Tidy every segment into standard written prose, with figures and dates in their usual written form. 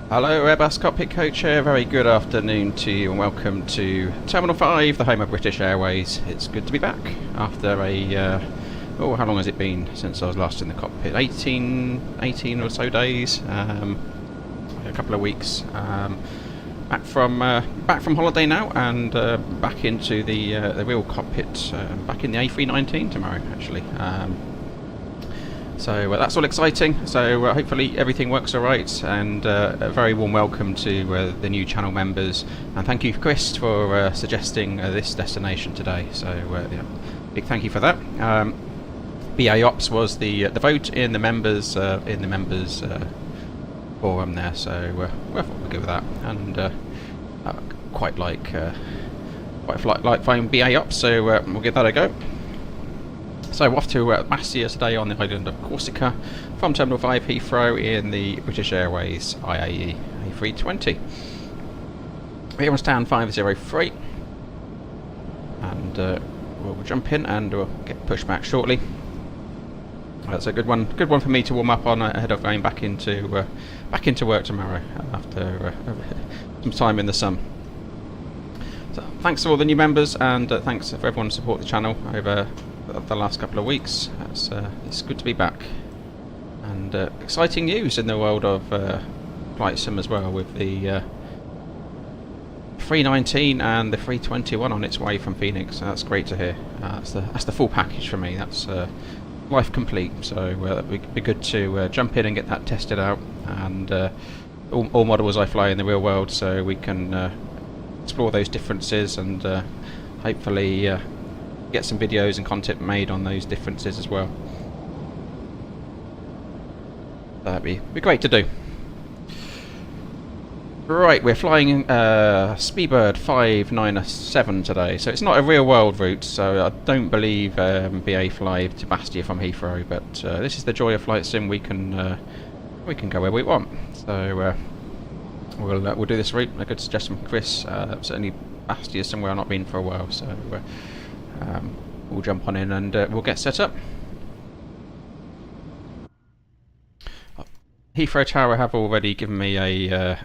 Hello, Airbus Cockpit Coach here. Very good afternoon to you and welcome to Terminal 5, the home of British Airways. It's good to be back after a, oh, how long has it been since I was last in the cockpit? 18 or so days, a couple of weeks. Back from holiday now and back into the real cockpit, back in the A319 tomorrow actually. So that's all exciting. So hopefully everything works all right, and a very warm welcome to the new channel members, and thank you Chris for suggesting this destination today. So yeah, big thank you for that. BA Ops was the vote in the members forum there, so we'll go with that, and quite like flying BA Ops, so we'll give that a go. So off to Bastia today on the island of Corsica from Terminal 5 Heathrow in the British Airways IAE A320. We're on stand 503, and we'll jump in and we'll get pushed back shortly. That's a good one for me to warm up on ahead of going back into work tomorrow after some time in the sun. So thanks to all the new members, and thanks for everyone to support the channel over the last couple of weeks. It's good to be back, and exciting news in the world of flight sim as well, with the 319 and the 321 on its way from Phoenix. So that's great to hear. That's the full package for me. That's life complete. So it'd be good to jump in and get that tested out, and all models I fly in the real world, so we can explore those differences and hopefully get some videos and content made on those differences as well. That'd be great to do. Right, we're flying Speedbird 597 today, so it's not a real world route, so I don't believe BA fly to Bastia from Heathrow, but this is the joy of flight sim. We can go where we want. So we'll do this route. A good suggestion from Chris. Certainly Bastia is somewhere I've not been for a while, so we'll jump on in and we'll get set up. Heathrow Tower have already given me a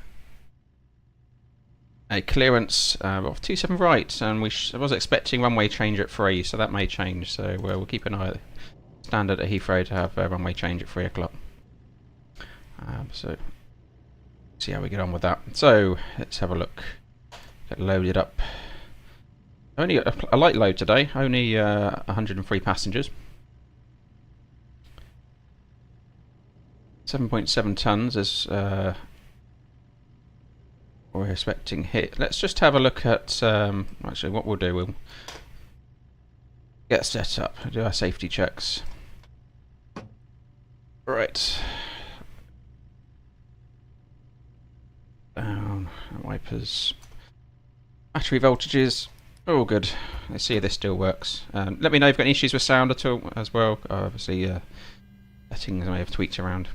clearance of 27 right, and I was expecting runway change at 3, so that may change. So we'll keep an eye at standard at Heathrow to have a runway change at 3 o'clock. So see how we get on with that. So let's have a look. Get loaded up. Only a light load today, only 103 passengers. 7.7 tons as we're expecting hit. Let's just have a look at, actually what we'll do, we'll get set up, do our safety checks. Right. Down, wipers. Battery voltages. Oh, good. Let's see if this still works. Let me know if you've got any issues with sound at all as well. Obviously, settings I may have tweaked around.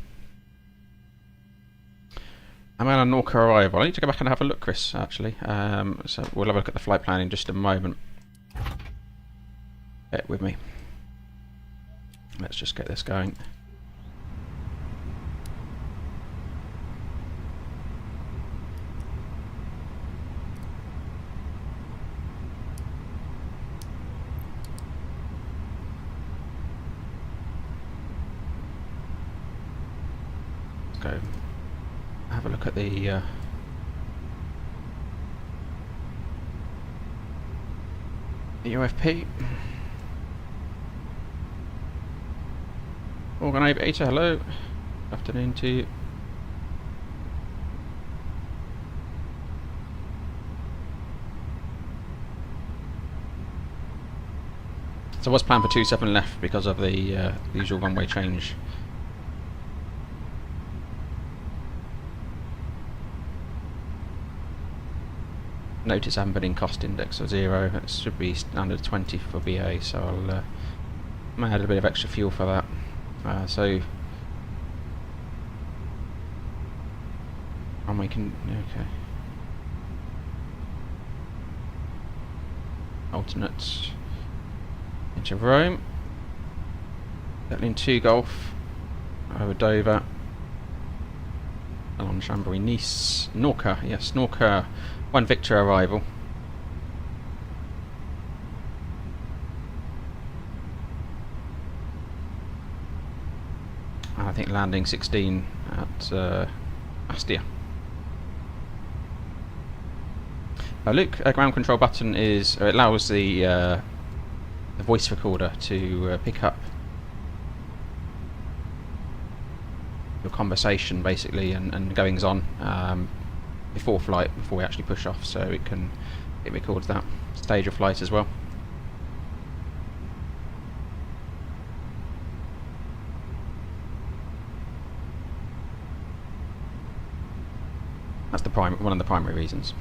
I'm on a Norca arrival. I need to go back and have a look, Chris, actually. So we'll have a look at the flight plan in just a moment. Bear with me. Let's just get this going. Go have a look at the UFP. Organ Aviator, hello. Good afternoon to you. So I was planned for 27 left because of the usual runway change. Notice I haven't put in cost index of 0. It should be standard 20 for BA, so I'll might add a bit of extra fuel for that. So and we can okay. Alternate into Rome. Settling 2 Golf over Dover. Alon Chambéry, Nice, Norca, yes, Norca, 1 Victor arrival. And I think landing 16 at Bastia. Luke, ground control button is it allows the voice recorder to pick up your conversation basically and goings on before flight, before we actually push off, so it records that stage of flight as well. That's the one of the primary reasons.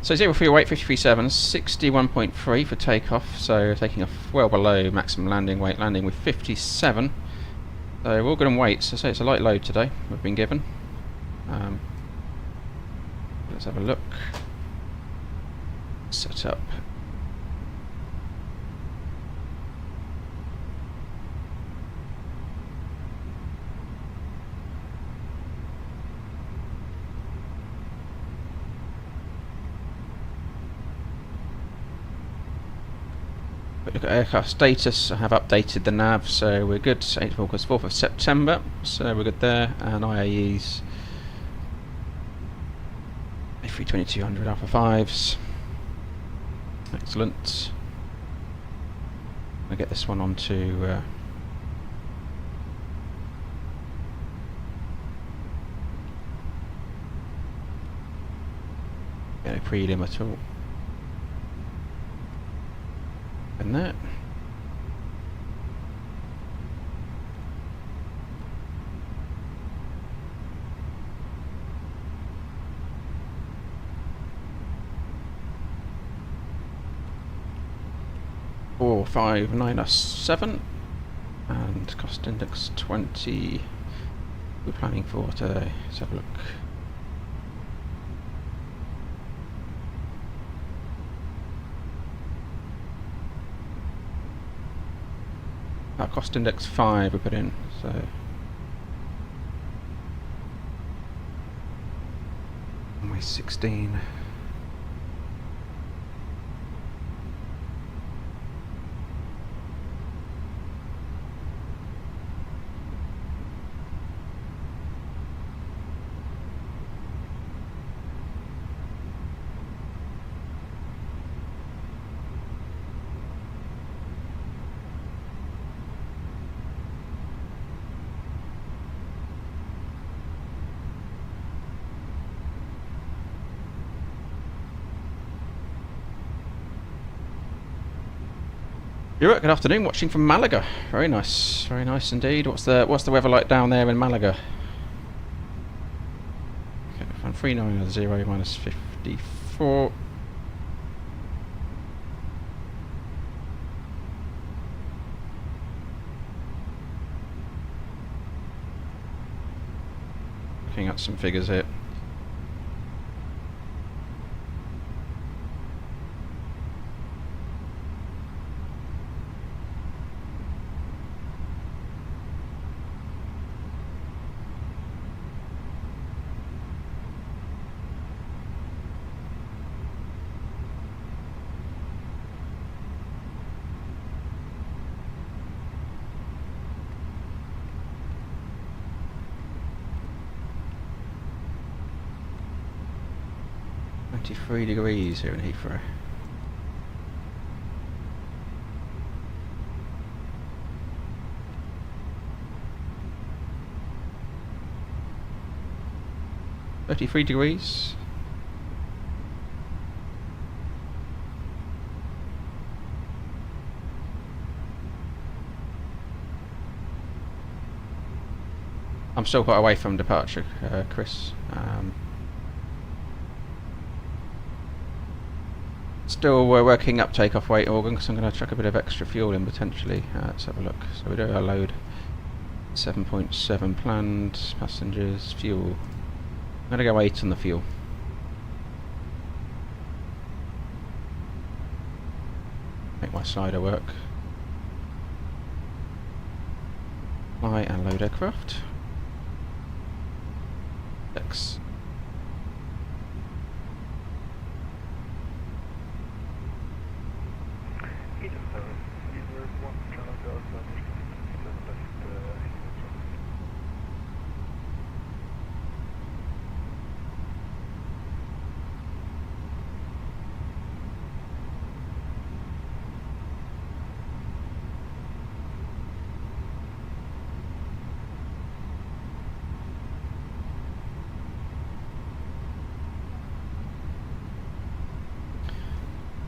So 0 for your weight, 53.7, 61.3 for takeoff, so taking off well below maximum landing weight, landing with 57. So we're all good on weight, so say it's a light load today we've been given. Let's have a look. Set up. Look at aircraft status. I have updated the nav, so we're good. 8th of August, 4th of September, so we're good there. And IAEs, A320-200 Alpha 5s. Excellent. I'll get this one onto get a prelim at all. And that. Four, 5, 9, 7, and cost index 20. We're planning for today. Let's have a look. Our cost index 5 we put in, so my 16. You're good afternoon, watching from Malaga. Very nice indeed. What's the weather like down there in Malaga? Okay, 390 minus 54. Looking at some figures here. Degrees here in Heathrow. $33. I'm still quite away from departure, Chris. Still working up takeoff weight organ, because I'm going to chuck a bit of extra fuel in potentially. Let's have a look. So we do our load 7.7 planned, passengers, fuel. I'm going to go 8 on the fuel. Make my slider work. Fly and load aircraft. X.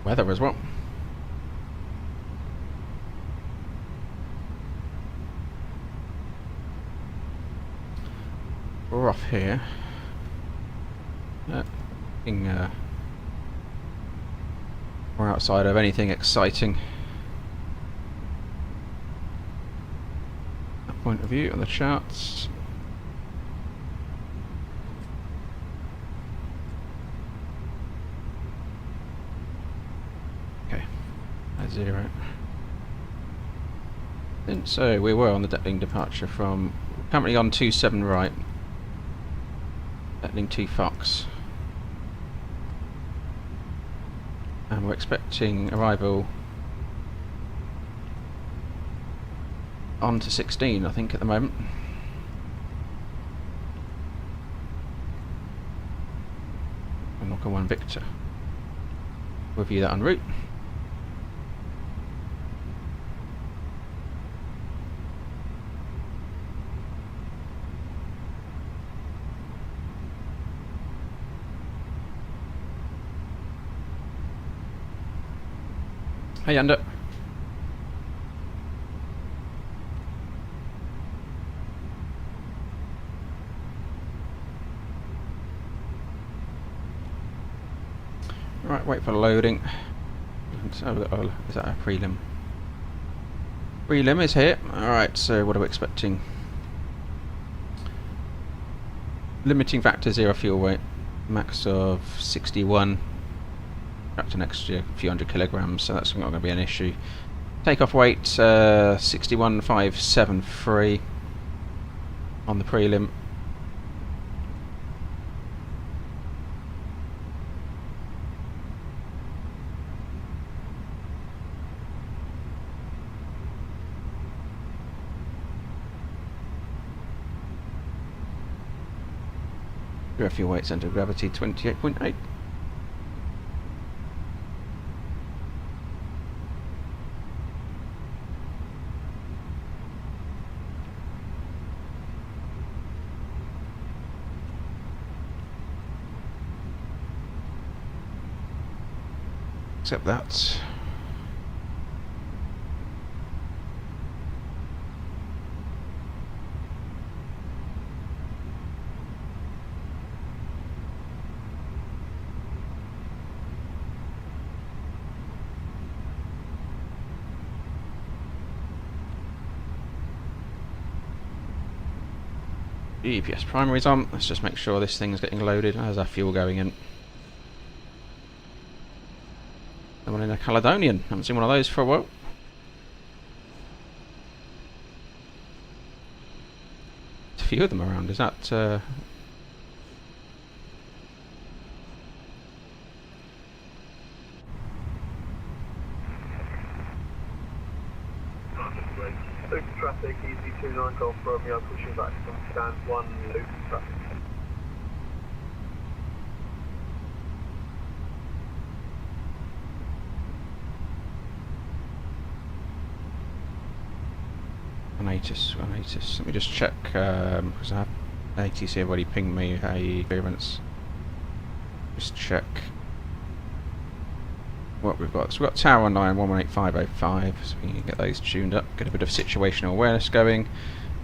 Weather as well. We're off here. We're outside of anything exciting. That point of view on the charts. Zero. And so we were on the deckling departure from, currently on 27 right, deckling 2 Fox, and we're expecting arrival on to 16 I think at the moment. And Knocker 1 Victor. We'll view that en route. Hey, Yander. Right, wait for loading. So, oh, is that a prelim? Prelim is here. Alright, so what are we expecting? Limiting factor 0 fuel weight. Max of 61. Up to next year, a few hundred kilograms, so that's not going to be an issue. Takeoff weight 61,573 on the prelim. Fuel weight, centre of gravity 28.8. Accept that. EPS primaries on. Let's just make sure this thing's getting loaded. There's our fuel going in. The one in a Caledonian. Haven't seen one of those for a while. There's a few of them around. Is that traffic, EZ29 Golf Romeo, pushing back from stand 1 loop traffic. Anatus. Let me just check, because I have ATC have already pinged me a clearance. Just check what we've got. So we've got Tower 9, 118,505, so we can get those tuned up, get a bit of situational awareness going.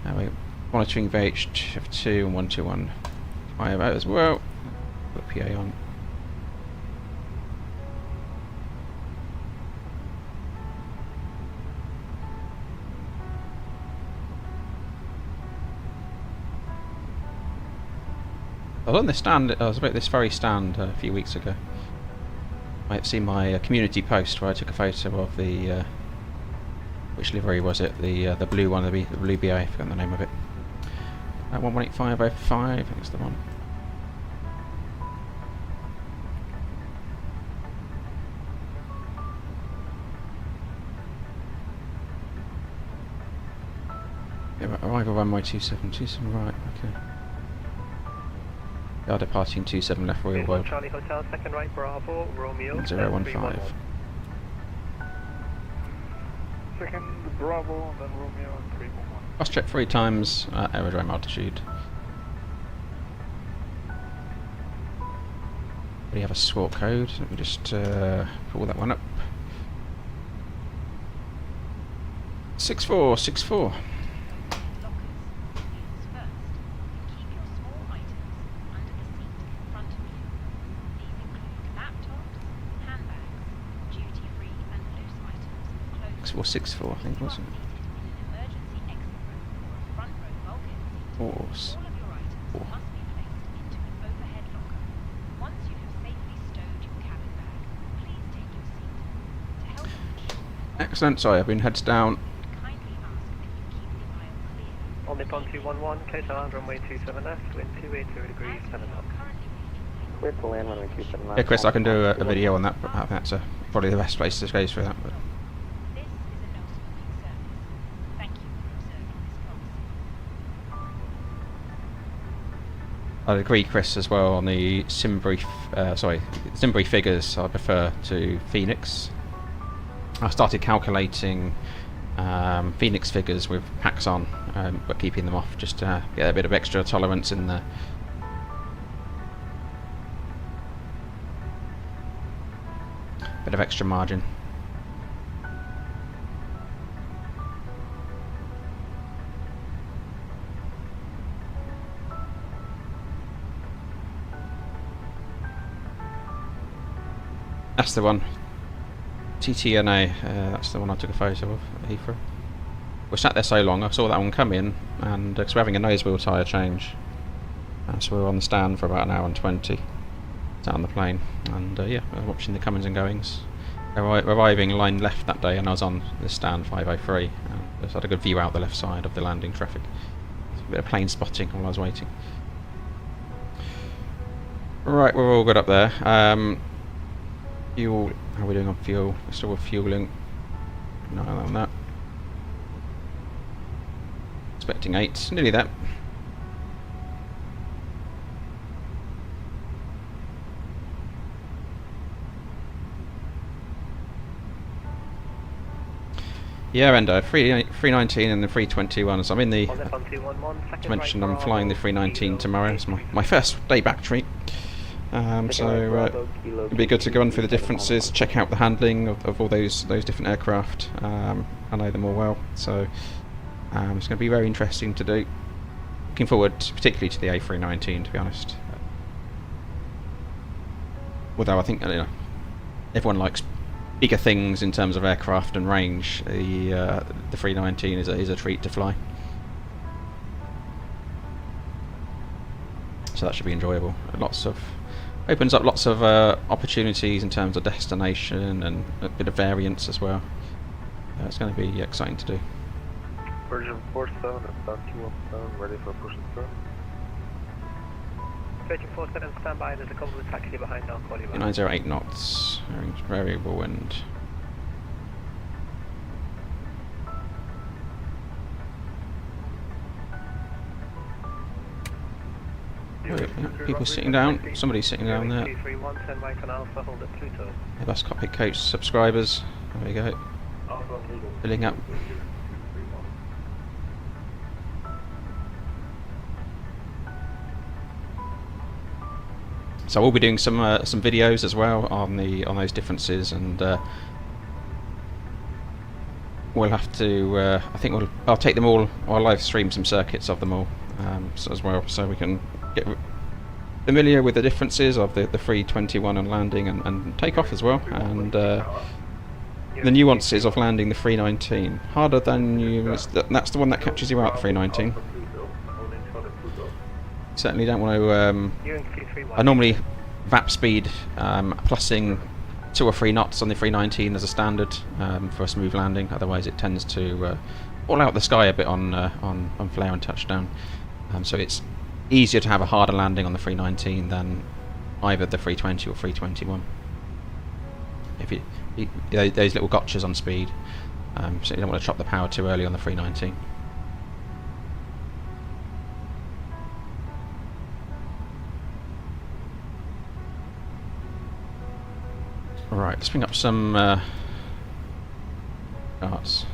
We're monitoring VHF2 and 121 IMO as well. Put PA on. I was on this stand, I was about this very stand a few weeks ago. You might have seen my community post where I took a photo of the which livery was it? The blue one, the blue BA. I forgot the name of it. 118505, I think it's the one. Yeah, arrival runway 27, right, okay. They are departing 27 left Royal World. Charlie Hotel, second right, Bravo, Romeo. 015. Second Bravo, then Romeo, and 311. Cross check 3 times at aerodrome altitude. We have a sort code. Let me just pull that one up. 6464. Or 64, I think, wasn't it? Horse. Excellent. Sorry, I've been heads down. On the pond 211, close to land runway 27 left, wind 280 degrees, 7 knots. Clear to land runway 27 left. Yeah, Chris, I can do a video on that, but I think that's probably the best place to go through that. But. I'd agree, Chris, as well on the sim brief figures. I prefer to Phoenix. I started calculating Phoenix figures with packs on, but keeping them off just to get a bit of extra tolerance in there. Bit of extra margin. That's the one. TTNA, that's the one I took a photo of at Heathrow. We sat there so long, I saw that one come in, and because we're having a nose wheel tyre change, so we were on the stand for about an hour and 20, sat on the plane, and yeah, I was watching the comings and goings. Arriving line left that day, and I was on the stand 503, and I just had a good view out the left side of the landing traffic. A bit of plane spotting while I was waiting. Right, we're all good up there. Fuel, how are we doing on fuel? We're still fueling. No, on that. Expecting 8, nearly that. Yeah, Endo, 319 and the 321. So I'm in the. As mentioned, I'm flying the 319 tomorrow. It's my first day back treat. So it'd be good to go on through the differences, check out the handling of all those different aircraft. I know them all well, so it's going to be very interesting to do. Looking forward, particularly to the A319, to be honest. Although I think everyone likes bigger things in terms of aircraft and range. The 319 is a treat to fly. So that should be enjoyable. Opens up lots of opportunities in terms of destination and a bit of variance as well. It's going to be exciting to do. Version 47 and stand 217, ready for push and start. Version 47, stand by, there's a couple of taxi behind, I'll call you back. 908 knots, variable wind. People sitting down, somebody's sitting down there. Airbus Cockpit Coach subscribers, there we go. Filling up. So we'll be doing some videos as well on those differences, and we'll have to. I think I'll take them all. I'll live stream some circuits of them all as well, so we can get familiar with the differences of the 321 and landing and takeoff as well, and the nuances of landing the 319. Harder than you. That's the one that catches you out, the 319. Certainly don't want to. I normally VAP speed plussing 2 or 3 knots on the 319 as a standard for a smooth landing. Otherwise, it tends to fall out the sky a bit on flare and touchdown. So it's easier to have a harder landing on the 319 than either the 320 or 321. If those little gotchas on speed, so you don't want to chop the power too early on the 319. Right, let's bring up some charts.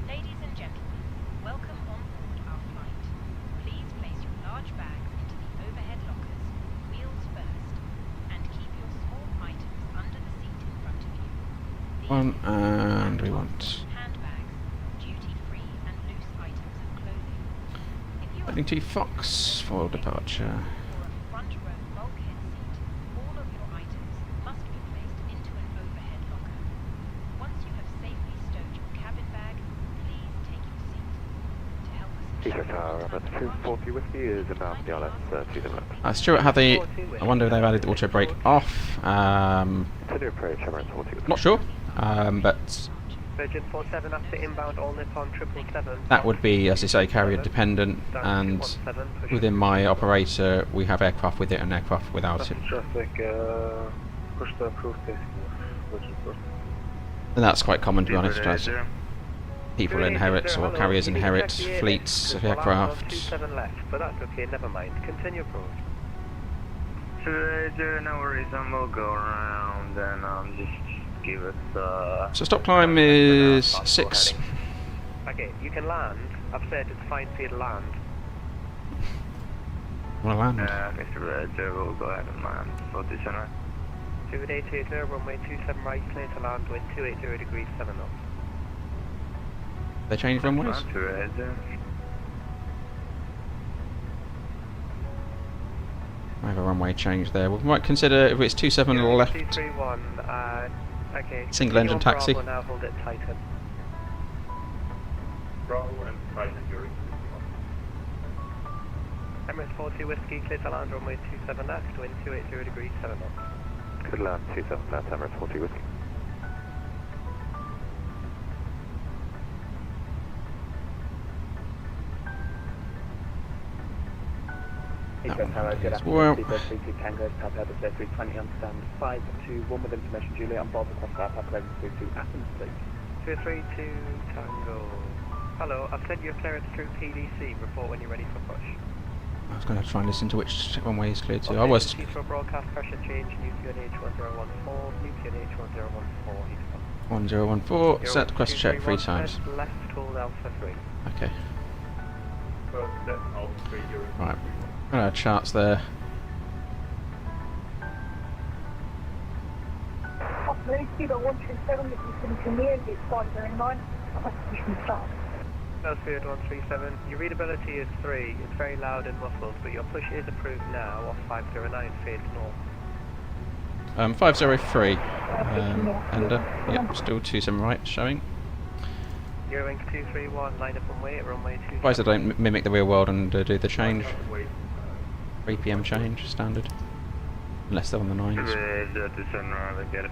Ladies and gentlemen, welcome on board our flight. Please place your large bags into the overhead lockers, wheels first, and keep your small items under the seat in front of you. These One, include and we laptops, want handbags, duty-free and loose items of clothing. If you are heading to Fox for departure. or a front row bulkhead seat, all of your items must be placed into an overhead locker. Once you have safely stowed your cabin bag, please take your seat. To help us Heathrow ensure Tower, that Robert 240 whiskey is inbound DLS 2 left. Stuart, have they? I wonder if they've added the auto brake off. Continue approach, Emirates 40 whiskey. Not sure, but Virgin 47 after inbound all Nippon 777. that would be, as I say, carrier dependent. And within my operator, we have aircraft with it and aircraft without it. Traffic, push the approved station. And that's quite common, to be honest, as people inherit or carriers inherit fleets of aircraft. 27 left, but that's okay, never mind. Continue approach. No worries, and we'll go around and just give us So stop climb is 6. Okay, you can land. I've said it's fine for you to land. Want to land? Mr. Red, we'll go ahead and land for this one. 2880, runway 27 right, clear to land, wind 280 degrees 7 knots. They changed runways? Mr. Red, I have a runway change there. We might consider if it's 27 left. 231, okay. Single engine taxi. Bravo now, hold it tighten. Bravo and Titan, you're Emirates 40 whiskey, clear to land, runway 27 left, wind 280 degrees 7 knots. Good land, 27 left, Emirates 40 whiskey. That one Good as well. afternoon, Seabird 32 Tango, South Airbus A320 on stand 521 with information Juliet on board the Corsair, Papa 1122 Athens, please. 232 Tango. Hello, I've sent you a clearance through PDC. Report when you're ready for push. I was going to try and listen to which runway is clear to. I was. Heathrow broadcast pressure change, UQNH 1014, UQNH 1014, Heathrow. 1014. Set quest check 3 times. Left, hold Alpha 3. Okay. Right. Charts there. Kilo 137, this is from Premier, it's 509. You can start. Field 137, your readability is 3, it's very loud and muffled, but your push is approved now off 509, face north. 503. Ender. Yep, still 27 right showing. Eurowing 231, line up and wait, runway 2. Advise I don't mimic the real world and do the change. 3 PM change, standard. Unless they're on the 9s. Get it.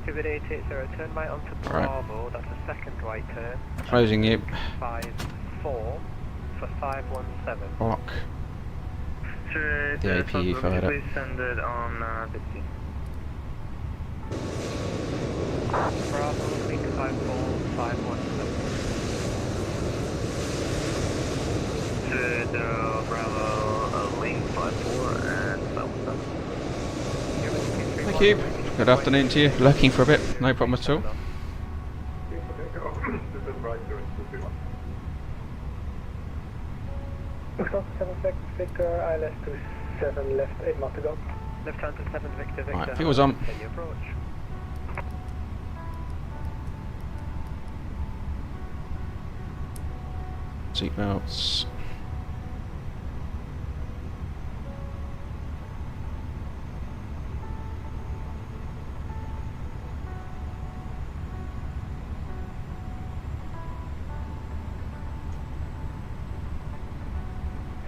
2880, turn right onto Bravo, that's a second right turn. Closing you. 54 for 517. Block. The APU fired up. Please send it on 50. Bravo, link 54, 517. Bravo, link 54 and 517. Thank you. Good afternoon to you. Lurking for a bit, no problem at all. ILS to 7 left, 8 knots to go. Left hand to 7 Victor, Victor. Right, fuel's on. Can you approach? Seatbelts.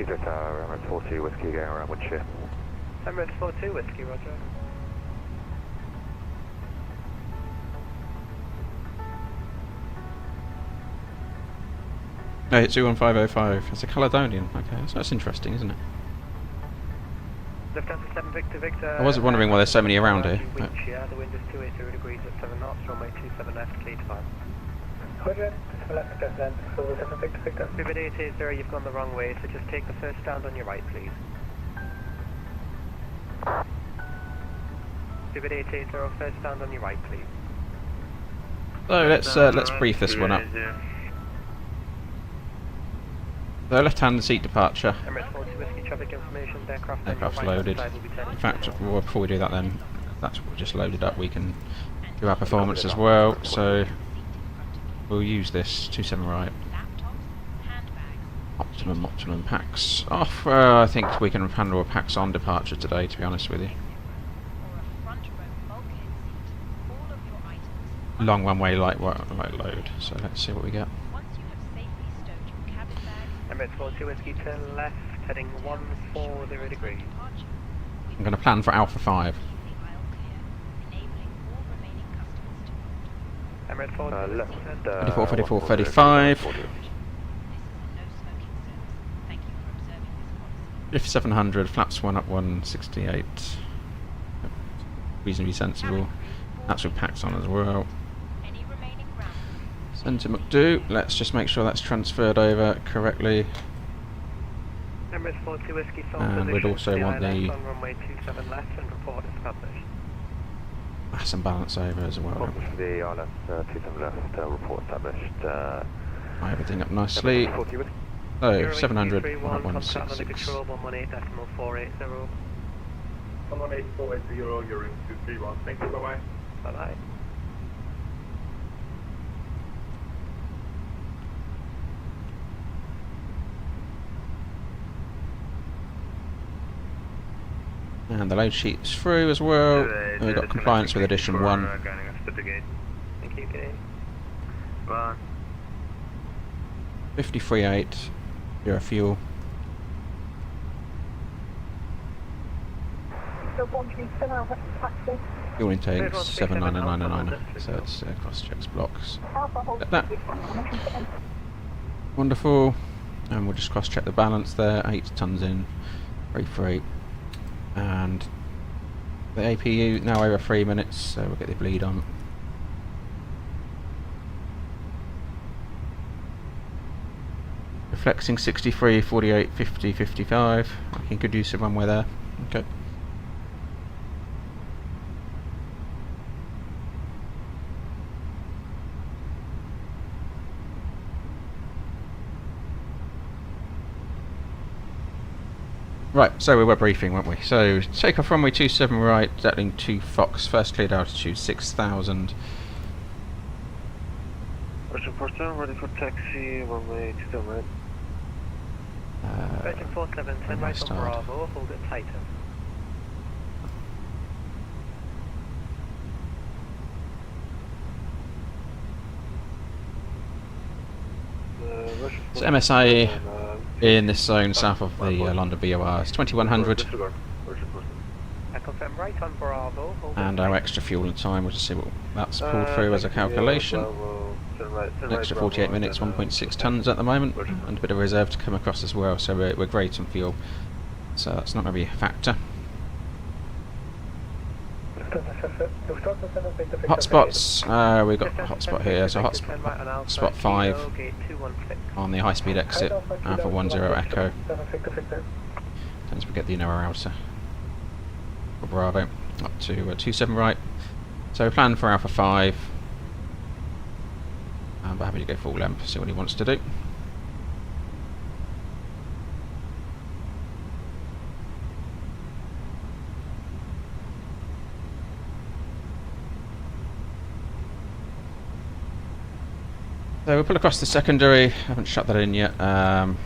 Eagle Tower, Emirates 42 Whiskey going around Windshear. Emirates 42 Whiskey, roger. No, it's 21505. It's a Caledonian. Okay, so that's interesting, isn't it? Lufthansa 7 Victor Victor. I was wondering why there's so many around here. Windshear, the wind is 280 degrees at 7 knots, runway 27 left, clear to climb. Roger, 27 left, just land, 7 Victor Victor. Vivid 880, you've gone the wrong way, so just take the first stand on your right, please. Vivid 880, first stand on your right, please. So let's brief this one up. So left-hand seat departure. Emirates 40 Whiskey, traffic information, Aircraft's loaded. In fact, before we do that then, that's what we just loaded up, we can do our performance as well. So we'll use this 27 right. Optimum packs off. I think we can handle a packs on departure today, to be honest with you. Long one-way light load. So let's see what we get. Emirates 42 Whiskey, turn left, heading 140 degrees. I'm going to plan for Alpha 5. Emirates 42 Left, 34, 34, 35. 5700, flaps 1 up 168. Reasonably sensible. That's with packs on as well. Centre McDo, let's just make sure that's transferred over correctly. Emirates 42 Whiskey, And we'd also want the on runway 27 left and report established. mass and balance over as well. for the ILS 27 left, report established. Tie everything up nicely. 40 Whiskey. So 700, 1 contact 166. control 118.480. 118.480, you're in 231. Thank you, bye-bye. Bye-bye. And the load sheet's through as well. And we've got compliance with edition 1. Thank you, G'day. 53.8, pure fuel. So 137, I'll have to taxi. Fuel intake 79999. So it's cross checks blocks. Alpha hold Like that. Wonderful. And we'll just cross check the balance there. 8 tons in, 338. And the APU now over 3 minutes, so we'll get the bleed on. Reflexing 63, 48, 50, 55. Making good use of runway there. Okay. Right, so we were briefing, weren't we? So, take off runway 27 right, Zetling 2 Fox, first cleared altitude 6,000. Virgin 47, ready for taxi, runway 27 right. Virgin 47, turn right on Bravo, hold it tighter. So MSA in this zone south of the London BOR is 2100. I confirm right on Bravo, hold it And our extra fuel and time, we'll just see what that's pulled through as a calculation. An extra 48 minutes, 1.6 tons at the moment, and a bit of reserve to come across as well, so we're great on fuel. So that's not going to be a factor. Hotspots, we've got a hotspot here, so hotspot 5 on the high speed exit, Alpha 10 Echo. As we get the inner outer for Bravo, up to 27 right. So plan for Alpha 5. But happy to go full length, see what he wants to do. So we'll pull across the secondary, haven't shut that in yet. Copy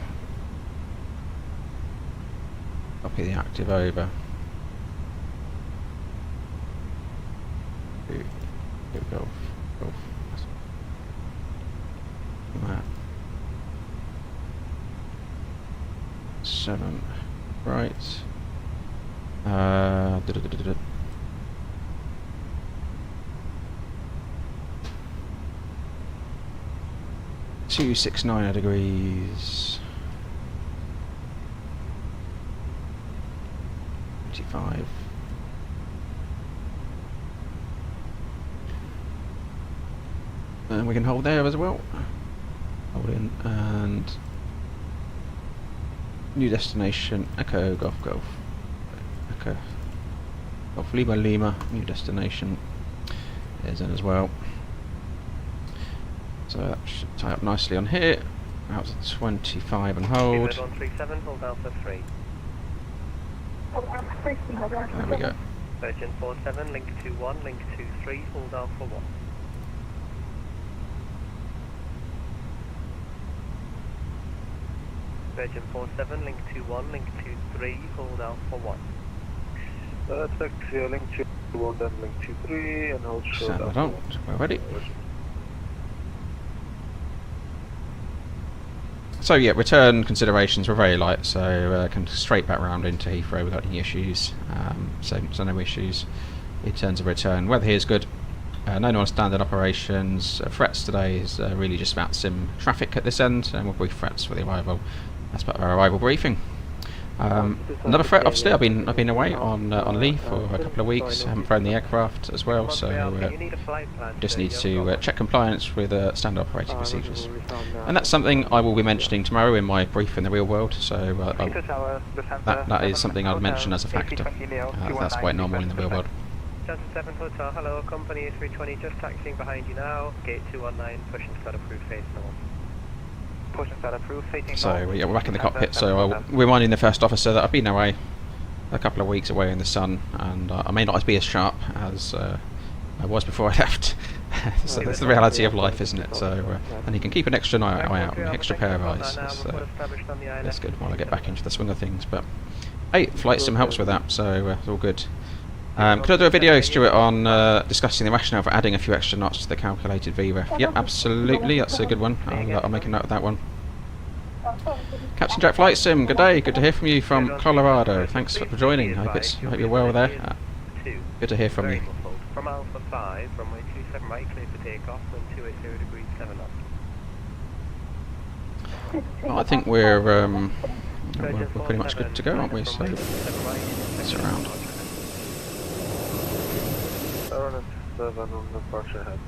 the active over. Here we go. That. 7 Da-da-da-da-da. .269 degrees. 25. And we can hold there as well. Hold in and new destination. Echo Golf Golf. Echo Golf Lima Lima. New destination. There's in as well. So that should tie up nicely on here. Out to 25 and hold. 137, hold Alpha 3. There we go. Virgin 47, link 21, link 23, hold Alpha 1. Virgin 47, link 21, link 23, hold Alpha 1. Taxi link 21, then link 23, and hold short. Set that on. We're ready. So yeah, return considerations were very light, so can straight back round into Heathrow without any issues. So no issues in terms of return. Weather here is good. No non-standard operations. Threats today is really just about sim traffic at this end, and we'll brief threats for the arrival as part of our arrival briefing. Another threat, obviously, I've been away on leave for a couple of weeks. I haven't flown the aircraft as well, so just need to check compliance with standard operating procedures. And that's something I will be mentioning tomorrow in my brief in the real world. So that is something I'll mention as a factor. That's quite normal in the real world. Delta 7 Hotel, hello, company A320 just taxiing behind you now. Gate 219, push and start approved, face north. Push and start approved, facing So north. yeah, we're back in the cockpit, so I'll reminding the first officer that I've been away a couple of weeks away in the sun, and I may not be as sharp as I was before I left. So that's the reality of life, isn't it? So and you can keep an extra eye out, an extra pair of eyes. That's good while I get back into the swing of things. But hey, flight sim helps with that, so it's all good. Could I do a video, Stuart, on discussing the rationale for adding a few extra knots to the calculated VREF? Yep, absolutely, that's a good one. I'll make a note of that one. Captain Jack Flight Sim, good day, good to hear from you from Colorado. Thanks for joining, I hope you're well there. Good to hear from you. From Alpha 5, runway 27 right, clear for takeoff, wind 280 degrees 7 knots. Well, I think we're pretty much good to go, aren't we? So it's around. 7 on the departure had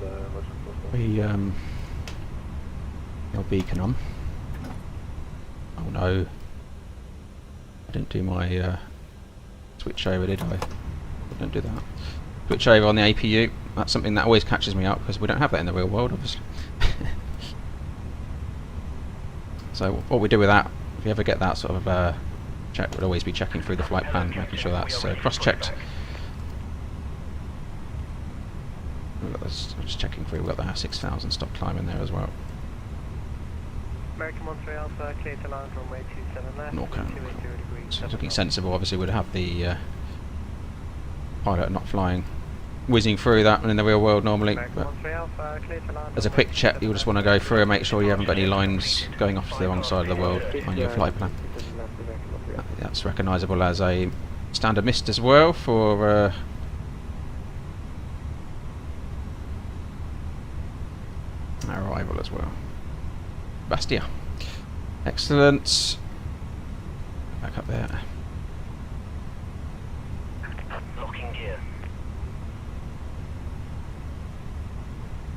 your beacon on. Oh no, I didn't do my switch over, did I? Don't do that. Switch over on the APU. That's something that always catches me up because we don't have that in the real world, obviously. So what we do with that, if you ever get that sort of check, we'd always be checking through the flight plan, making sure that's cross-checked. Just checking through, we've got the 6,000 stop climb in there as well. American 13 Alpha, clear to land, runway 27 left, Okay. 280 degrees So 7 looking knots. sensible, obviously we'd have the pilot not flying, whizzing through that in the real world normally. American But 13 Alpha, clear to land, as a quick check, you'll just want to go through and make sure you haven't got any lines going off to the wrong side of the world on your flight plan. That's recognisable as a standard mist as well for our arrival as well. Bastia. Excellent. Back up there. Locking gear.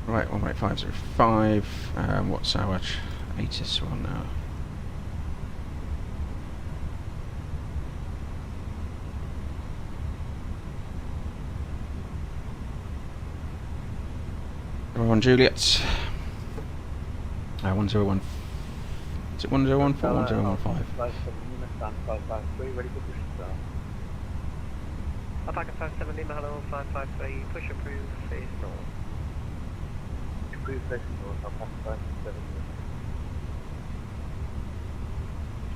Right, 18505. What's our latest one now? We're on Juliet. 101. Is it 1014 or 1015? Ready for push and start. Alpaca 57 Lima, hello, 553, push approved, face north. Please facing north, Alpaca 57.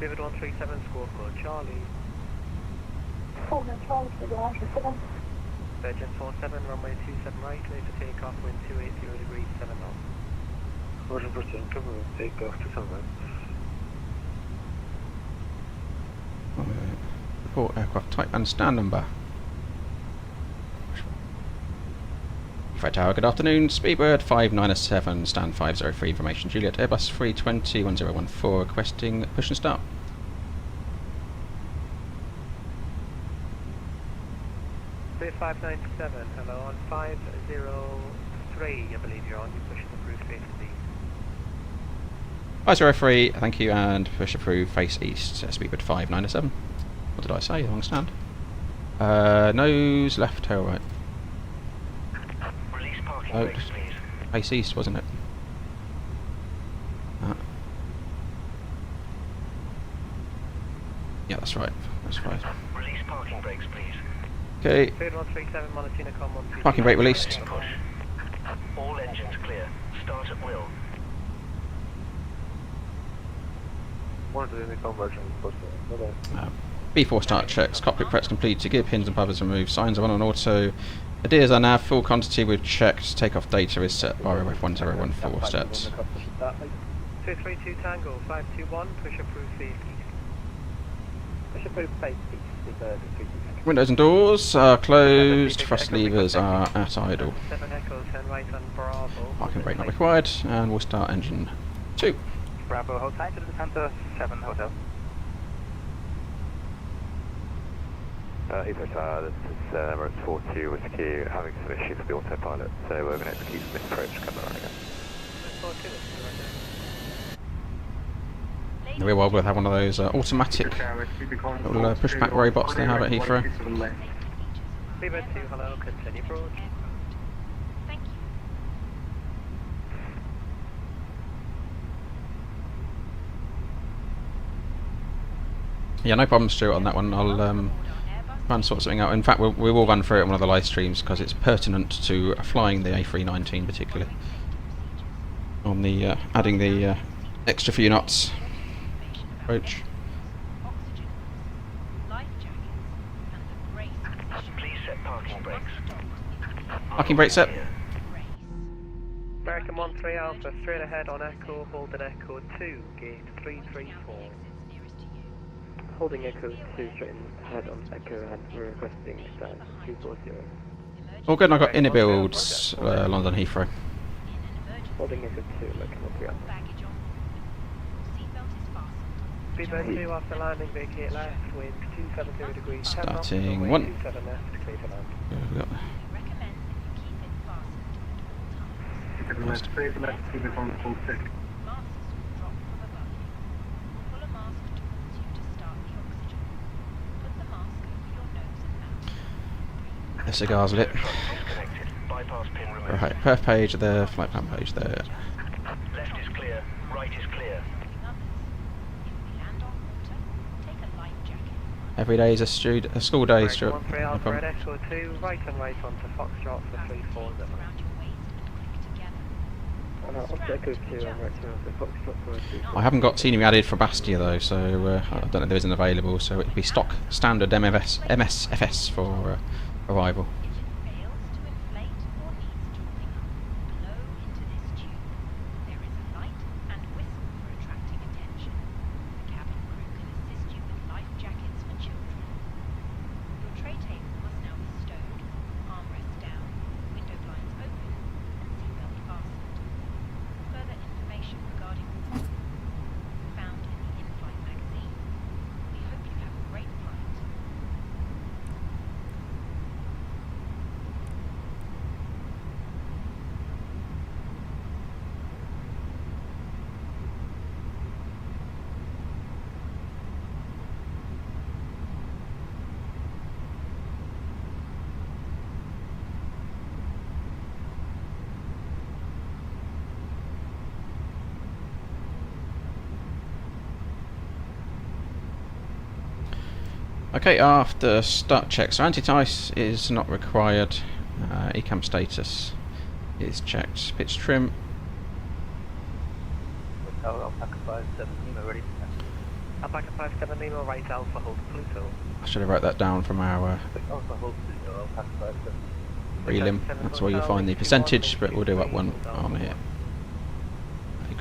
Vivid 137, score code Charlie. Virgin 47, runway 27 right, clear for takeoff, wind 280 degrees 7 knots. Virgin 47, come on, take off to sunrise. report aircraft type and stand number. Fred Tower, good afternoon. Speedbird 597, stand 503, information Juliet, Airbus A320 1014, requesting push and start. Clear 597, hello, on 503, I believe you're on, you push and approve face east. 503, thank you, and push approve face east, Speedbird 597. What did I say? Long stand. Nose left, tail right. Release parking Oh, brakes, please. face east, wasn't it? Yeah, that's right. That's right. Release parking brakes, please. Okay, Cleared 137, Monotina Com 123. parking brake released. Push. All engines clear. Start at will. Wanted in the conversion, but B4 start checks, cockpit preps complete, gear pins and bumpers removed, signs are on auto. Adheres are now full quantity we've checked, takeoff data is set by RF1014 sets. 232 Tango, 521, push approve face east. push approve face east, Seabird 322. Windows and doors are closed, thrust levers are at idle. 7 Echo, turn right on Bravo. Parking brake not required, and we'll start engine 2. Bravo, hold tight to the center, 7 hotel. Heathrow Tower, this is Emirates 42 Whiskey, having some issues with the autopilot, so we're going to execute some approach, come around again. We will have one of those automatic little pushback robots they have at Heathrow. Speedbird 2, hello, continue broad. Thank you. Yeah, no problem, Stuart, on that one. I'll try and sort something out. In fact, we will run through it on one of the live streams because it's pertinent to flying the A319 particularly. On the adding the extra few knots approach. Oxygen, life jackets, and the brace position. Please set parking brakes. Parking brake set. American 13 Alpha, straight ahead on Echo, holding Echo 2, gate 334. Holding Echo 2 straight ahead on Echo and we're requesting stand 240. All good, and I've got inner builds, London Heathrow. Holding Echo 2, looking up here. Baggage on. Seatbelt is fastened. Speedbird 2 after landing, vacate left, wind 270 degrees. 10 knots, Starting runway 1. 27 left, clear to land. We got We recommend that you keep it fastened at all times. Left, straight left, Speedbird 1 full 6. Masks will drop from above you. Pull a mask towards you to start the oxygen. Put the mask over your nose and mouth. the cigars lit. Disconnected. Bypass pin removed. Right, perf page there, flight plan page there. Left is clear. Right is clear. Others. If we land on water, take a life jacket. Every day is a school day, American Stuart. 13 No Alpha, problem. red Echo 2, right and right onto Foxtrot for 34. Around your waist and click together. Off Echo 2 and right to the Foxtrot for 2. I haven't got scenery added for Bastia though, so I don't know if there isn't available, so it'd be stock standard MSFS for arrival. Engine fails to inflate or needs topping up. Blow into this tube. There is a light and whistle for attracting attention. The cabin crew can assist you with life jackets for children. Your tray table must now be stowed, armrest down, window blinds open, and seatbelt fastened. Further information regarding all found in the in-flight magazine. We hope you have a great flight. Okay, after start check, so anti-ice is not required. ECAM status is checked. Pitch trim. Alpaca 57 Lima ready. Alpaca 57 Lima, right Alpha, hold Pluto. I should have wrote that down from our Alpha hold Pluto, Alpaca 57. prelim. That's where you'll find the percentage, but we'll do up one on here.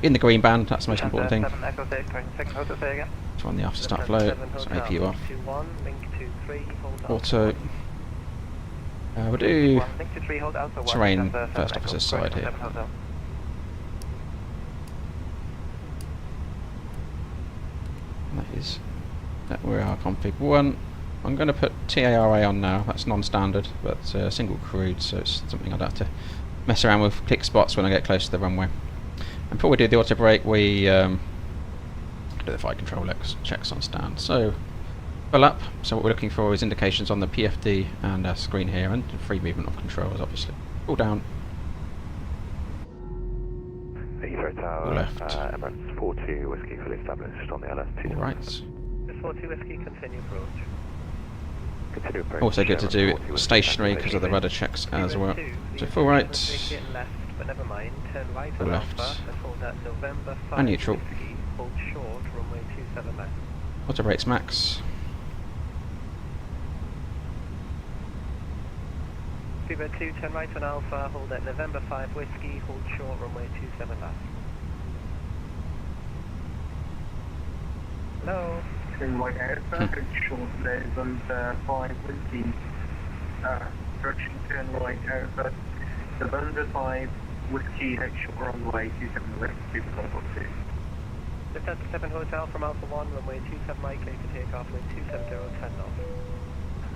In the green band, that's the most important thing. 7 Echo 6, second hotel, say again. to run the after start flow. So APU off. 21, link to 3, hold Auto. We'll do Link to 3, hold Alpha 1. terrain Descend, first Echo, officer's side here. 7 Hotel. That we are config 1. I'm going to put TARA on now. That's non-standard, but single crewed, so it's something I'd have to mess around with click spots when I get close to the runway. And before we do the auto brake, we do the flight control checks on stand. So full up. So what we're looking for is indications on the PFD and our screen here, and free movement of controls, obviously. All down. Heathrow Tower, Left. Emirates 42 Whiskey fully established on the LS2. All right. This 42 Whiskey, continue approach. Continue approach. Also good to do Emirates 40 it Whiskey stationary because of the rudder checks as well. So full right, Left, but never mind. Turn right full on left, Alpha and hold at November 5 and neutral. Whiskey, hold short, runway 27 left. Auto brakes max. Fever 2, turn right on Alpha, hold at November 5 Whiskey, hold short, runway 27 left. Hello? Turn right Alpha, head short level 5 Whiskey. Direction turn right Alpha, November 5 Whiskey, head short runway 27 left, super control 2. Lufthansa 7 Hotel from Alpha 1, runway 27 right, clear to take off, wind 270, 10 knots.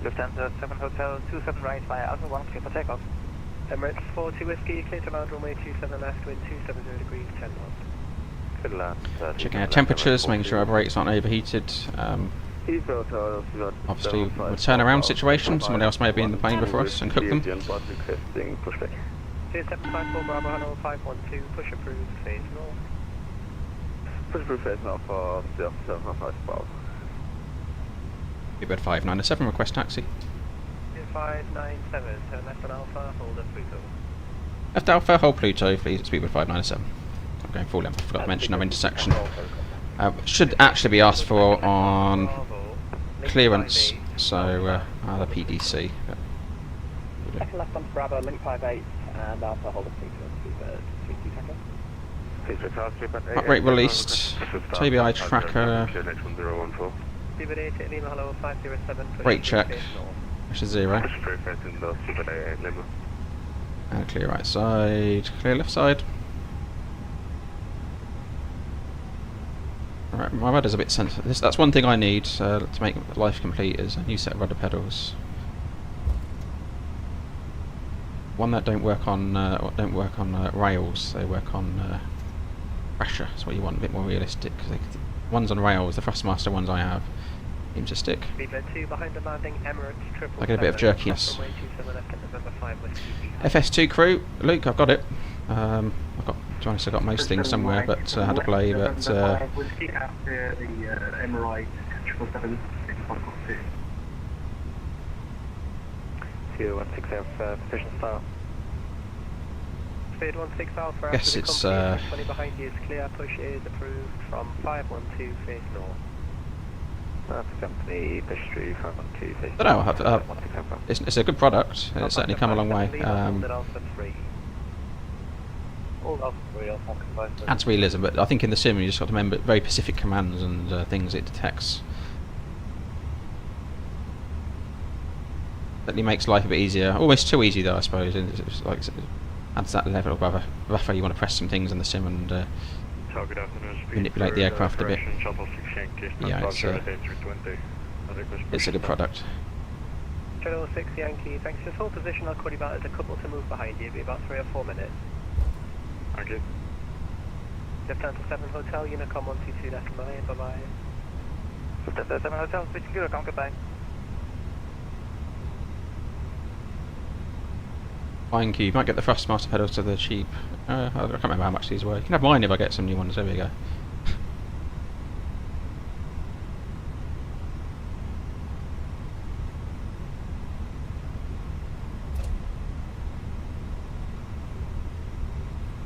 Lufthansa 7 Hotel 27 right via Alpha 1, clear for takeoff. Emirates 42 Whiskey, clear to land, runway 27 left, wind 270 degrees, 10 knots. Good land. Checking our temperatures, making sure our brakes aren't overheated. Heathrow Tower, Obviously, with turnaround situation, someone else may have been in the plane before us and cooked them. 2754 Bravo, Hanoi 512, push approved, phase north. Push approved phase north for 0755. Bluebird 597, request taxi. 597, turn left on Alpha, hold at Pluto. Left Alpha, hold Pluto, please, Bluebird 597. I'm going full length, I forgot to mention our intersection. Should actually be asked for on clearance, so the PDC. Second left on Bravo, link 58, and Alpha hold at Pluto, 32 seconds. Heart rate released, TBI tracker, Fever 8 at Lima, hello, 507, push brake approved, check, phase north. which is 0. And clear right side, clear left side. Alright, my rudder's a bit sensitive. That's one thing I need to make life complete is a new set of rudder pedals. One that don't work on rails. They work on pressure. That's what you want, a bit more realistic. Ones on rails, the Thrustmaster ones I have, seem to stick. Fever 2 behind the landing, Emirates 777. I get a bit of jerkiness. Runway 27 left at November 5 Whiskey. FS2 crew, Luke, I've got it. I've got, to be honest, I've got most things somewhere, but I had to play. But Whiskey after the Emirates 777 control 2. 2160 position style. Speed 16 Alpha, Guess after the it's, company 20 behind you is clear, push is approved from 512 face north. That's company history 512 face I don't know, it's a good product, it's certainly come a long way. Alpha 3. All Alpha 3, Alpha combined. Adds realism, but I think in the sim you just got to remember very specific commands and things it detects. Certainly makes life a bit easier, almost too easy though I suppose, it's like, it adds that level of buffer, you want to press some things in the sim and manipulate the aircraft a bit. Yeah, it's a good product. Channel 6 Yankee, thanks. Just hold position, I'll call you back. There's a couple to move behind you, it'll be about 3 or 4 minutes. Thank you. Lufthansa 7 Hotel, Unicom 122.9, bye bye. Lufthansa 7 Hotel, switching Unicom, goodbye. Flying cube, might get the Thrustmaster pedals to the cheap. I can't remember how much these were. You can have mine if I get some new ones, there we go.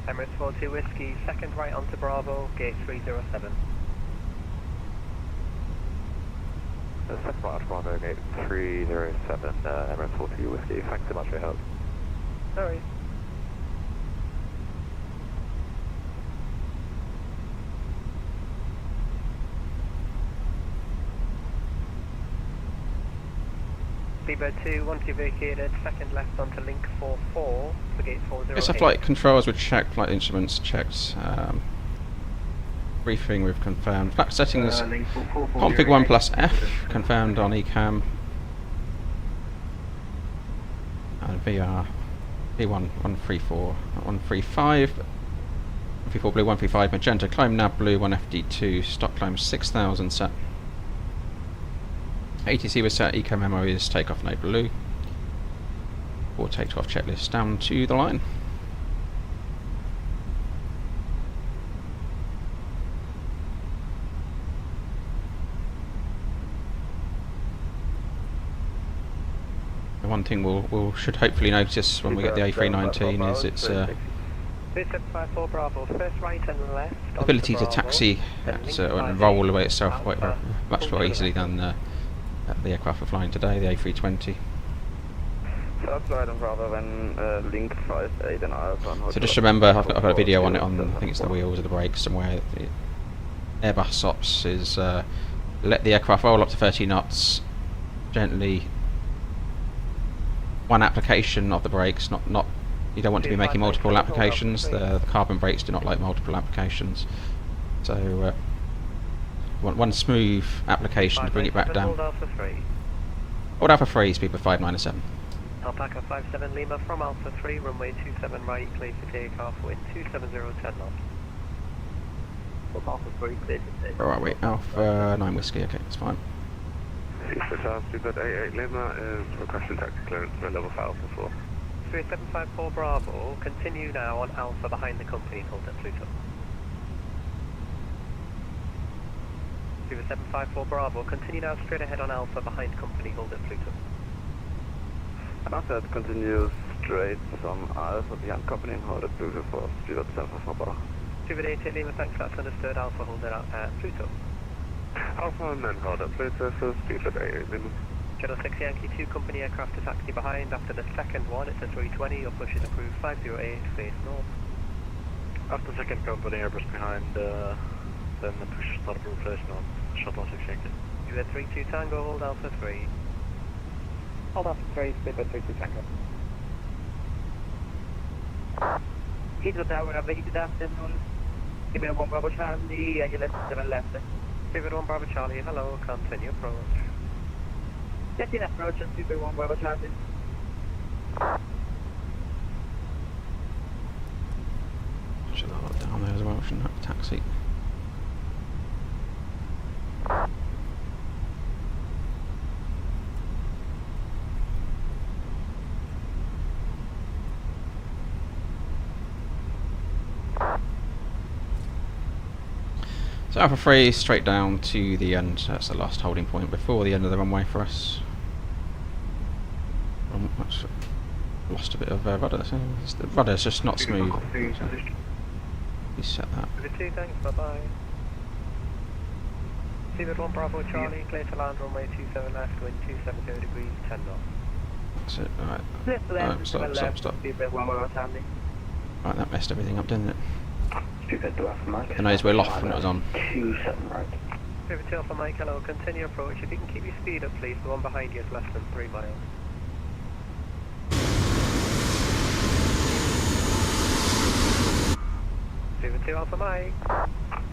Emirates 42 Whiskey, second right onto Bravo, gate 307. Second right Bravo, gate 307, Emirates 42 Whiskey. Thanks so much for your help. Sorry. Seabird 2, once you've vacated, second left onto link 44 for gate 408. It's the flight controls we've checked, flight instruments checked, briefing we've confirmed. Flight settings, Link 44, config 1 plus F, confirmed on ECAM. And VR, V1, 134, 135, 134 blue, 135 magenta, climb nav blue, 1 FD2, stop climb 6000 set. ATC was set, ECAM memo is takeoff no blue. 4 takeoff checklist down to the line. The one thing we'll should hopefully notice when we get the A319 is its 2754 Bravo, first right and left. ability to taxi and roll away itself much more easily than the aircraft we're flying today, the A320. First right and Bravo when link 58 and Alpha. So just remember, I've got a video on it on, I think it's the wheels or the brakes somewhere. The Airbus ops is let the aircraft roll up to 30 knots, gently. One application of the brakes, not you don't want to be making multiple applications. The carbon brakes do not like multiple applications. So one smooth application to bring it back down. Hold Alpha 3. Hold Alpha 3, speed of 597. Alpaca 57 Lima from Alpha 3, runway 27 right, clear for takeoff, wind 270, 10 knots. Alpha 3, clear to take. Where are we? Alpha 9 whiskey, okay, that's fine. Seabird 88 Lima is requesting taxi clearance for level 5 Alpha 4. 3754 Bravo, continue now on Alpha behind the company, hold at Pluto. 3754 Bravo, continue now straight ahead on Alpha behind company, hold at Pluto. And after that continues straight on Alpha behind company and hold at Pluto for Seabird 754 Bravo. Seabird 88 Lima, thanks, that's understood. Alpha, hold it out at Pluto. Alpha and then hold at Pluto for Seabird 88 Lima. Channel 6 Yankee 2 company aircraft to taxi behind. After the second one, it's a 320, your push is approved 508, face north. After second company Airbus behind, then the push is not approved, face north. Shuttle 6 Yankee. You had 32 Tango, hold Alpha 3. Hold Alpha 3, Seabird 32 Tango. Heathrow Tower, a very good afternoon. Give me a 1 Bravo Charlie, and you left 7 left. Seabird 1 Bravo Charlie, hello, continue approach. Get in approach on Seabird 1 Bravo Charlie. Should have got down there as well, shouldn't have taxi. So Alpha 3 straight down to the end, that's the last holding point before the end of the runway for us. Lost a bit of rudder, so the rudder's just not smooth. You set that. Seabird 2, thanks, bye bye. Seabird 1 Bravo Charlie, clear to land runway 27 left, wind 270 degrees, 10 knots. That's it, right. Left to left, Stop. Seabird 1 Bravo Charlie. Right, that messed everything up, didn't it? Seabird 2 Alpha Mike. The nose wheel off when it was on. 27 right. Seabird 2 Alpha Mike, hello, continue approach. If you can keep your speed up, please, the one behind you is less than 3 miles. Seabird 2 Alpha Mike.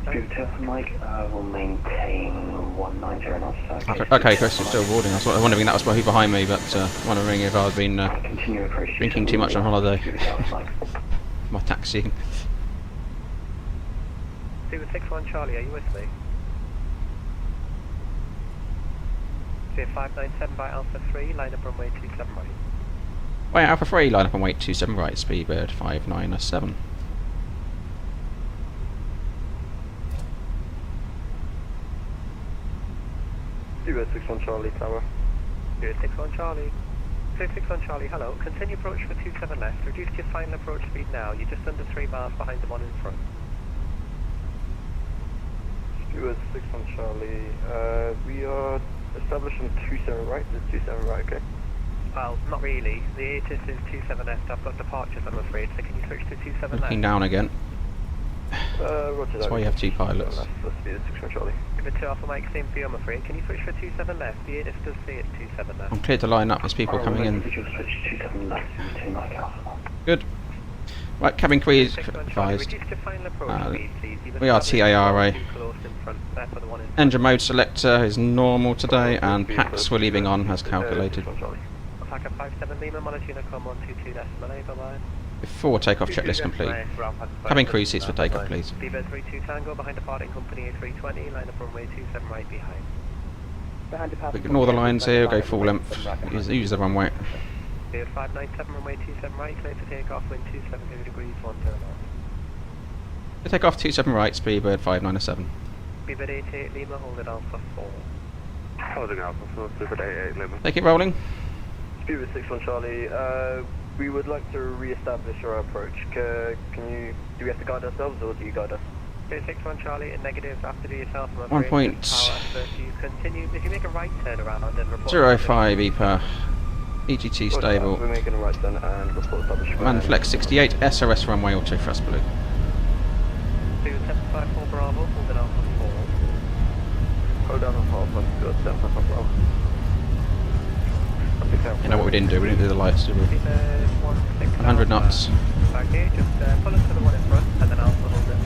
Seabird 2 Alpha Mike will maintain 190 knots. Okay, Chris, you're still boarding. I was wondering that was who behind me, but wondering if I'd been Continue approach. drinking too much on holiday. Seabird 2 Alpha Mike. My taxiing. Seabird 6-1 Charlie, are you with me? Seabird 597 by Alpha 3, line up runway 27 right. Wait, Alpha 3, line up on weight 27 right, Speedbird 597. Seabird 6-1 Charlie, Tower. Seabird 6-1 Charlie. Seabird 6-1 Charlie, hello. Continue approach for 27 left. Reduce your final approach speed now. You're just under 3 miles behind the one in front. Seabird 6-1 Charlie. We are establishing 27 right. Is 27 right, okay? Well, not really. The ATIS is 27 left. I've got departures, I'm afraid. So can you switch to 27 left? Looking down again. Roger that. That's why you have two pilots. That's Seabird 6-1 Charlie. Give it 2 Alpha Mike, same for you, I'm afraid. Can you switch for 27 left? The ATIS does say it's 27 left. I'm cleared to line up. There's people coming in. Good. Right, cabin crew is advised. We are TARA. Engine mode selector is normal today, and packs we're leaving on as calculated. Attacker 57 Lima, Monotuna, com 122 decimal A, bye-bye. Before takeoff checklist complete. Cabin crew seats for takeoff, please. BA 32 Tango behind departing company A320, line up runway 27 right behind. Ignore the lines here, go full length. Use the runway. BA 597 runway 27 right, clear to take off, wind 270 degrees, 1 turn on. To take off 27 right, Speedbird 597. Speedbird 88 Lima, hold it Alpha 4. Holding Alpha 4, Speedbird 88 Lima. Take it rolling. Speedbird 61 Charlie, we would like to re-establish our approach. Do we have to guide ourselves or do you guide us? 61 Charlie, in negatives after do yourself. 1.05 Continue. If you make a right turn around and report. EPA. EGT stable. We're making a right turn and report establishment. Man flex 68, SOS runway auto thrust blue. 2754 Bravo, hold it Alpha 4. Hold down on half, let's do it, 755 Bravo. You know what we didn't do? We didn't do the lights, did we? 100 knots. Okay, just pull it to the one in front and then Alpha hold it.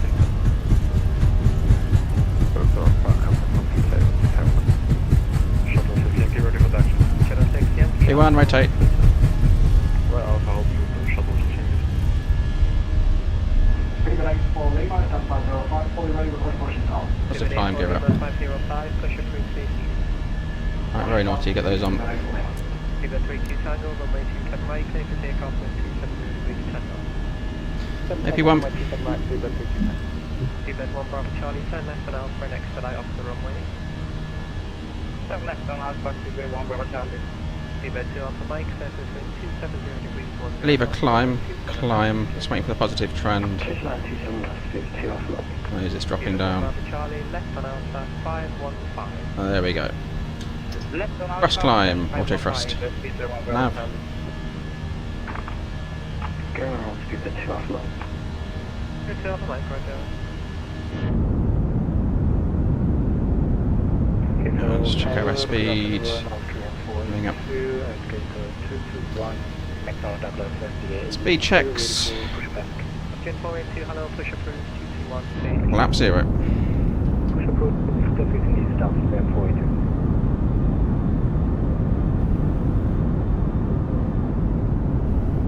Shuttle 15, get ready for action. Shadow 60 empty. P1, rotate. Right, Alpha, hold shuttle 15. Positive climb, gear up. 505, push approved safety. Right, very naughty, get those on. Speedbird 32 Tango, runway 27 right, clear to take off, wind 270 degrees, 10 knots. AP1. Speedbird 1 Bravo Charlie, turn left and Alpha and expedite off the runway. Turn left on Alpha, Speedbird 1 Bravo Charlie. Speedbird 2 Alpha Mike, surface wind 270 degrees, 10. Leave a climb. Just waiting for the positive trend. Oh, is it's dropping down? Bravo Charlie, left on Alpha, 515. Oh, there we go. Left on Alpha. Thrust climb, auto thrust. Nav. Go around, Speedbird 2 Alpha. Good 2 Alpha Mike, right there. Let's check our speed. Coming up. Speed checks. Gen 482, hello, push approved, 221, Lap 0. Push approved, still facing east down from Gen 482.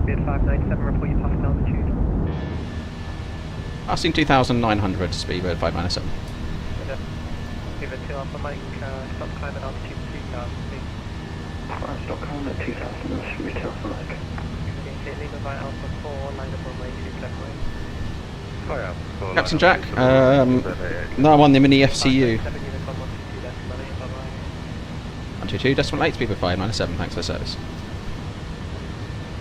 Speed 597, report your passing altitude. Passing 2,900, Speedbird 597. Speedbird 2 Alpha Mike, stop climbing altitude 3000 feet. Stop climbing at 2,000, that should be 2 Alpha Mike. Lima by Alpha 4, line up runway 27 right. Captain Jack, no, I'm on the mini FCU. 122 decimal 8, Speedbird 597, thanks for the service.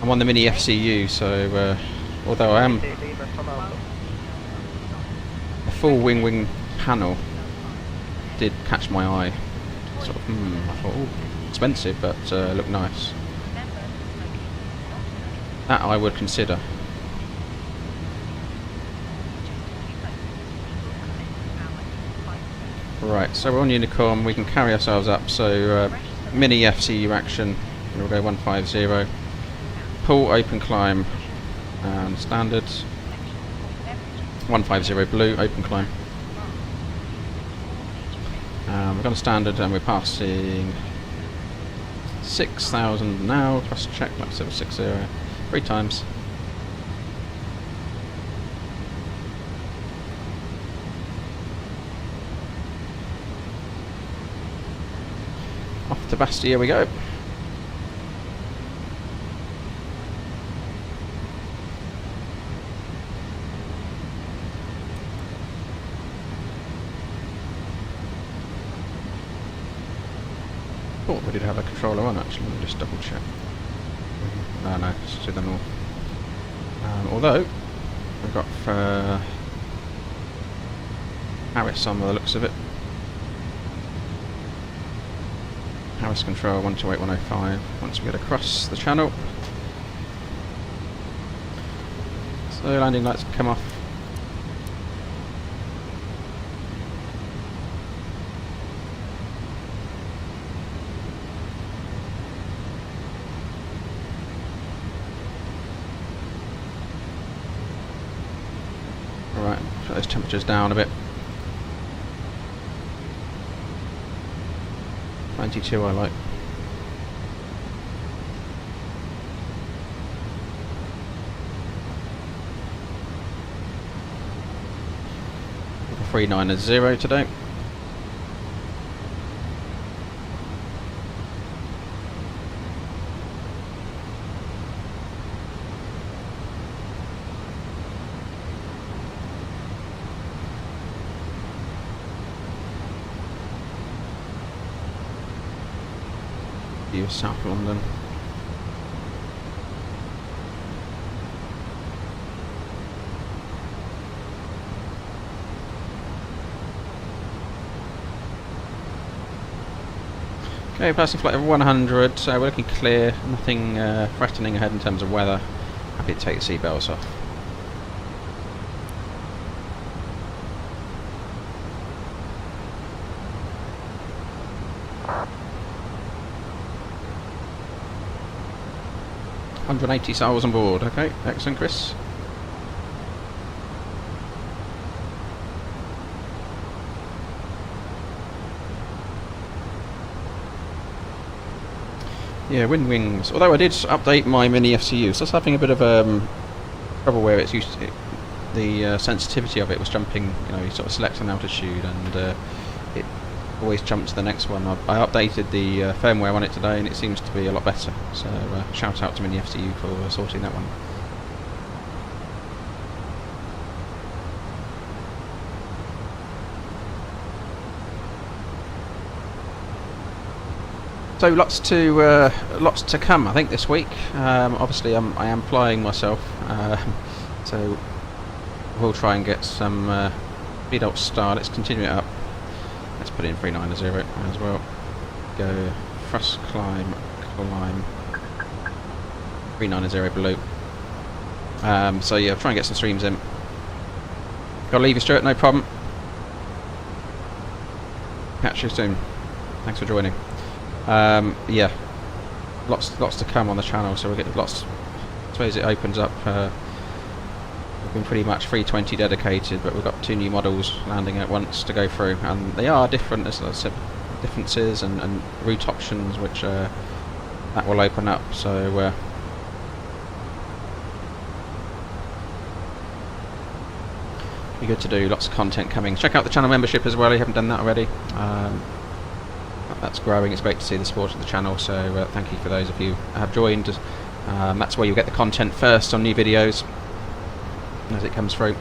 I'm on the mini FCU, so although I am a full wing panel, did catch my eye. Sort of, I thought, oh, expensive, but looked nice. That I would consider. Right, so we're on Unicorn, we can carry ourselves up, so mini FCU action, we'll go 150, pull, open climb, and standard, 150 blue, open climb. We're going to standard and we're passing 6,000 now, plus check, like 760, 3 times. Off to Bastia we go. Thought we did have a controller on actually, let me just double check. No, it's to the north. Although, we've got Harris on by the looks of it. Harris control 128105 once we get across the channel. So landing lights come off. those temperatures down a bit. 22 I like. The 390 today. View of South London. Okay, passing flight of 100, so we're looking clear, nothing threatening ahead in terms of weather. Happy to take the seatbelts off. $180 souls on board. Okay, excellent, Chris. Yeah, wind wings. Although I did update my mini FCU, so it's having a bit of trouble where it's used to, the sensitivity of it was jumping. You know, you sort of select an altitude and it always jumps to the next one. I updated the firmware on it today and it seems to be a lot better. So shout out to mini FCU for sorting that one. So lots to come, I think, this week. Obviously, I am flying myself, so we'll try and get some speed up star. Let's continue it up. Let's put it in 390 as well. Go thrust, climb, 390 below. So yeah, try and get some streams in. Got to leave you, Stuart. No problem. Catch you soon. Thanks for joining. Yeah, lots to come on the channel, so we'll get lots. I suppose it opens up. We've been pretty much 320 dedicated, but we've got 2 new models landing at once to go through, and they are different. There's lots of differences and route options which that will open up. So be good to do. Lots of content coming. Check out the channel membership as well. If you haven't done that already. That's growing. It's great to see the support of the channel, so thank you for those of you who have joined. That's where you'll get the content first on new videos as it comes through.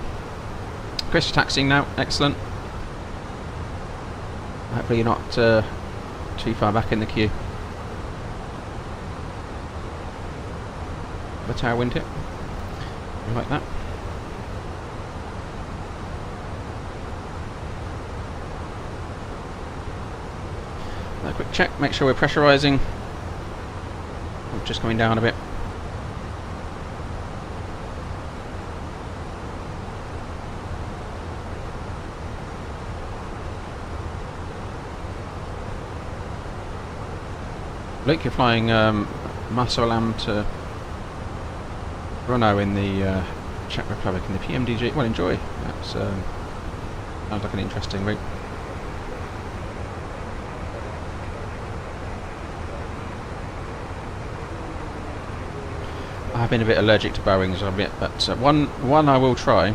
Chris, taxiing now. Excellent. Hopefully you're not too far back in the queue. The tailwind hit. Like that. A quick check, make sure we're pressurising. Just coming down a bit. Luke, you're flying Masalam to Brno in the Czech Republic in the PMDG. Well, enjoy. That sounds like an interesting route. I've been a bit allergic to Boeings, I admit, but one I will try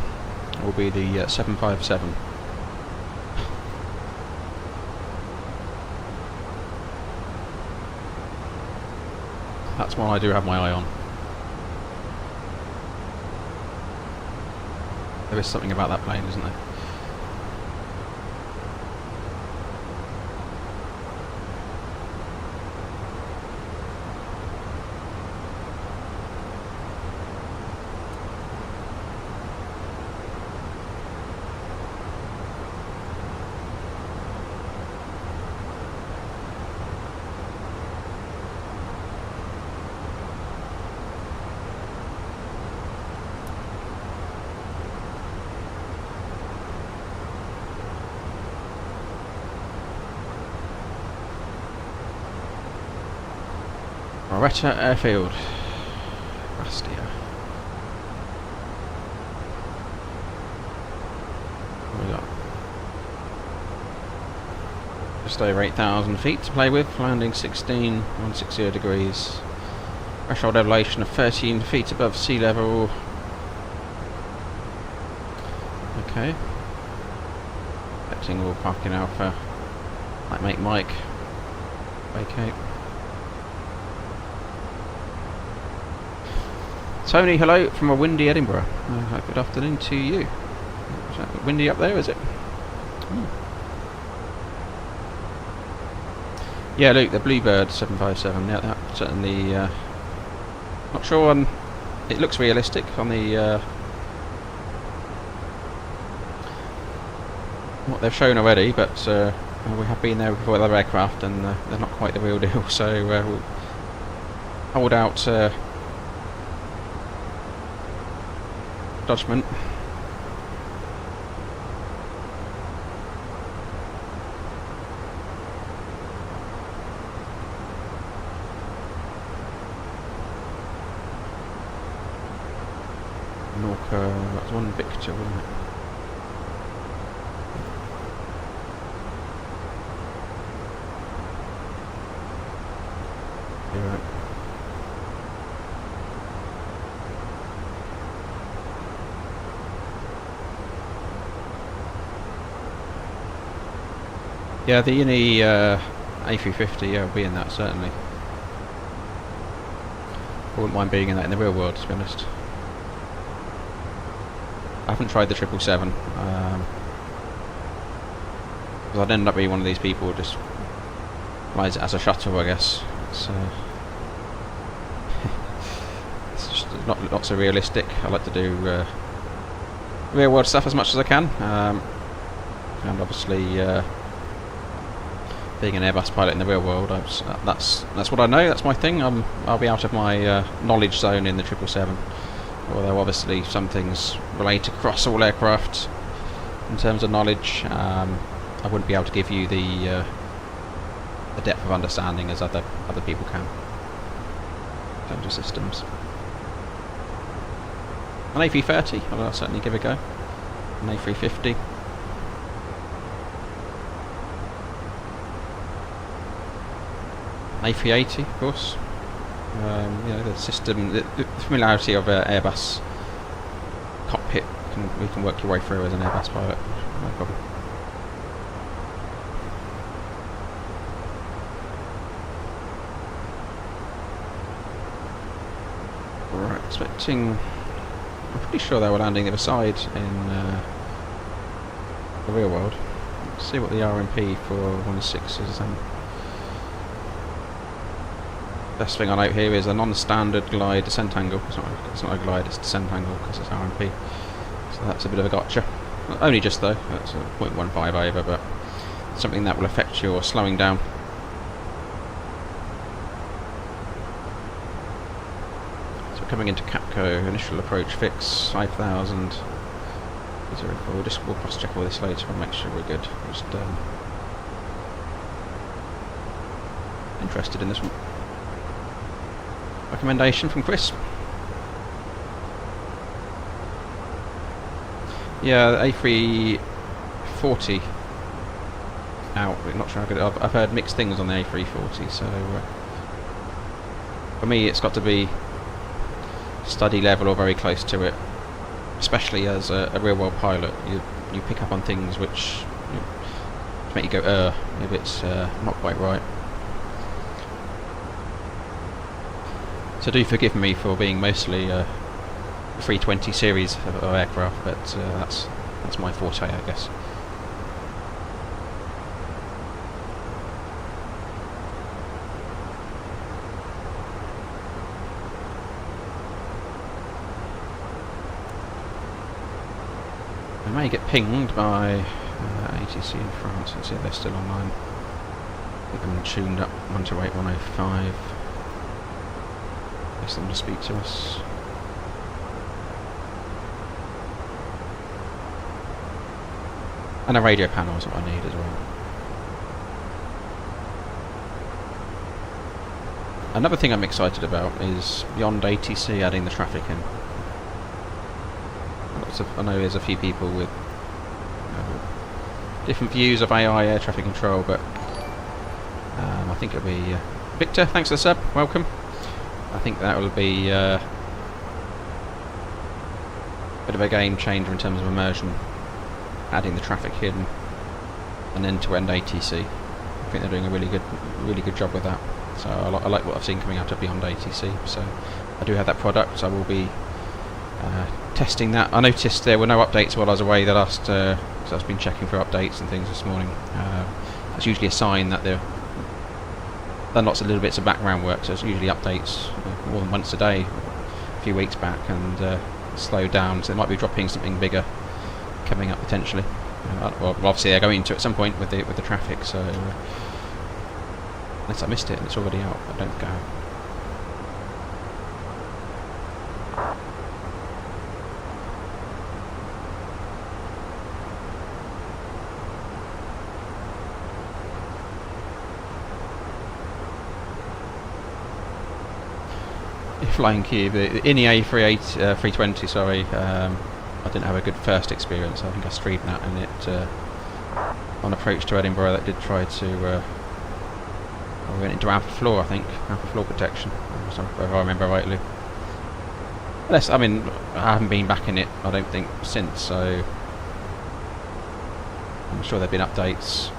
will be the 757. That's one I do have my eye on. There is something about that plane, isn't there? Moretta Airfield, Bastia. Just over 8,000 feet to play with, landing 160 degrees. Threshold elevation of 13 feet above sea level. Okay. Expecting all parking alpha. Might make Mike vacate. Tony, hello from a windy Edinburgh. Good afternoon to you. Is that windy up there, is it? Yeah, Luke, the Bluebird 757. Yeah, that certainly. Not sure on. It looks realistic on the what they've shown already, but we have been there before with other aircraft, and they're not quite the real deal. So we'll hold out judgment. That's one Victor, wasn't it? You're right. Yeah, the Uni A320, yeah, will be in that certainly. I wouldn't mind being in that in the real world, to be honest. I haven't tried the 777. Because I'd end up being one of these people who just flies it as a shuttle, I guess. It's just not so realistic. I like to do real world stuff as much as I can, and obviously being an Airbus pilot in the real world, that's what I know. That's my thing. I'll be out of my knowledge zone in the 777. Although obviously some things relate across all aircraft in terms of knowledge, I wouldn't be able to give you the depth of understanding as other people can in terms of systems. An A330, I'll certainly give it a go. An A350. An A380, of course. You know, the system, the familiarity of Airbus cockpit, we can work your way through as an Airbus pilot, no problem. Right, expecting. I'm pretty sure they were landing the other side in the real world. Let's see what the RMP for 1.6 is. Best thing I note here is a non-standard glide descent angle. It's not a glide, it's descent angle because it's RMP. So that's a bit of a gotcha. Only just though, that's a 0.15 over, but something that will affect your slowing down. So coming into Capco, initial approach fix 5,000. We'll cross check all this later and make sure we're good. Just interested in this one. Recommendation from Chris. Yeah, the A340 out. I'm not sure how good. I've heard mixed things on the A340, so for me it's got to be study level or very close to it. Especially as a real world pilot, you pick up on things which make you go, maybe it's not quite right. So do forgive me for being mostly a 320 series of aircraft, but that's my forte, I guess. I may get pinged by ATC in France. Let's see if they're still online. Get them tuned up 128.105. Ask them to speak to us. And a radio panel is what I need as well. Another thing I'm excited about is beyond ATC adding the traffic in. I know there's a few people with different views of AI air traffic control, but think it'll be Victor. Thanks for the sub. Welcome. I think that will be a bit of a game changer in terms of immersion, adding the traffic hidden, and end-to-end ATC. I think they're doing a really good job with that. So I like what I've seen coming out of Beyond ATC. So I do have that product. I will be testing that. I noticed there were no updates while I was away the last. So I've been checking for updates and things this morning. That's usually a sign that they've done lots of little bits of background work. So it's usually updates more than once a day, a few weeks back, and slowed down. So they might be dropping something bigger coming up potentially. Well, obviously they're going to at some point with the traffic. So unless I missed it and it's already out, I don't think I have. Flying Cube, in the A320, sorry, I didn't have a good first experience. I think I streamed that, and it on approach to Edinburgh that did try to we went into alpha floor, I think, alpha floor protection, if I remember rightly. Unless, I mean, I haven't been back in it, I don't think, since, so I'm sure there've been updates.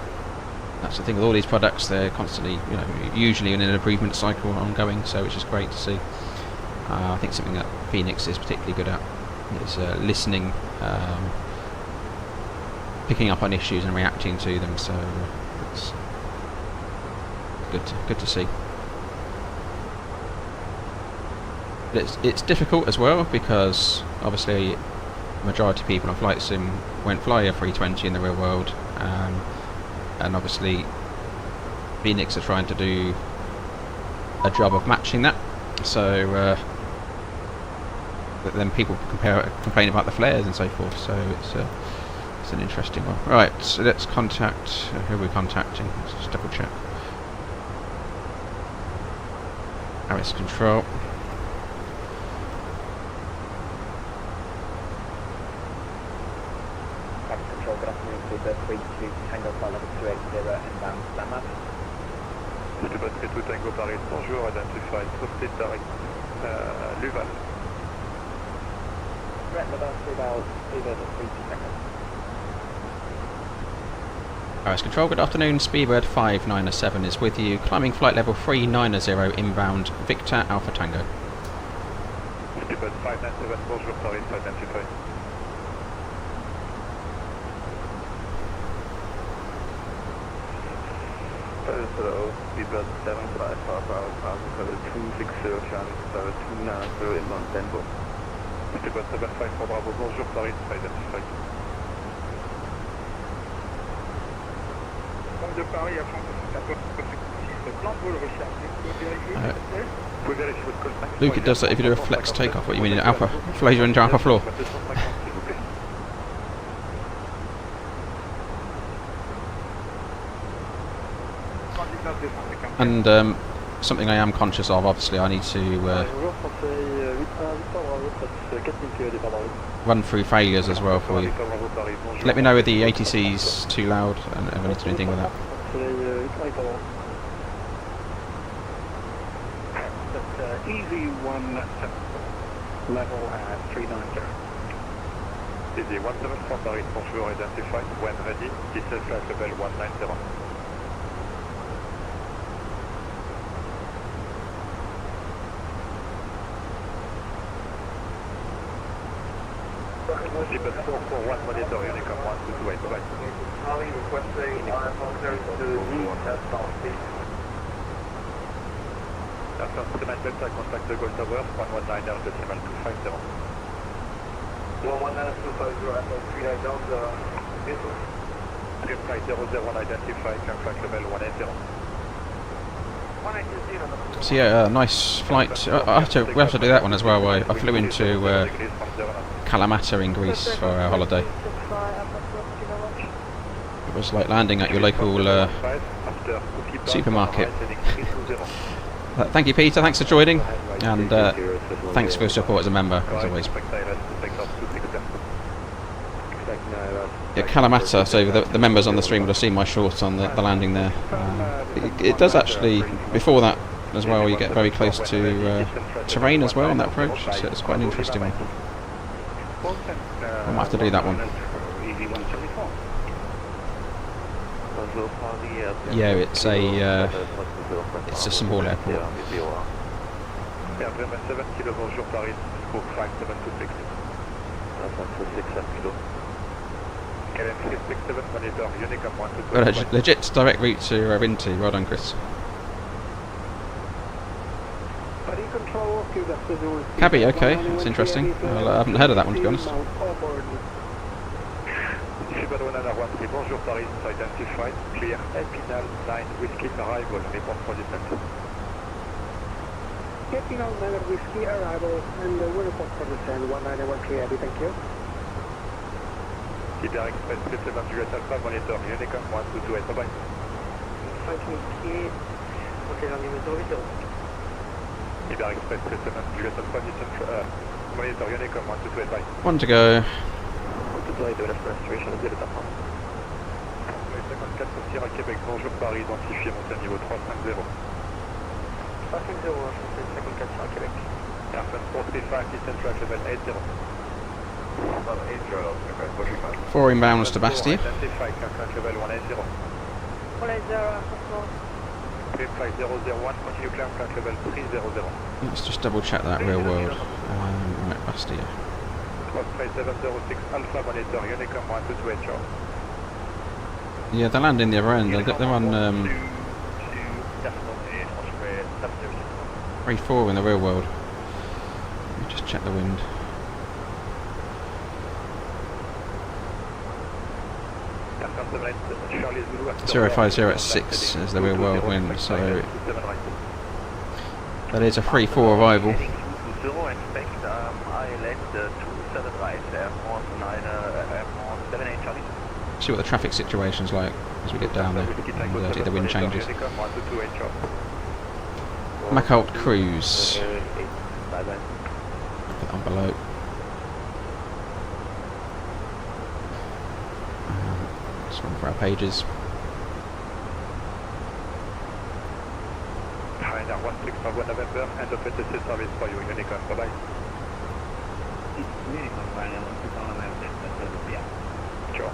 That's the thing with all these products, they're constantly, you know, usually in an improvement cycle ongoing, so which is great to see. I think something that Fenix is particularly good at is listening, picking up on issues and reacting to them, so it's good to see. But it's difficult as well, because obviously the majority of people on flight sim won't fly a 320 in the real world, and obviously Fenix are trying to do a job of matching that, so but then people complain about the flares and so forth, so it's an interesting one. Right, so let's contact, who are we contacting? Let's just double check. Airbus control. Control, good afternoon, Super 32 Tango Flight Level 280 inbound, stand map. Mr. Bastia 2 Tango Paris, bonjour, identified, posted direct, Luval. Right, Level 3 about 3 seconds. Airbus control, good afternoon, Speedbird 597 is with you, climbing flight level 390 inbound, Victor Alpha Tango. Speedbird 597, bonjour, Paris, identified. Hello, Speedbird 755, level 260, level 290 inbound tempo. Speedbird 754, Bravo, bonjour, Paris, identified. De Paris à 114 plan de vol recherché. Luke, it does that if you do a flex takeoff. What you mean, alpha? Flies you into alpha floor. And something I am conscious of, obviously, I need to run through failures as well for you. Let me know if the ATC's too loud and if I need to do anything with that. Easy 1 level at 390. Easy 174 Paris, bonjour, identified, when ready, descent flight level 190. Speedbird 441, monitor, Unicom 122, bye-bye. Charlie requesting IFR to test off speed. After cement website, contact the Gold Tower, 119 decimal 250. 119 250, FL 390, Clear flight 001 identified, clear flight level 180. 180. So yeah, nice flight. We have to do that one as well. I flew into Kalamata in Greece for a holiday. It was like landing at your local supermarket. Thank you, Peter. Thanks for joining, and thanks for your support as a member, as always. Expect no Yeah, Kalamata, so the members on the stream would have seen my shorts on the landing there. It does actually, before that as well, you get very close to terrain as well on that approach, so it's quite an interesting one. I might have to do that one. Yeah, it's a small airport. Got a legit direct route to Rinty. Well done, Chris. Cabby, okay, that's interesting. I haven't heard of that one, to be honest. Bonjour Paris, identified, clear, Epinal 9 Whiskey arrival, report for descent. Epinal 9 Whiskey arrival, and we'll report for descent, 191 clear, thank you. Cyber Express 7 Juliet Alpha, monitor, Unicom 1228, bye-bye. 5 pieds, montez dans les mesures vidéo. Cyber Express 7 Juliet Alpha, monitor, Unicom 1228, bye. One to go. 54 Sierra Québec, bonjour Paris, identifié, montez à niveau 350. 350, je montez 54 Sierra Québec. Airfront 435, descent track level 80. 4 inbounds to Bastia. Identified, track level 180. 180, Clear flight 001, continue climb, track level 300. Let's just double check that real world. Right, Bastia. Flight 706, Alpha, monitor, Unicom 1228, Charles. Yeah, they land in the other end. They're on 3-4 in the real world. Let me just check the wind. Zero 50 at 6 is the real world wind, so that is a 3-4 arrival. See what the traffic situation's like as we get down there and the wind changes. Macult Cruise. Put that on below. Just one for our pages. Ryanair 16 November, end of ATC service for you, Unicom, bye-bye. Unicom, Ryanair 16 November, yeah. Sure.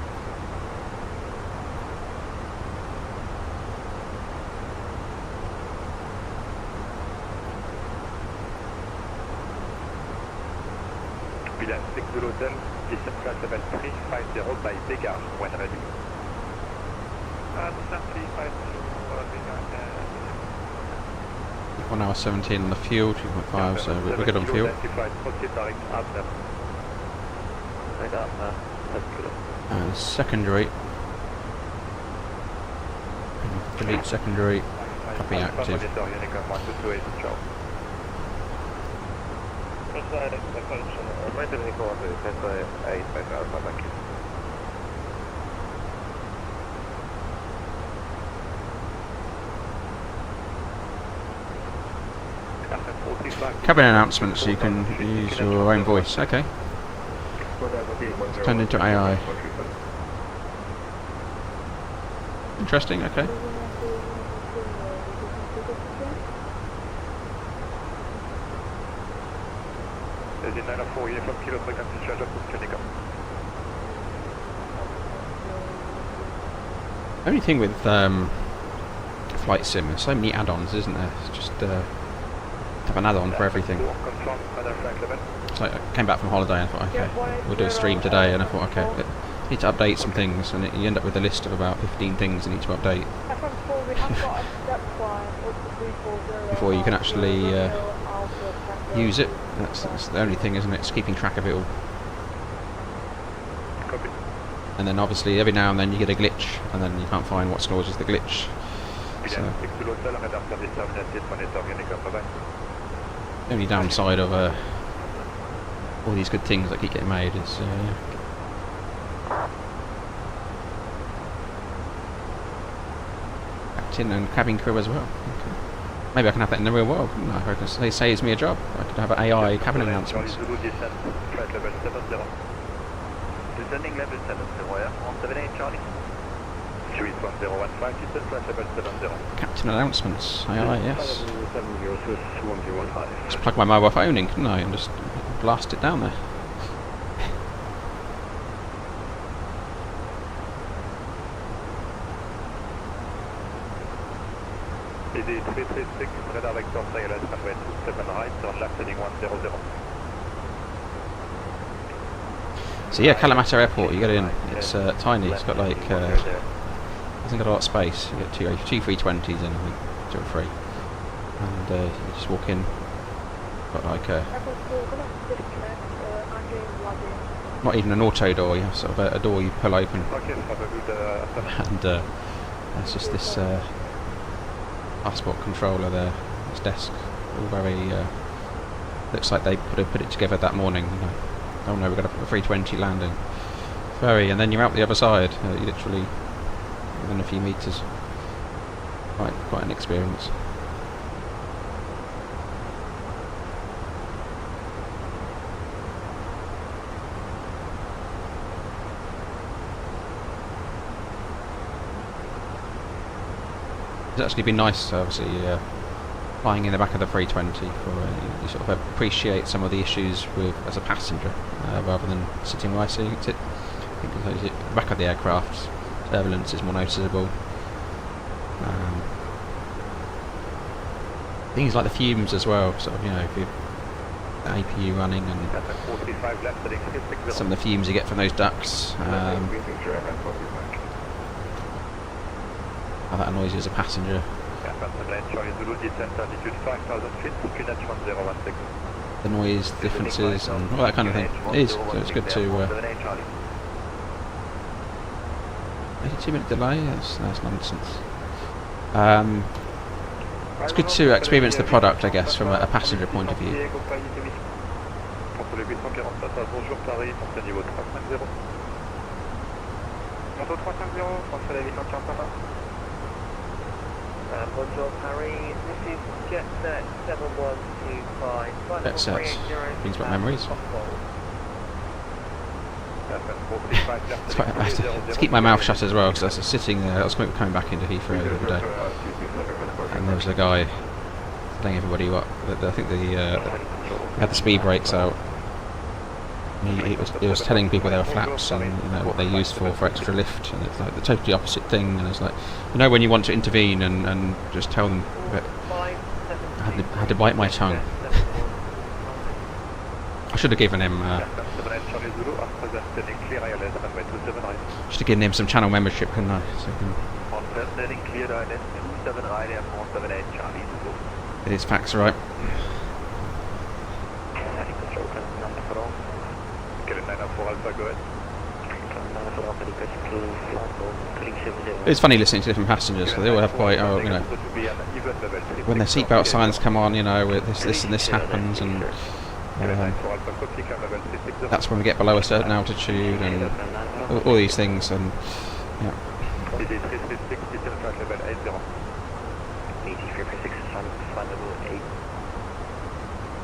Bilan 6 de l'hôtel, descent class level 350 by Dégage when ready. Descent 350 Dégage. 1 hour 17 on the fuel, 2.5, so we're good on fuel. And secondary. Delete secondary. Copy active. Cabin announcements, you can use your own voice. Okay. It's turned into AI. Interesting, okay. Only thing with flight sim, there's so many add-ons, isn't there? It's just have an add-on for everything. So I came back from holiday and I thought, okay, we'll do a stream today, and I thought, okay, I need to update some things, and you end up with a list of about 15 things you need to update before you can actually use it. That's the only thing, isn't it? It's keeping track of it all. And then obviously every now and then you get a glitch, and then you can't find what causes the glitch. So the only downside of all these good things that keep getting made is captain and cabin crew as well. Okay. Maybe I can have that in the real world, couldn't I? It saves me a job. I could have an AI cabin announcements. Descending level 70, Air 178 Charlie. 31015, descend flight level 70. Captain announcements. Aye, aye, yes. 70 Just plug my mobile phone in, couldn't I, and just blast it down there. BA A320, radar vector ILS runway 27 right, turn left heading 100. So yeah, Kalamata Airport, you get in, it's tiny, it's got like, hasn't got a lot of space. You get two 320s in, I think, 2 or 3. And you just walk in, got like a, not even an auto door, you have sort of a door you pull open. And there's just this passport controller there, this desk, all very, looks like they put it together that morning, you know. Oh no, we've got a 320 landing. Very, and then you're out the other side, you literally, within a few metres. Quite an experience. It's actually been nice, obviously, flying in the back of the 320 for you sort of appreciate some of the issues with as a passenger rather than sitting where I sit. I think the back of the aircraft turbulence is more noticeable. Things like the fumes as well, sort of, you know, if you APU running and some of the fumes you get from those ducts. How that annoys you as a passenger. The noise differences and all that kind of thing. It is, so it's good to 82-minute delay, that's nonsense. It's good to experience the product, I guess, from a passenger point of view. Bonjour Paris, this is Jet Set 7125. Jet Set brings back memories. To keep my mouth shut as well, because I was sitting there, I was coming back into Heathrow the other day, and there was a guy telling everybody what, I think they had the speed brakes out. He was telling people they were flaps and, you know, what they used for extra lift, and it's like the totally opposite thing. And it's like, you know, when you want to intervene and just tell them, but I had to bite my tongue. I should have given him some channel membership, couldn't I? So he can get his facts right. It's funny listening to different passengers, because they all have quite, you know, when their seatbelt signs come on, you know, this and this happens, and that's when we get below a certain altitude, and all these things, and yeah.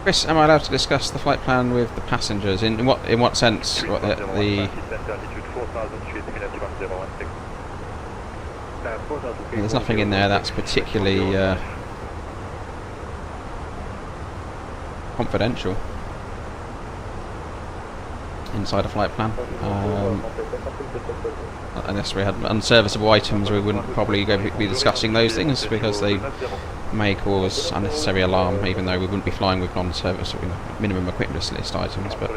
Chris, am I allowed to discuss the flight plan with the passengers? In what sense? What there's nothing in there that's particularly confidential inside a flight plan. Unless we had unserviceable items, we wouldn't probably be discussing those things, because they may cause unnecessary alarm, even though we wouldn't be flying with non-serviceable, you know, minimum equipment list items. But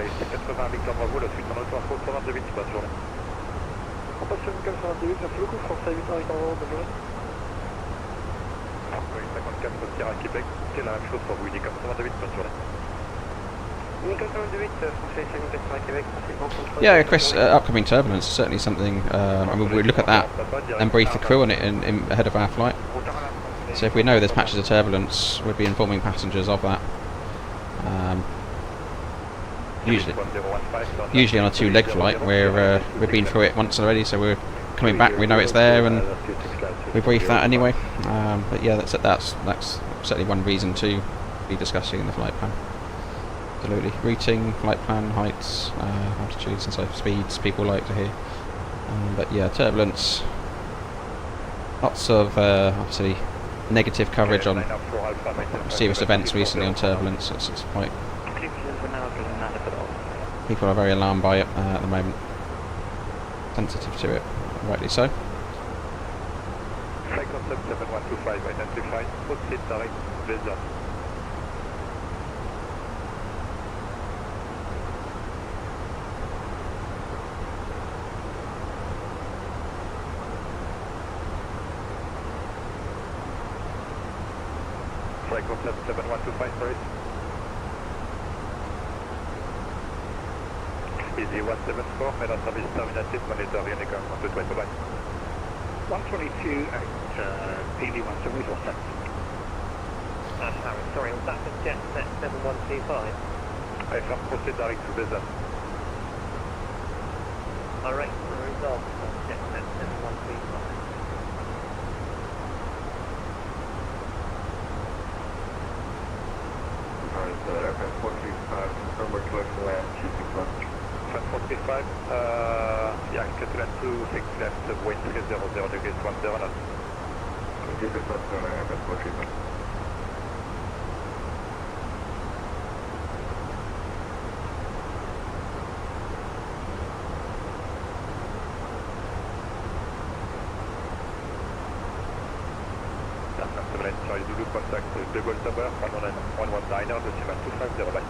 yeah, Chris, upcoming turbulence is certainly something. I mean, we look at that and brief the crew on it ahead of our flight. So if we know there's patches of turbulence, we'd be informing passengers of that. Usually on a 2-leg flight, we've been through it once already, so we're coming back. We know it's there, and we brief that anyway. But yeah, that's certainly one reason to be discussing the flight plan. Absolutely. Routing, flight plan, heights, altitudes and so speeds people like to hear. But yeah, turbulence. Lots of obviously negative coverage on serious events recently on turbulence. It's quite. People are very alarmed by it at the moment. Sensitive to it, rightly so. Flight concept 7125 identified. Proceed direct vessel. Flight concept 7125, sorry. Easy 174, main service terminated, monitor Unicom 120, bye. 122 at PV 174 cents. Harry, sorry, was that for JetSet 7125? I can proceed direct to vessel. Direct to the results on JetSet 7125. F45, yeah, Catalan 26 left, wind 300 degrees 10 knots. Charlie Zulu, contact De Gaulle Tower, 119er, decimal 250, bye.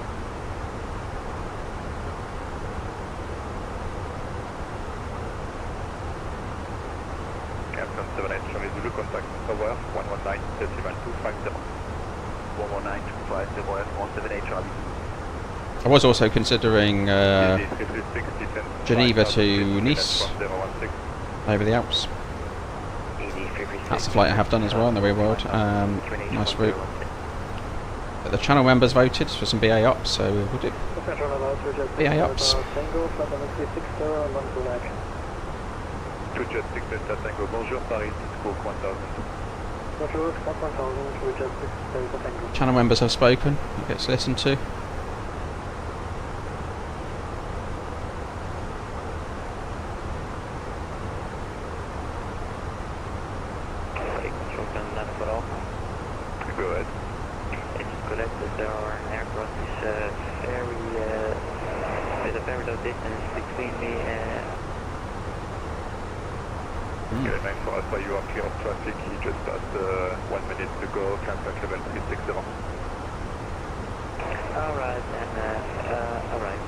Captain 78, Charlie Zulu, contact Tower, 119, decimal 250. 119, 250, F178, Charlie. I was also considering Geneva to Nice over the Alps. That's the flight I have done as well in the real world. Nice route. But the channel members voted for some BA ups, so we'll do BA ups. Channel members have spoken. It gets listened to. Go ahead. It's correct that there are aircraft with a very low distance between me and... Okay, 9 for Alpha, you are clear of traffic, he just passed 1 minute to go, contact level 360. Alright, and alright.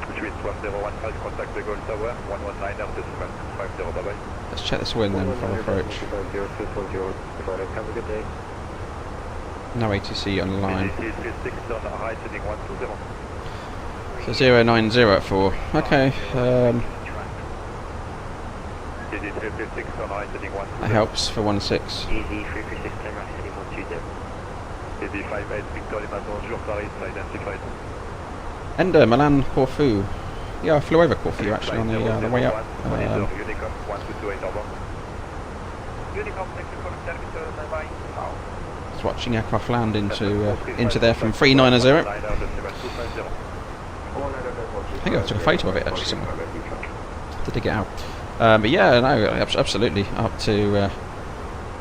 Which means 1015, contact the Gaulle Tower, 119er, decimal 250, bye bye. Let's check this wind then before approach. Have a good day. No ATC on the line. 336 on right, heading 120. So 090 at 4. Okay. That helps for 16. Easy 336 turn right heading 120. Easy 58, Victor Lima, bonjour, Paris, identified. Ender, Milan, Corfu. Yeah, I flew over Corfu actually on the way up. Unicom 1228, over. Unicom, bye-bye. Was watching aircraft land into there from 390. I think I took a photo of it actually somewhere to dig it out. But yeah, no, absolutely. Up to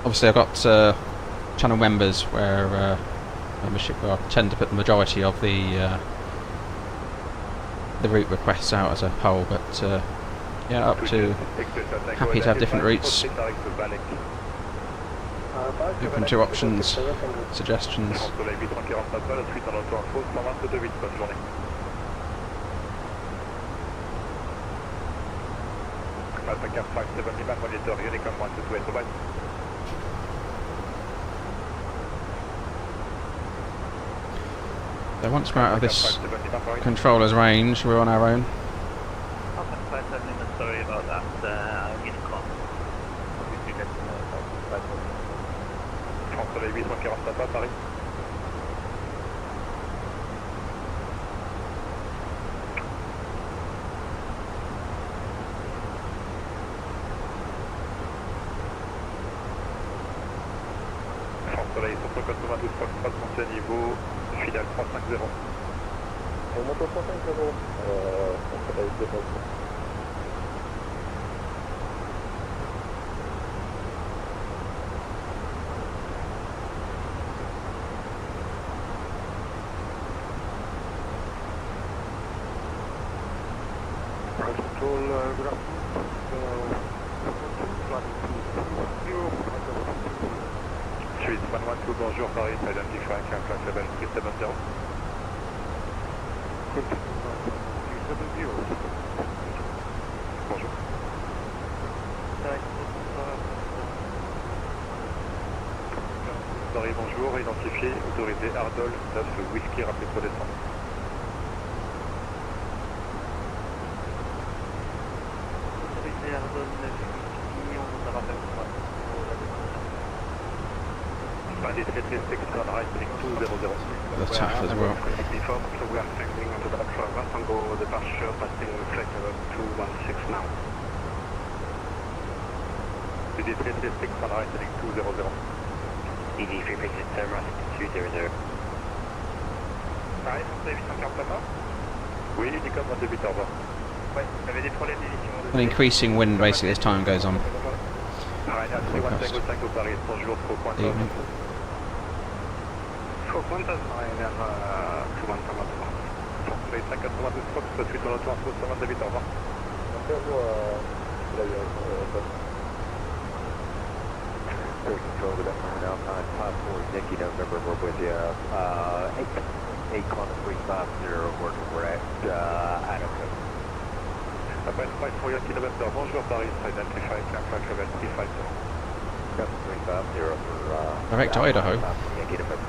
obviously I've got channel members where membership where I tend to put the majority of the route requests out as a whole, but yeah, up to happy to have different routes. Open to options, suggestions. So once we're out of this controller's range, we're on our own. Sorry about that, Unicom. Paris. Soleil 192 Foxtrot, montée niveau final 350. On monte au 350, on Soleil 2. Suite 112, bonjour Paris, identify climb flight level 370. Bonjour. Paris, bonjour, identifié, autorisé Ardol, 9 whisky, rappelez pour descendre. Autorisé Ardol 9 whisky, on rappelle pour Bandit 336 on right, heading 200. The TAF as well. So we are tackling onto the Tango departure, passing flight level 216 now. Bandit 336 on right, heading 200. ED 336 turn right 200. Pareil, montée 849. Oui, Unicom, montée 8 au revoir. Ouais, il y avait des problèmes d'émission. An increasing wind basically as time goes on. Ryanair 31 Tango Tango Paris, bonjour, Faux Pointe. Evening. Faux Pointe, Ryanair 31 Tango. Soleil 592 Fox, suite au retour entre 128 au revoir. Control to Bethlehem Alpine 54 Nicky November, we're with you. 8 Columbus 350, we're at Idaho. Après 5 Yankee November, bonjour Paris, identify climb flight level 350. 350 for Direct to Idaho. Yankee November.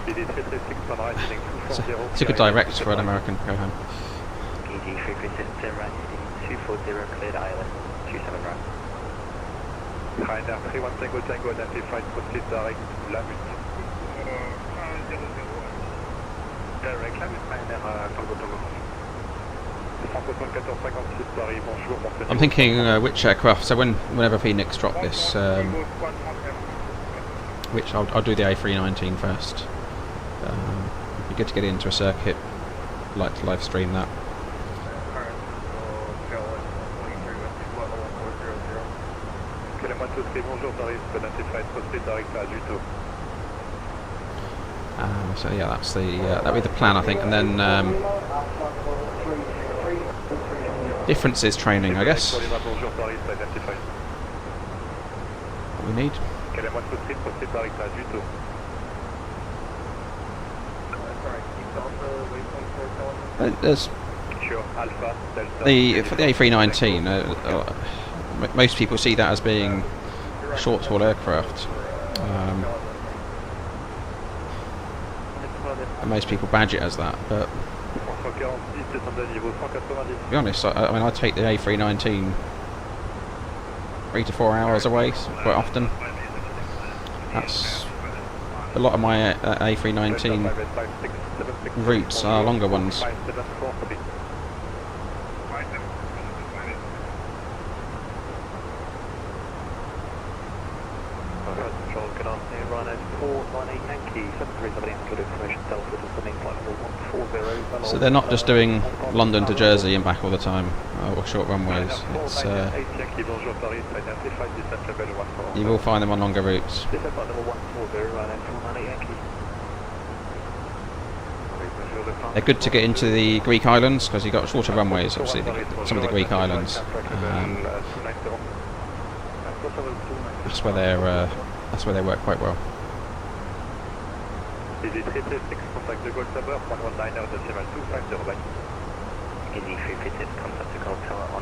BD 336 on right, heading 240. It's a good direct for an American go home. ED 336 turn right heading 240, cleared island 27 right. Ryanair 31 Tango Tango, identified, proceed direct, la mute. Direct, la mute, Ryanair Tango Tango. 174-56 Paris, bonjour, montée. I'm thinking which aircraft, so whenever Phoenix drop this, which I'll do the A319 first. It'd be good to get into a circuit, like to live stream that. Bonjour Paris, identified, proceed direct à Juto. So yeah, that's the that'll be the plan, I think, and then differences training, I guess. Bonjour Paris, identified. What we need. Quelle-moi de proceed, proceed direct à Juto. There's Sure, Alpha, Delta. for the A319. Most people see that as being a short-haul aircraft. And most people badge it as that, but to be honest, I mean, I take the A319 3 to 4 hours away quite often. That's a lot of my A319 routes are longer ones. So they're not just doing London to Jersey and back all the time, or short runways. It's you will find them on longer routes. They're good to get into the Greek islands because you've got shorter runways. Obviously, some of the Greek islands. That's where they work quite well. BD 336, contact de Gaulle Tower, 119 decimal 250 back. ED 336, contact to Gold Tower on.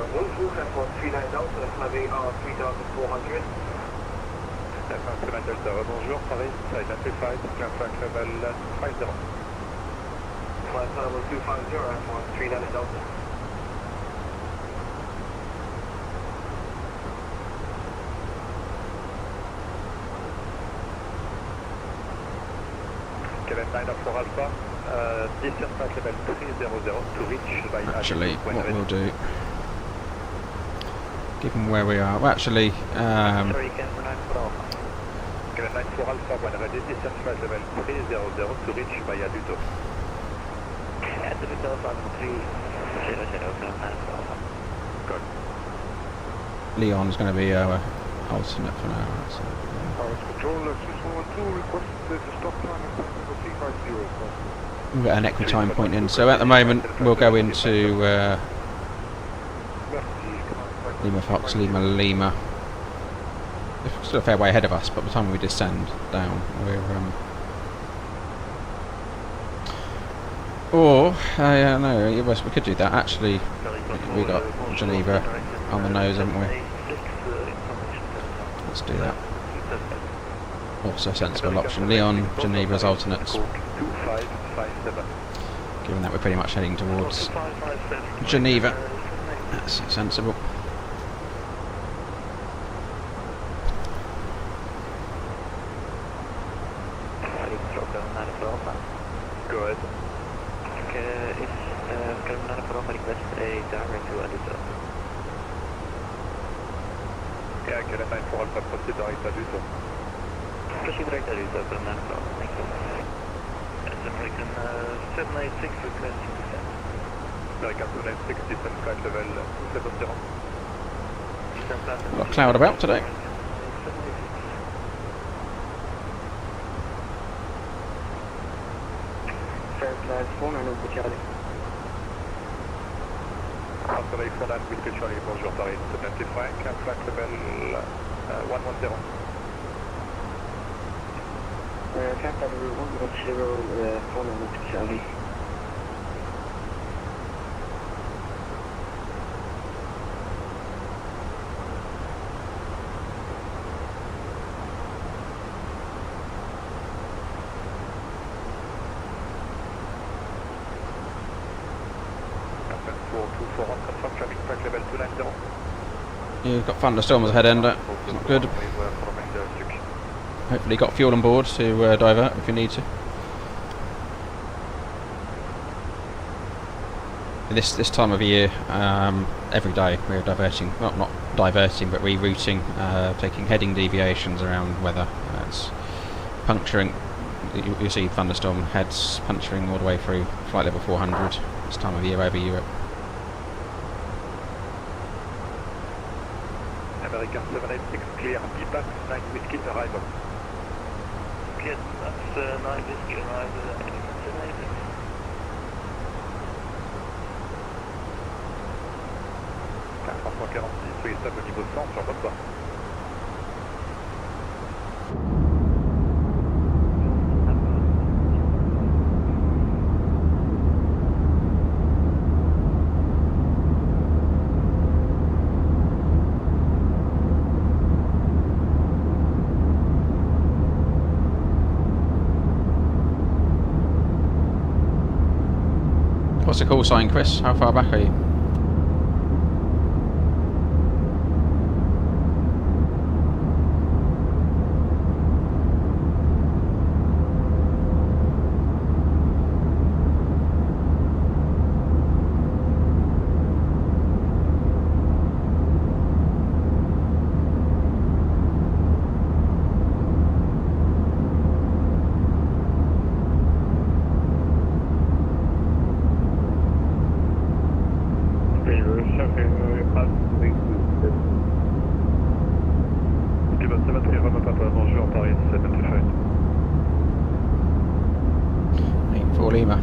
Bonjour, airport 39 Delta, Flavie R3400. Airport Delta, bonjour, Paris, identified, climb flight level 50. Flight level 250, airport 39 Delta. Quebec 9 Alpha, descent flight level 300 to reach by Actually, what we'll do, given where we are, well, actually, Sorry, Canada 94 Alpha. Quebec 94 Alpha, when ready, descent flight level 300 to reach by Duto. At the Duto on 300 Alpha. Good. Leon's going to be our alternate for now. So, Control 6112, request the stop time and time number 350. we've got an equitime point in, so at the moment we'll go into Lima Fox, Lima Lima. It's still a fair way ahead of us, but by the time we descend down, we're yeah, no, yes, we could do that. Actually, we got Geneva on the nose, haven't we? Let's do that. Also a sensible option. Leon, Geneva's alternates. Given that we're pretty much heading towards Geneva, that's sensible. Good. Request a direct to Aduto. Yeah, Quebec 94 Alpha, proceed direct à Duto. Proceed direct to Aduto, Canada 94 Alpha. Thank you. That's American 786 requesting descent. American 786, descent flight level 70. A lot of cloud about today. First class 400 Charlie. Soleil Fondant, Whiskey Charlie, bonjour Paris, 75, flight level 110. Flight level 110, 400 Charlie. You've got thunderstorms ahead, Ender. It's not good. Hopefully you got fuel on board to divert if you need to. This time of year, every day we're diverting, well, not diverting, but rerouting, taking heading deviations around weather. It's puncturing. You see thunderstorm heads puncturing all the way through flight level 400 this time of year over Europe. American 786, clear, feedback, 9 Whiskey arrival. Yes, that's 9 Whiskey arrival at American 786. Car 346, soyez stable au niveau 100 sur votre voie. What's the call sign, Chris? How far back are you? Lima.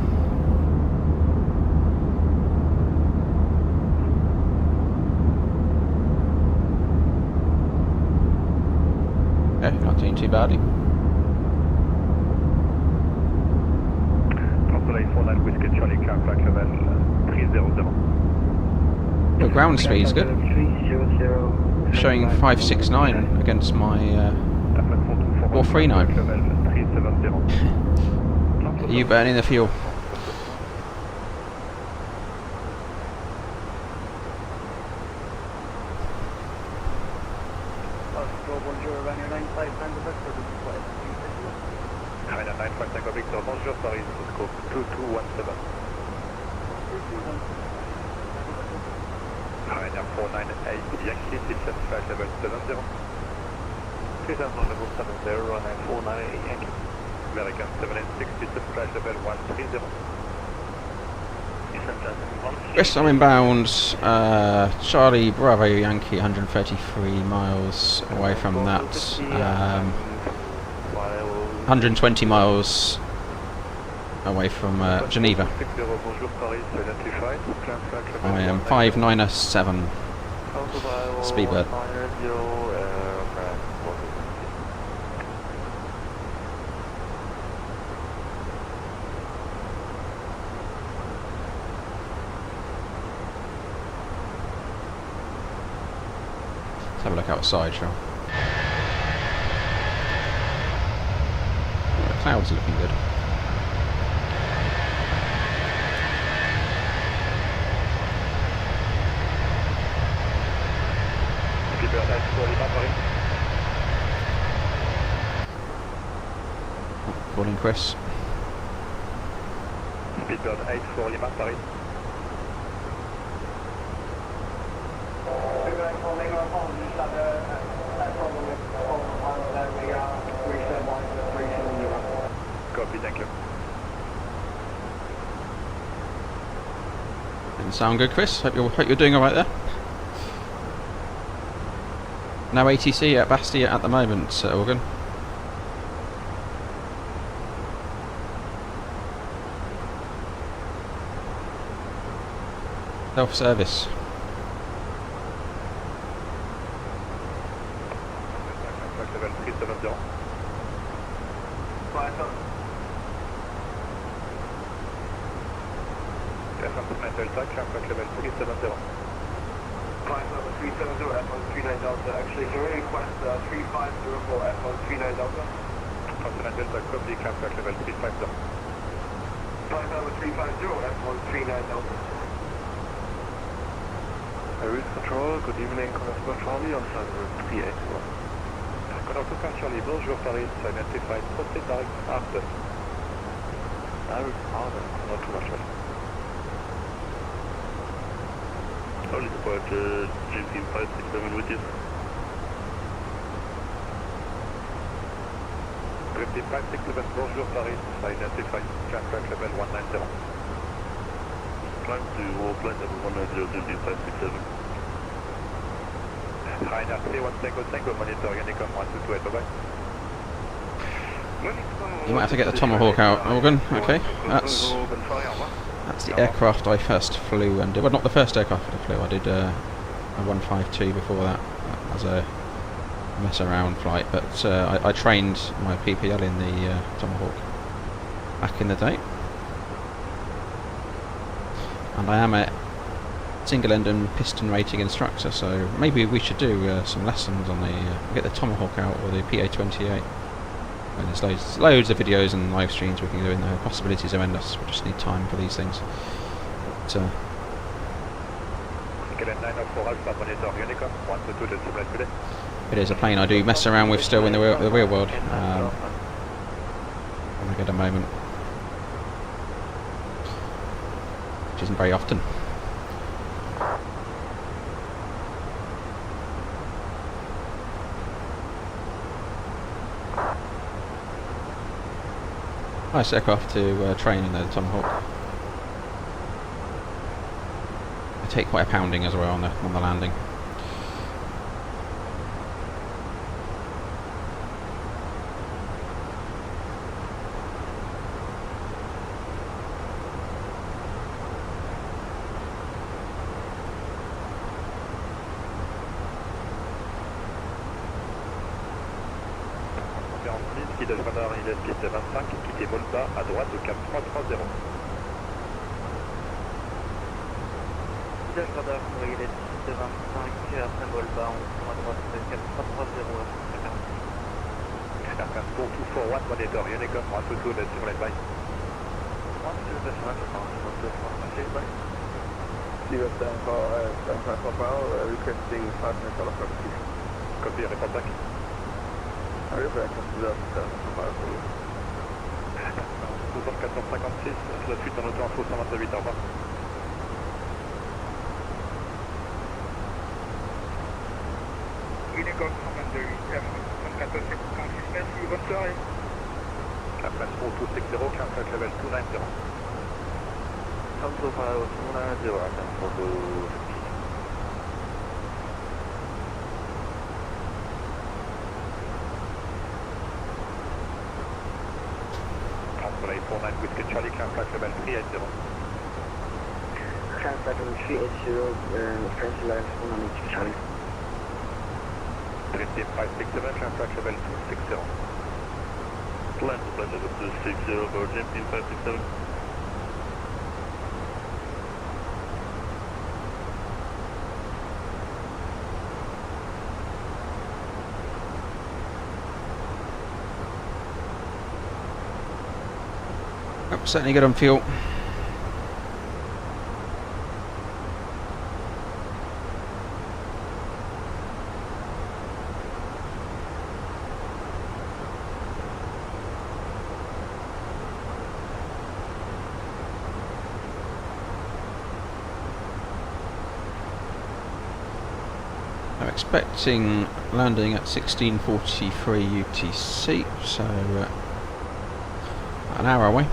Okay, not doing too badly. Soleil Fondant, Whiskey Charlie, car flight level 300. The ground speed's good. Showing 569 against my 439. Are you burning the fuel? Ryanair 955 Victor, bonjour, Paris, scope 2217. Ryanair 498 Yankee, descent flight level 70. Descent on level 70, Ryanair 498 Yankee. American 786, descent flight level 130. Yes, I'm inbound, Charlie Bravo Yankee, 133 miles away from that, 120 miles away from Geneva. I am 597 Speedbird. Have a look outside, shall we? The clouds are looking good. Calling Chris. Speedbird 8 for Lima, Paris. Copy, thank you. Didn't sound good, Chris. Hope you're doing all right there. No ATC at Bastia at the moment, Organ. Self-service. Level 370. Delta, climb level 370. Climb level 370, F139 Delta. Actually, can we request 350 for F139 Delta? Continental Delta, copy, climb level 350. Climb level 350, F139 Delta. Route Control, good evening, Corsica Charlie on Sunroute 381. Corsica Charlie, bonjour Paris, identified posted direct after. Direct after, not too much. Only support GP 567 with you. GP 567, bonjour Paris, identified transport level 190. Climb to all flight level 190, GP 567. Ryanair 31 monitor Unicom 1228, bye-bye. You might have to get the Tomahawk out, Morgan. Okay, that's the aircraft I first flew and did. Well, not the first aircraft I flew. I did a 152 before that. That was a mess around flight, but I trained my PPL in the Tomahawk back in the day, and I am a single engine piston rating instructor, so maybe we should do some lessons on the get the Tomahawk out or the PA28. And there's loads of videos and live streams we can do, and the possibilities are endless. We just need time for these things. But, it is a plane I do mess around with still in the real world when I get a moment, which isn't very often. Nice aircraft to train in the Tomahawk. I take quite a pounding as well on the landing. Fidèle radar, il est piste 25, quittez vol bas à droite au cap 330. Fidèle radar, il est piste 25, après vol bas, on prend à droite au cap 330. Aircraft 4241, monitor Unicom 122, sur les bye. 122, that's right, Steve Stanford Bravo, requesting partner helicopter. Copy, report back. Are you back to the Golf 1456, la suite en auto-info 128, au revoir. Unicorn 128, 1456, merci, bonne soirée. Après 4260, climb flight level 290. 290, climb 4260. Transport 849, Whiskey Charlie, climb flight level 380. Climb flight level 380, French Airlines 180 Charlie. 13567, climb flight level 260. Land flight level 260, Virgin, 567. Oh, certainly good on fuel. I'm expecting landing at 16:43 UTC, so an hour away.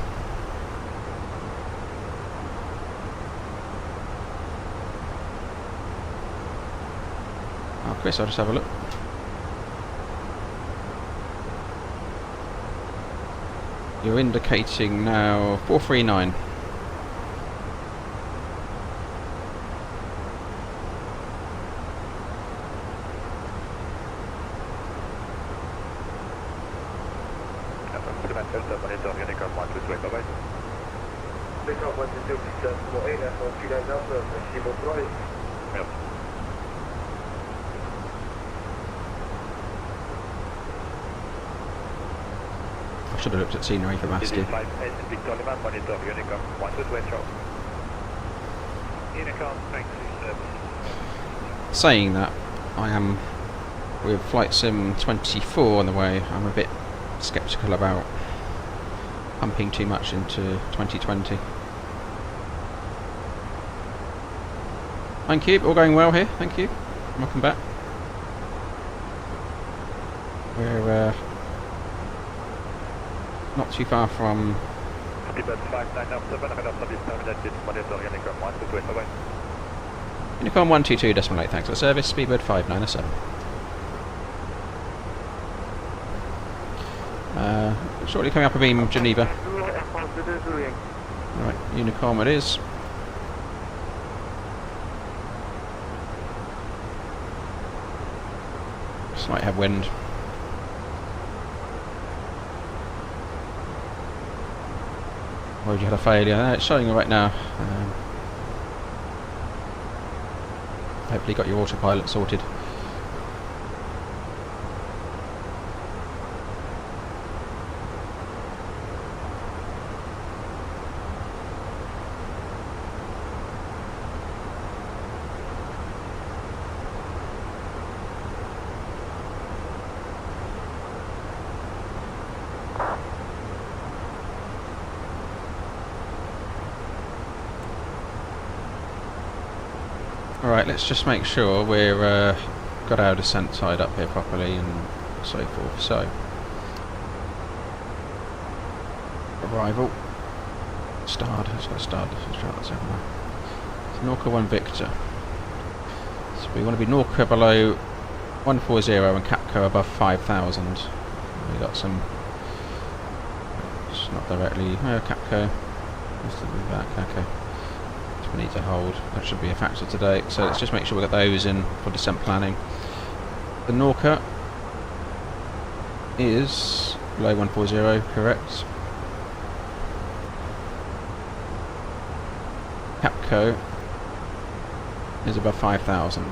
Oh, Chris, I'll just have a look. You're indicating now 439. Monitor Unicorn 122, bye-bye. Unicorn 122, 678, F1 39 Delta, merci, bonne soirée. Merci. I should have looked at scenery for Bastia. 58 Victor Lima, monitor Unicorn 122, ciao. Unicorn, thanks for your service. Saying that, I am with Flight Sim 24 on the way. I'm a bit sceptical about pumping too much into 2020. Thank you, all going well here, thank you. Welcome back. We're not too far from Speedbird 5997, radar service terminated, monitor Unicorn 122, bye-bye. Unicorn 122.8, thanks for the service, Speedbird 597. Shortly coming up abeam Geneva. Right, Unicorn it is. Slight headwind. Or you had a failure? No, it's showing right now. Hopefully got your autopilot sorted. Alright, let's just make sure we're got our descent tied up here properly and so forth. So, arrival, starred, let's go starred, let's try that somewhere. So Norca 1 Victor. So we want to be Norca below 140 and Capco above 5,000. We got some, it's not directly, Capco, let's do that, okay. We need to hold. That should be a factor today. So let's just make sure we get those in for descent planning. The Norca is below 140, correct. Capco is above 5,000.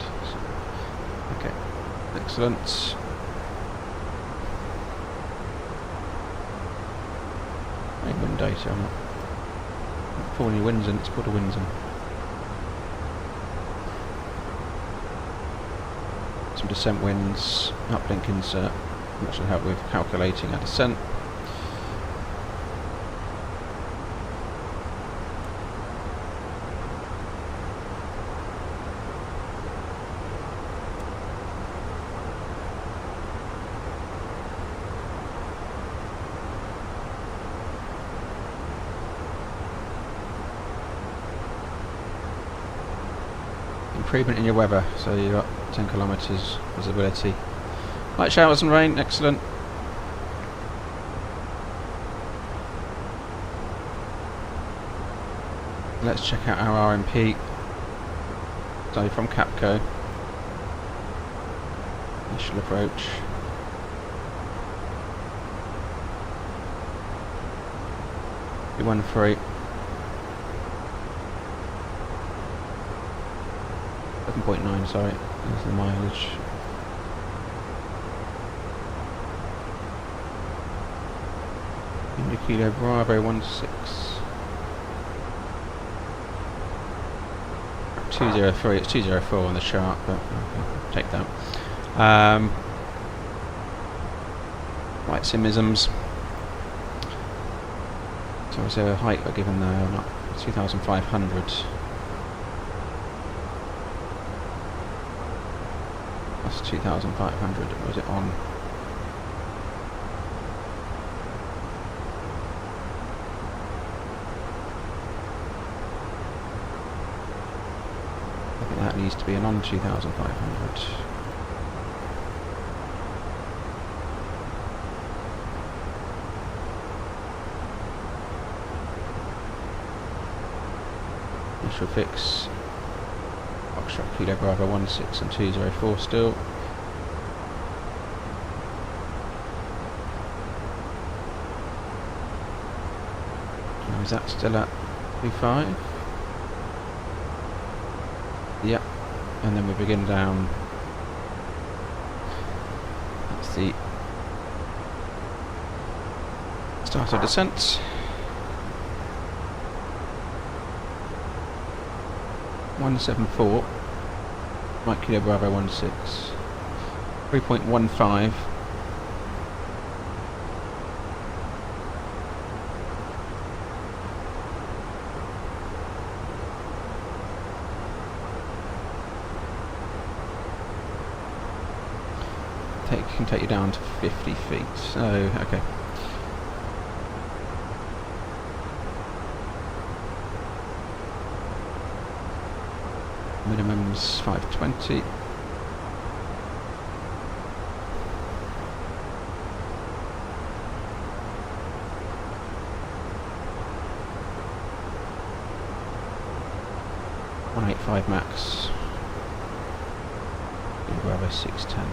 Okay, excellent. Wind data. I'm not pulling any winds in. Let's put the winds in. Some descent winds, uplink insert, that should help with calculating our descent. improvement in your weather, so you've got 10 kilometres visibility. Light showers and rain, excellent. Let's check out our RMP. So from Capco, initial approach. B13. 7.9, sorry, there's the mileage. India Kilo Bravo 16. 203, it's 204 on the chart, but okay, take that. Light simisms. So is there a height we're given there or not? 2,500. That's 2,500. Was it on? I think that needs to be an on 2,500. Initial fix. Foxtrot Kilo Bravo 16 and 204 still. Now is that still at 25? Yep. And then we begin down. That's the start of descent. 174, Mike Kilo Bravo 16, 3.15. Can take you down to 50 feet. So okay. Minimum's 520. .185 max. Bravo 610.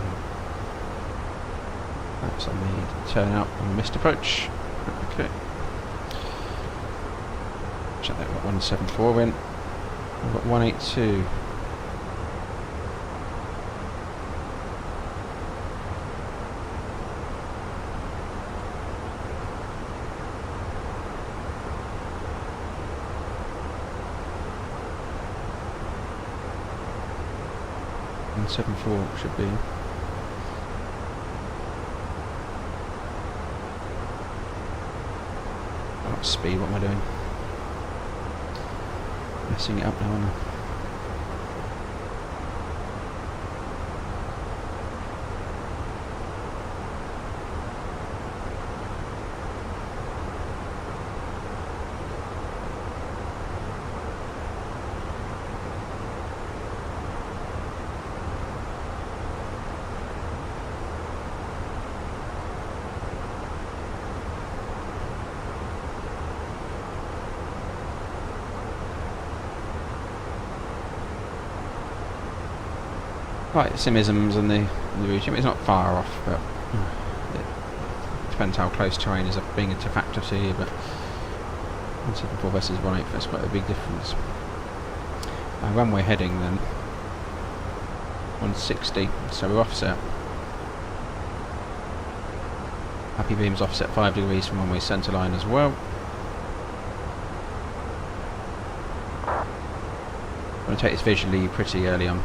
That's on the turn out on the missed approach. Okay. Check that, we've got 174 in. We've got 182. And 74 should be. Speed, what am I doing? Messing it up now, aren't I? Right, simisms and the regime. It's not far off, but it depends how close terrain is being a factor to you. But 174 versus 185, that's quite a big difference. When we're heading, then 160, so we're offset. Happy beams offset 5 degrees from runway centre line as well. I'm going to take this visually pretty early on.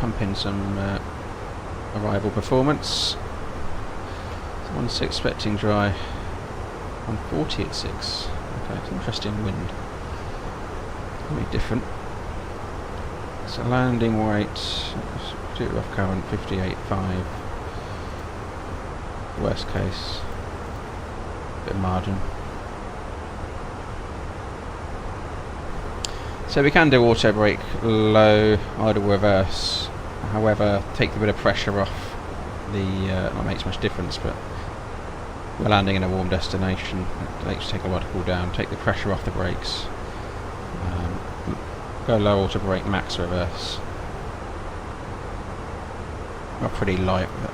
Pump in some arrival performance. So 1.6 expecting dry. 140 at 6. Okay, it's interesting wind. Very different. So landing weight, do it rough current, 58.5. Worst case, bit of margin. So we can do auto brake low, idle reverse. However, take a bit of pressure off the, not makes much difference, but we're landing in a warm destination. It takes a while to cool down. Take the pressure off the brakes. Go low auto brake, max reverse. Not pretty light, but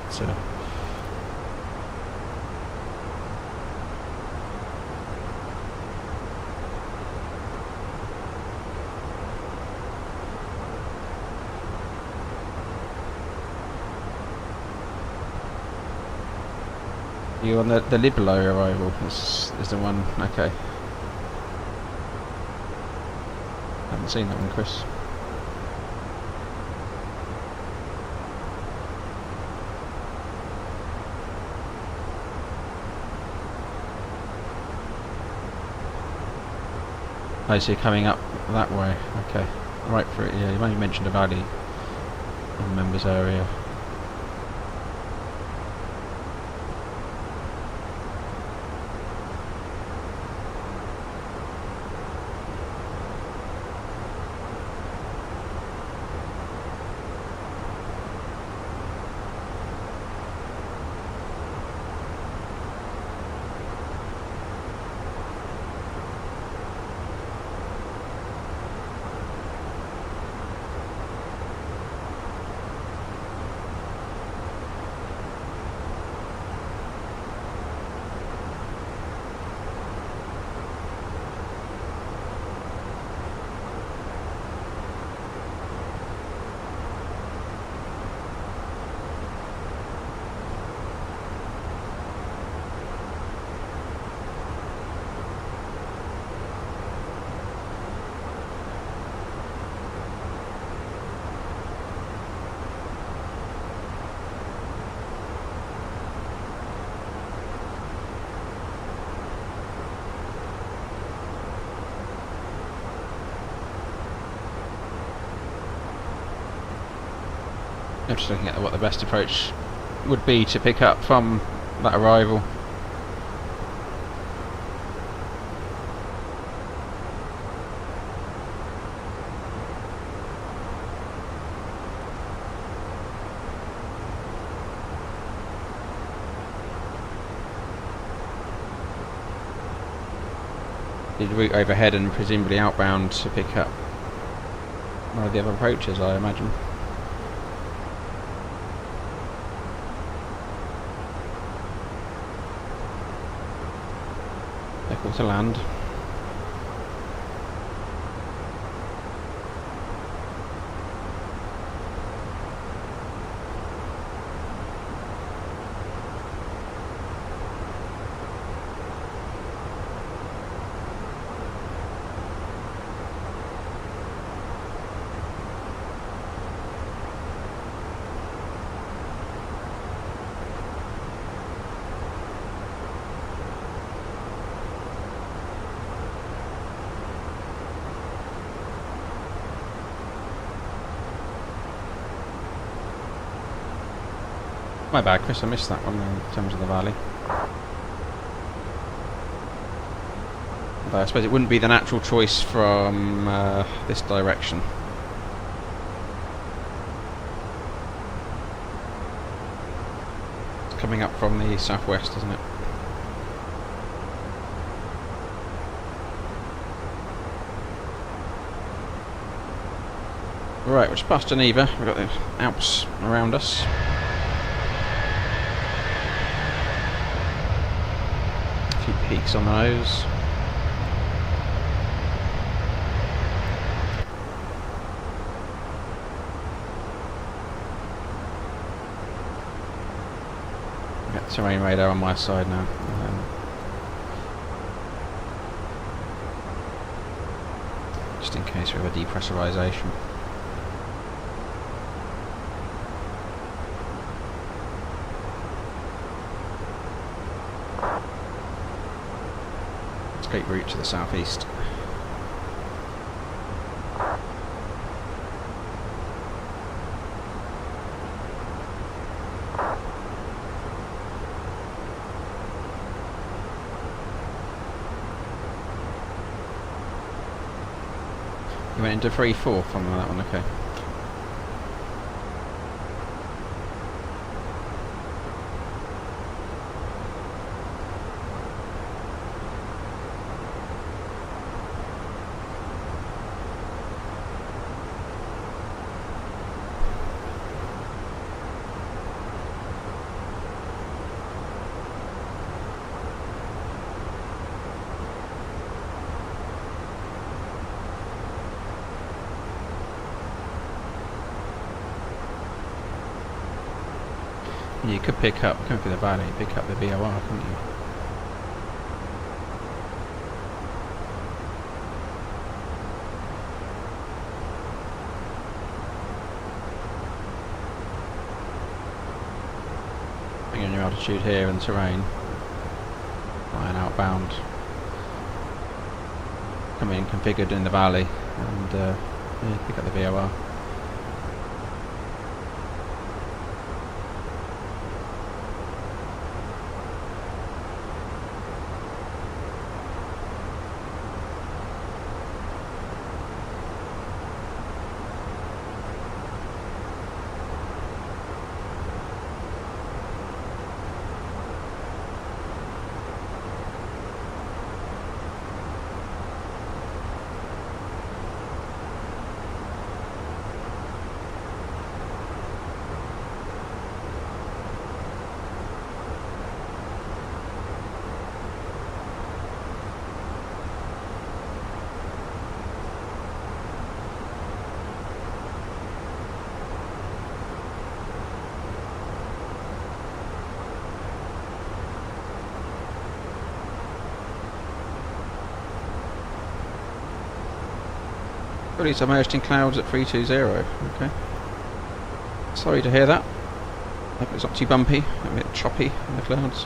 you on the lid below arrival is the one. Okay. Haven't seen that one, Chris. I see, coming up that way. Okay, right for it. Yeah, you only mentioned a valley in the members area. I'm just looking at what the best approach would be to pick up from that arrival. The route overhead and presumably outbound to pick up one of the other approaches, I imagine. Equal to land. My bad, Chris, I missed that one in terms of the valley. Although I suppose it wouldn't be the natural choice from this direction. It's coming up from the southwest, isn't it? Right, we're just past Geneva. We've got the Alps around us. Peaks on those. Got terrain radar on my side now. Just in case we have a depressurization. escape route to the southeast. You went into 3-4 from that one, okay. You could pick up, going through the valley, pick up the BOR, couldn't you? Depending on your altitude here and terrain, flying outbound, coming in configured in the valley, and yeah, pick up the BOR. Fully submerged in clouds at 320. Okay. Sorry to hear that. Hope it's not too bumpy, a bit choppy in the clouds.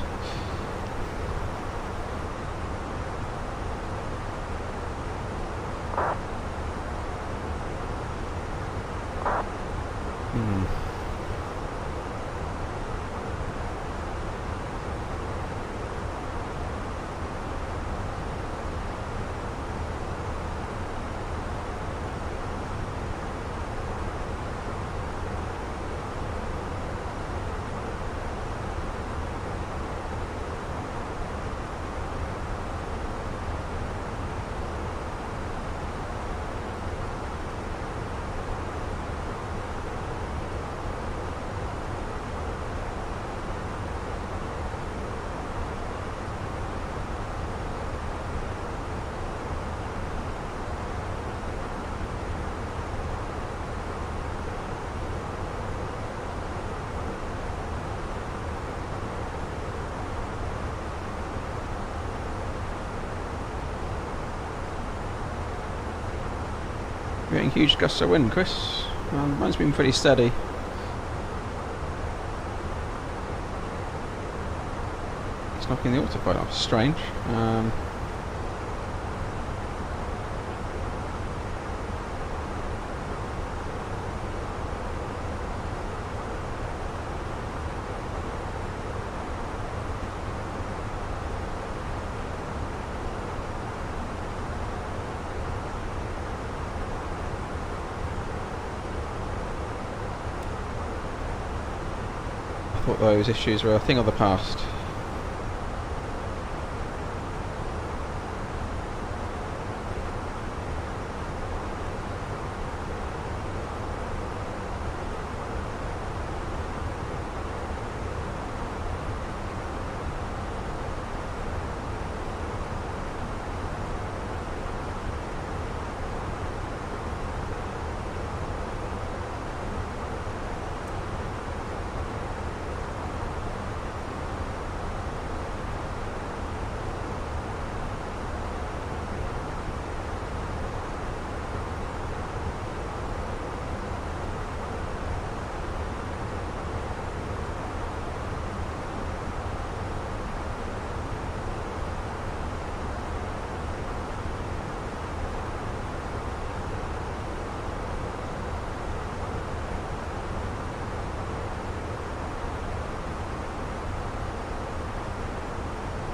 We're getting huge gusts of wind, Chris. Mine's been pretty steady. It's knocking the autopilot off. Strange. I thought those issues were a thing of the past.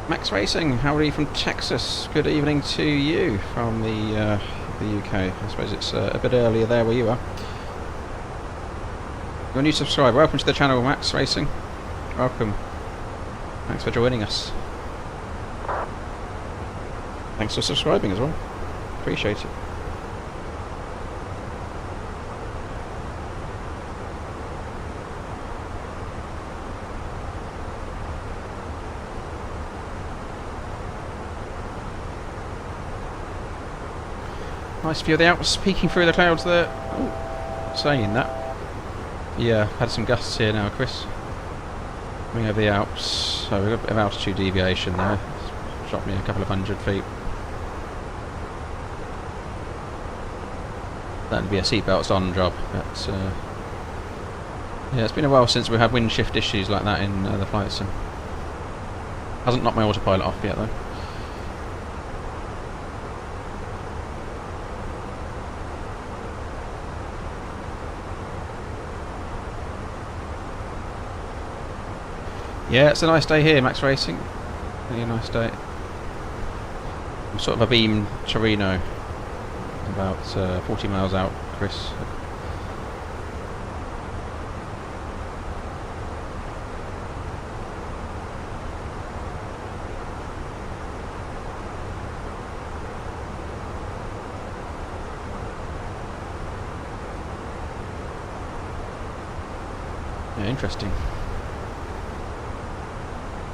Max Racing, howdy from Texas. Good evening to you from the UK. I suppose it's a bit earlier there where you are. You're a new subscriber. Welcome to the channel, Max Racing. Welcome. Thanks for joining us. Thanks for subscribing as well. Appreciate it. Nice view of the Alps, peeking through the clouds there. Ooh, saying that. Yeah, had some gusts here now, Chris. Coming over the Alps. So we've got a bit of altitude deviation there. It's dropped me a couple of 100 feet. That'd be a seatbelts on job, but yeah, it's been a while since we had wind shift issues like that in the flight sim. Hasn't knocked my autopilot off yet though. Yeah, it's a nice day here, Max Racing. Really a nice day. I'm sort of a beam Torino, about 40 miles out, Chris. Yeah, interesting.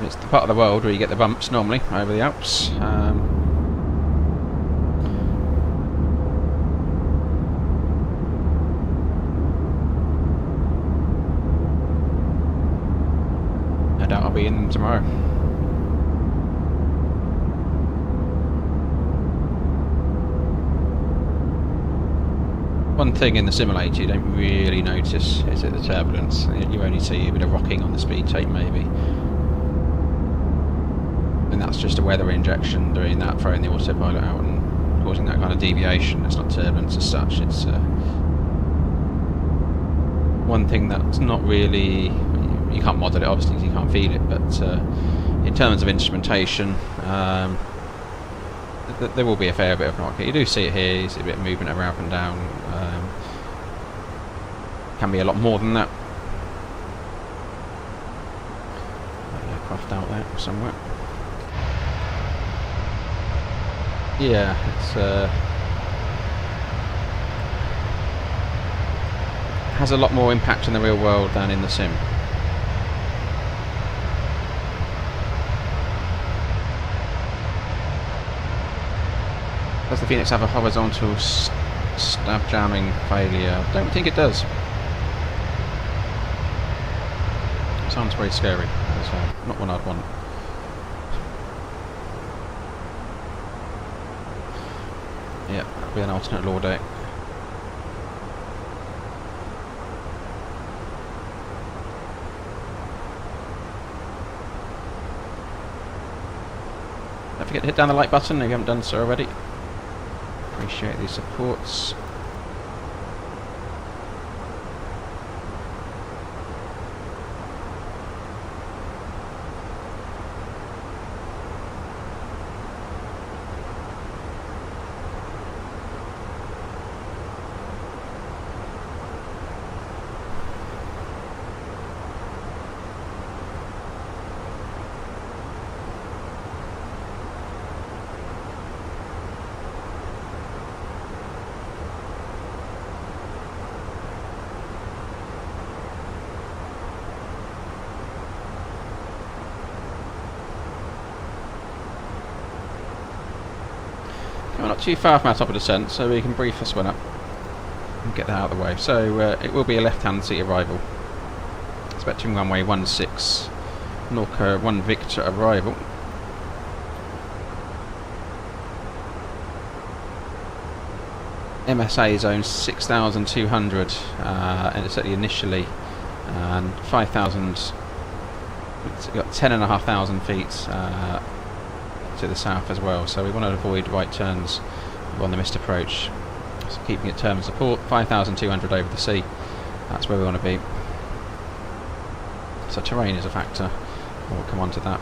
It's the part of the world where you get the bumps normally over the Alps. I doubt I'll be in them tomorrow. One thing in the simulator you don't really notice is the turbulence. You only see a bit of rocking on the speed tape maybe. And that's just a weather injection doing that, throwing the autopilot out and causing that kind of deviation. It's not turbulence as such. It's one thing that's not really, you can't model it obviously because you can't feel it, but in terms of instrumentation there will be a fair bit of rocket. You do see it here, you see a bit of movement around and down. Can be a lot more than that. Aircraft out there somewhere. Yeah, it's has a lot more impact in the real world than in the sim. Does the Fenix have a horizontal stab jamming failure? I don't think it does. Sounds very scary. That's not one I'd want. Yeah, that'll be an alternate law day. Don't forget to hit down the like button if you haven't done so already. Appreciate these supports. We're not too far from our top of descent, so we can brief this one up and get that out of the way. So it will be a left-hand seat arrival. Expecting runway 16, Norca 1 Victor arrival. MSA zone 6,200 and it's initially, and 5,000. It's got 10,500 feet to the south as well, so we want to avoid right turns on the missed approach. So keeping it term support, 5,200 over the sea, that's where we want to be. So terrain is a factor, we'll come on to that.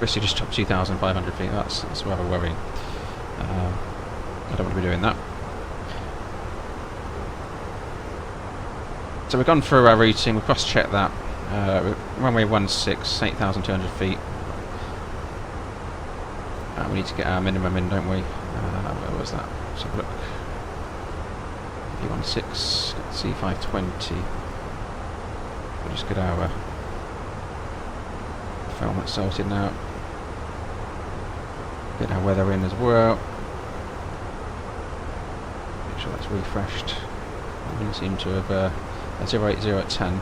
Basically just top 2,500 feet. That's rather worrying. I don't want to be doing that. So we've gone through our routing, we've cross-checked that. Runway 16, 8,200 feet. We need to get our minimum in, don't we? Where was that? Let's have a look. V16, C520. We'll just get our film sorted now. Get our weather in as well. Make sure that's refreshed. We didn't seem to have 080 at 10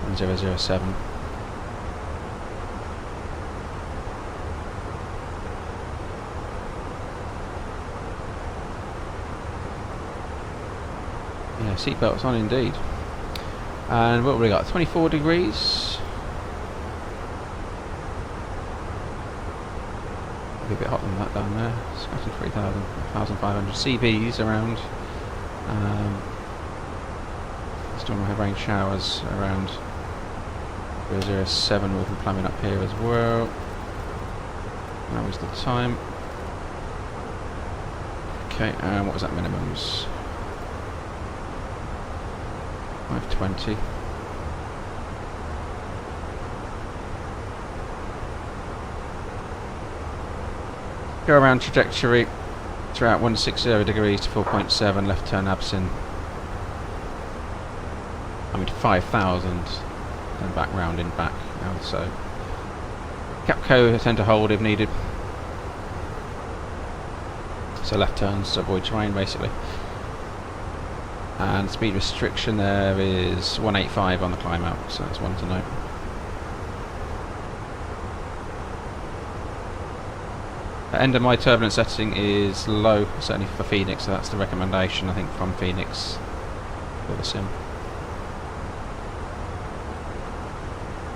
and 007. Yeah, seatbelts on indeed. And what have we got? 24 degrees. Be a bit hot than that down there. Scratching 3,500 CBs around. Still might have rain showers around 007. We'll be plumbing up here as well. That was the time. Okay, and what was that minimums? 520. Go around trajectory throughout 160 degrees to 4.7, left turn absent. I mean 5,000 and back round in back now, so Capco I tend to hold if needed. So left turns to avoid terrain basically. And speed restriction there is 185 on the climb out, so that's one to note. The end of my turbulence setting is low, certainly for Phoenix, so that's the recommendation I think from Phoenix for the sim.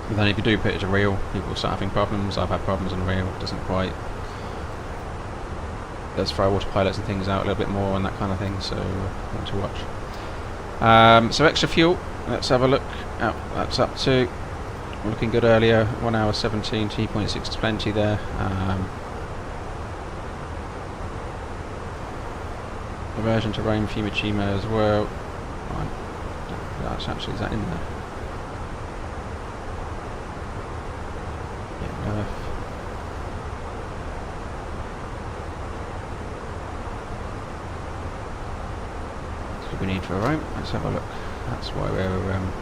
And then if you do put it to real, people will start having problems. I've had problems in real, it doesn't quite. Let's throw autopilots and things out a little bit more and that kind of thing, so want to watch. So extra fuel, let's have a look. That's up to, we're looking good earlier, 1 hour 17, T.6 is plenty there. Aversion to rain, Fiumicino as well. Right. That's actually, is that in there? Yeah, that's what we need for a roam. Let's have a look. That's why we're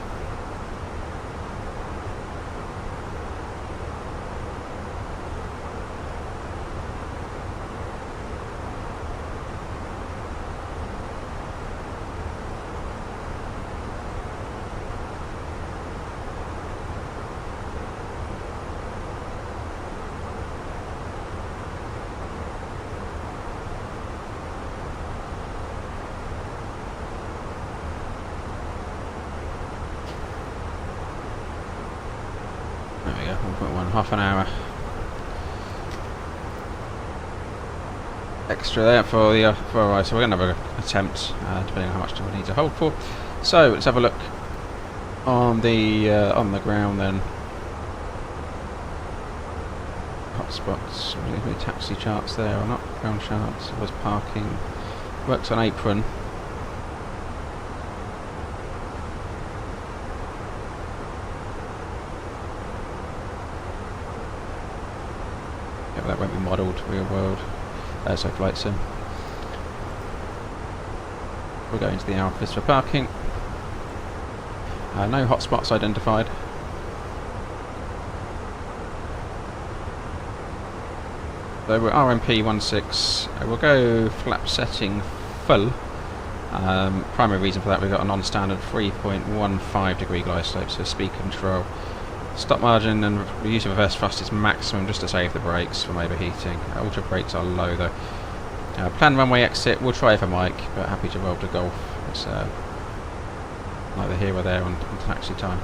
there we go, 1.1, half an hour extra there for the for a ride. So we're going to have an attempt, depending on how much we need to hold for. So let's have a look on the ground then. Hotspots, any taxi charts there or not? Ground charts, was parking, works on apron. That won't be modelled real world, so flight sim. We'll go into the Alphas for parking. No hotspots identified. So we're RMP 16. We'll go flap setting full. Primary reason for that, we've got a non-standard 3.15 degree glide slope, so speed control. Stop margin and the use of reverse thrust is maximum just to save the brakes from overheating. Ultra brakes are low though. Planned runway exit, we'll try for Mike, but happy to roll to Golf. It's neither here or there on taxi time.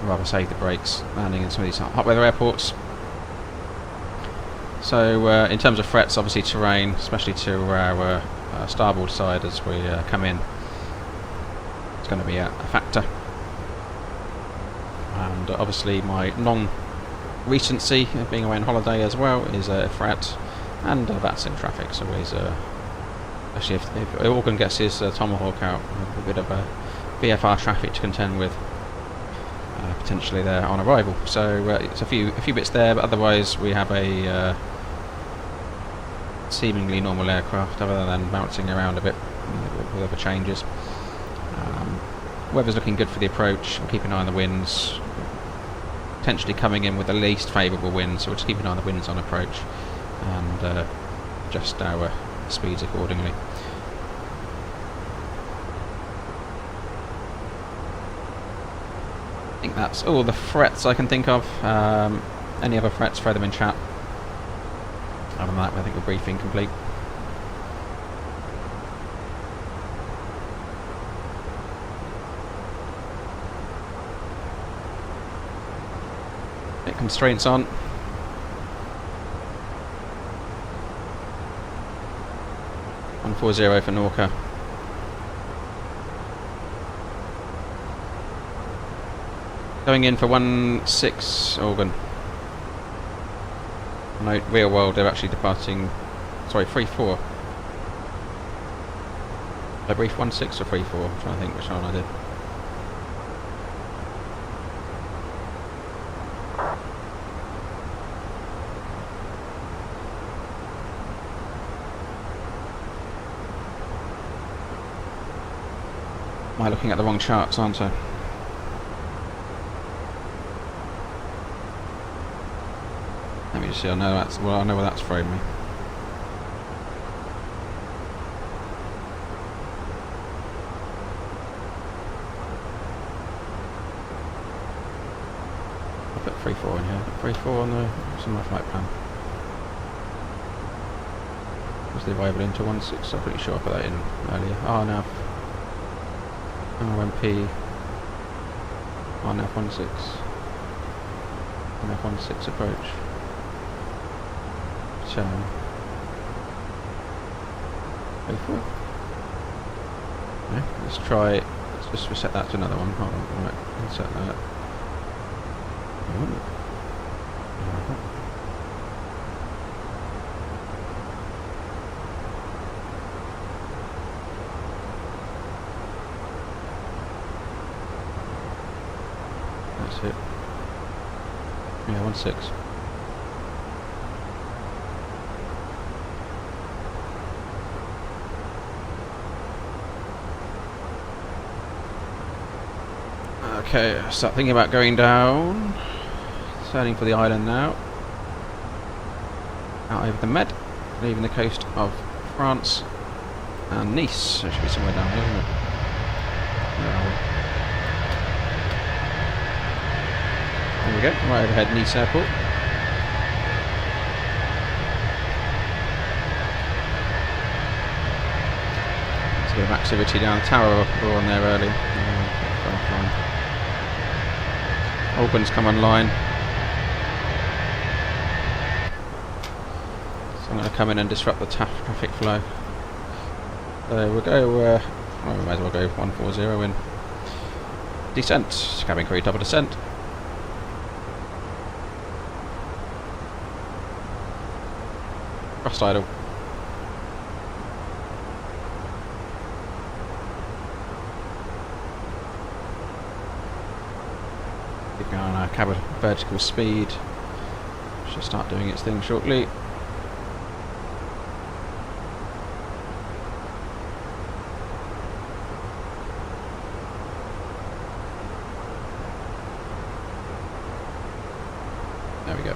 Rather save the brakes landing in some of these hot weather airports. So in terms of threats, obviously terrain, especially to our starboard side as we come in, it's going to be a factor. And obviously my recency of being away on holiday as well is a threat, and that's in traffic, so always especially if Organ gets his Tomahawk out, a bit of a VFR traffic to contend with potentially there on arrival. So it's a few bits there, but otherwise we have a seemingly normal aircraft, other than bouncing around a bit with other changes. Weather's looking good for the approach. We'll keep an eye on the winds, potentially coming in with the least favourable winds, so we'll just keep an eye on the winds on approach and adjust our speeds accordingly. I think that's all the threats I can think of. Any other threats, throw them in chat. Other than that, I think we're briefing complete. Constraints on. (140) for Norca. Going in for 16 Organ. No, real world, they're actually departing. Sorry, 34. I briefed 16 or 34. I'm trying to think which one I did. Am I looking at the wrong charts, aren't I? Let me just see. I know that's well. I know where that's thrown me. I put 34 in here. 34 on the. It's on my flight plan. Was the arrival into 16? I'm pretty sure I put that in earlier. Oh no. RMP on F16 and F16 approach. So 34. Okay, let's try. Let's just reset that to another one. Hold on, right, insert that. That's it. Yeah, 16. Okay, start thinking about going down. Turning for the island now. Out over the Med, leaving the coast of France and Nice. There should be somewhere down here, isn't it? There we go, right overhead Nice Airport. There's a bit of activity down the tower we were on there earlier. Organ's come online. So I'm going to come in and disrupt the traffic flow. So we'll go, well, we might as well go 140 in. Descent, cabin crew double descent. Thrust idle. Keeping on our cabin vertical speed. Should start doing its thing shortly. There we go.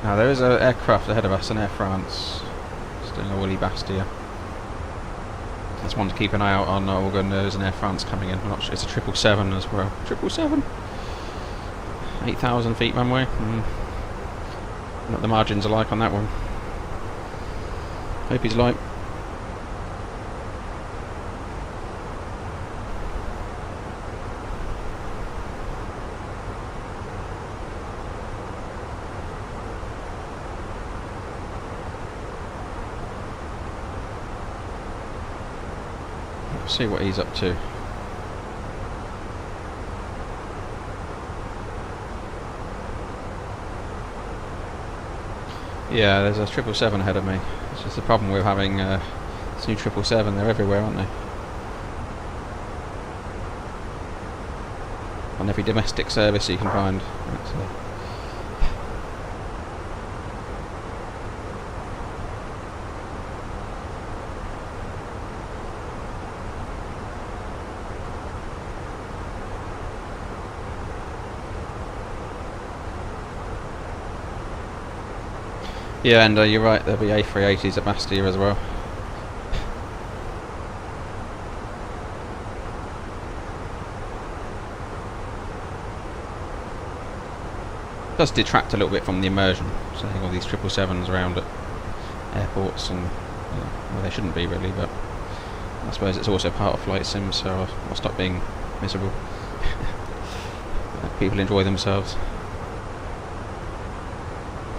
Now there is an aircraft ahead of us, an Air France. It's doing a woolly Bastia. That's one to keep an eye out on. Organ, there's an Air France coming in. I'm not sure. It's a 777 as well. 777? 8,000 feet runway. What the margins are like on that one. Hope he's light. see what he's up to. Yeah, there's a 777 ahead of me. It's just the problem with having this new 777. They're everywhere, aren't they? On every domestic service you can find. Yeah, and you're right, there'll be A380s at Bastia as well. It does detract a little bit from the immersion, seeing all these 777s around at airports and well, they shouldn't be really, but I suppose it's also part of flight sim, so I'll stop being miserable. Let people enjoy themselves.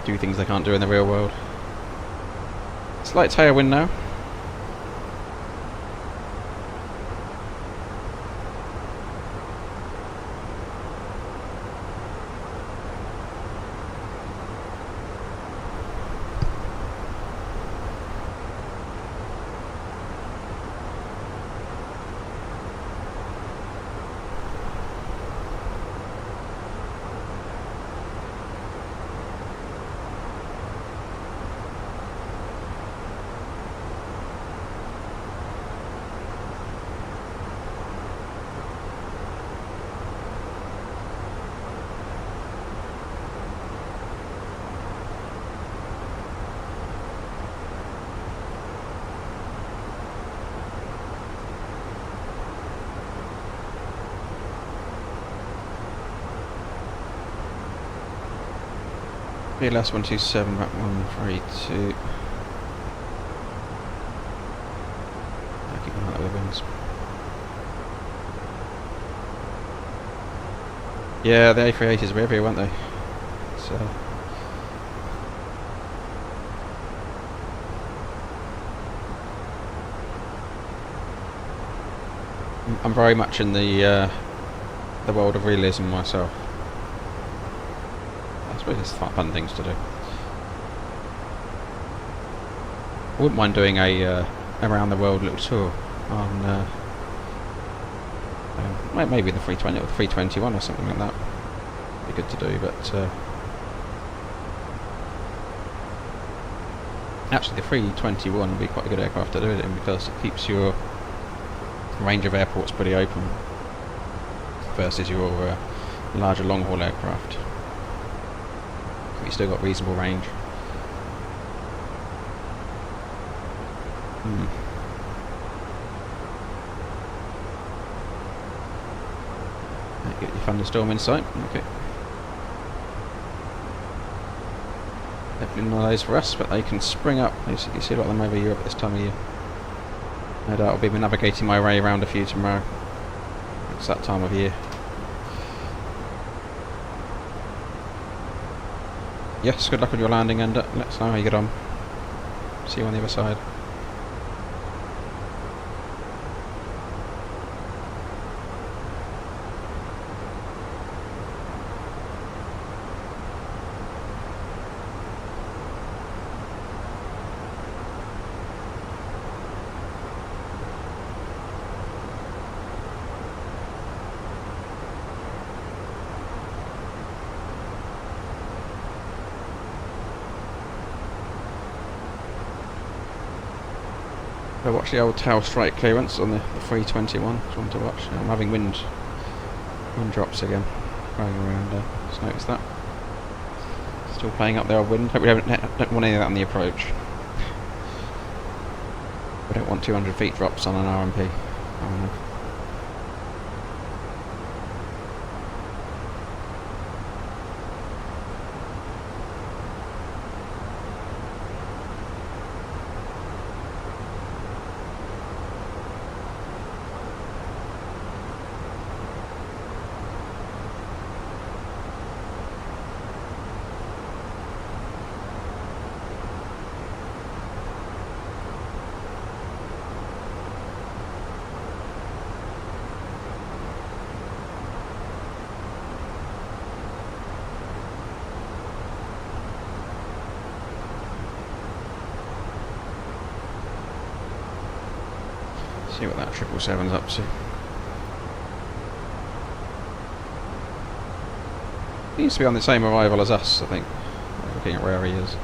Do things they can't do in the real world. Slight tailwind now. BLS 127, back 132. I keep an eye out the wings. Yeah, the A380s were everywhere, weren't they? So. I'm very much in the world of realism myself. I suppose it's fun things to do. I wouldn't mind doing a around the world little tour on maybe the 320 or the 321 or something like that. Be good to do, but actually the 321 would be quite a good aircraft to do it in because it keeps your range of airports pretty open versus your larger long haul aircraft. You still got reasonable range. Get your thunderstorm in sight. Okay. Definitely none of those for us, but they can spring up. You see a lot of them over Europe at this time of year. No doubt I'll be navigating my way around a few tomorrow. It's that time of year. Yes, good luck on your landing and let us know how you get on. See you on the other side. I watched the old tail strike clearance on the 321. Just wanted to watch. I'm having wind drops again, going around. Just noticed that. Still playing up the old wind. Hope we don't want any of that on the approach. We don't want 200 feet drops on an RMP. See what that 777's up to. He needs to be on the same arrival as us, I think. Looking at where he is.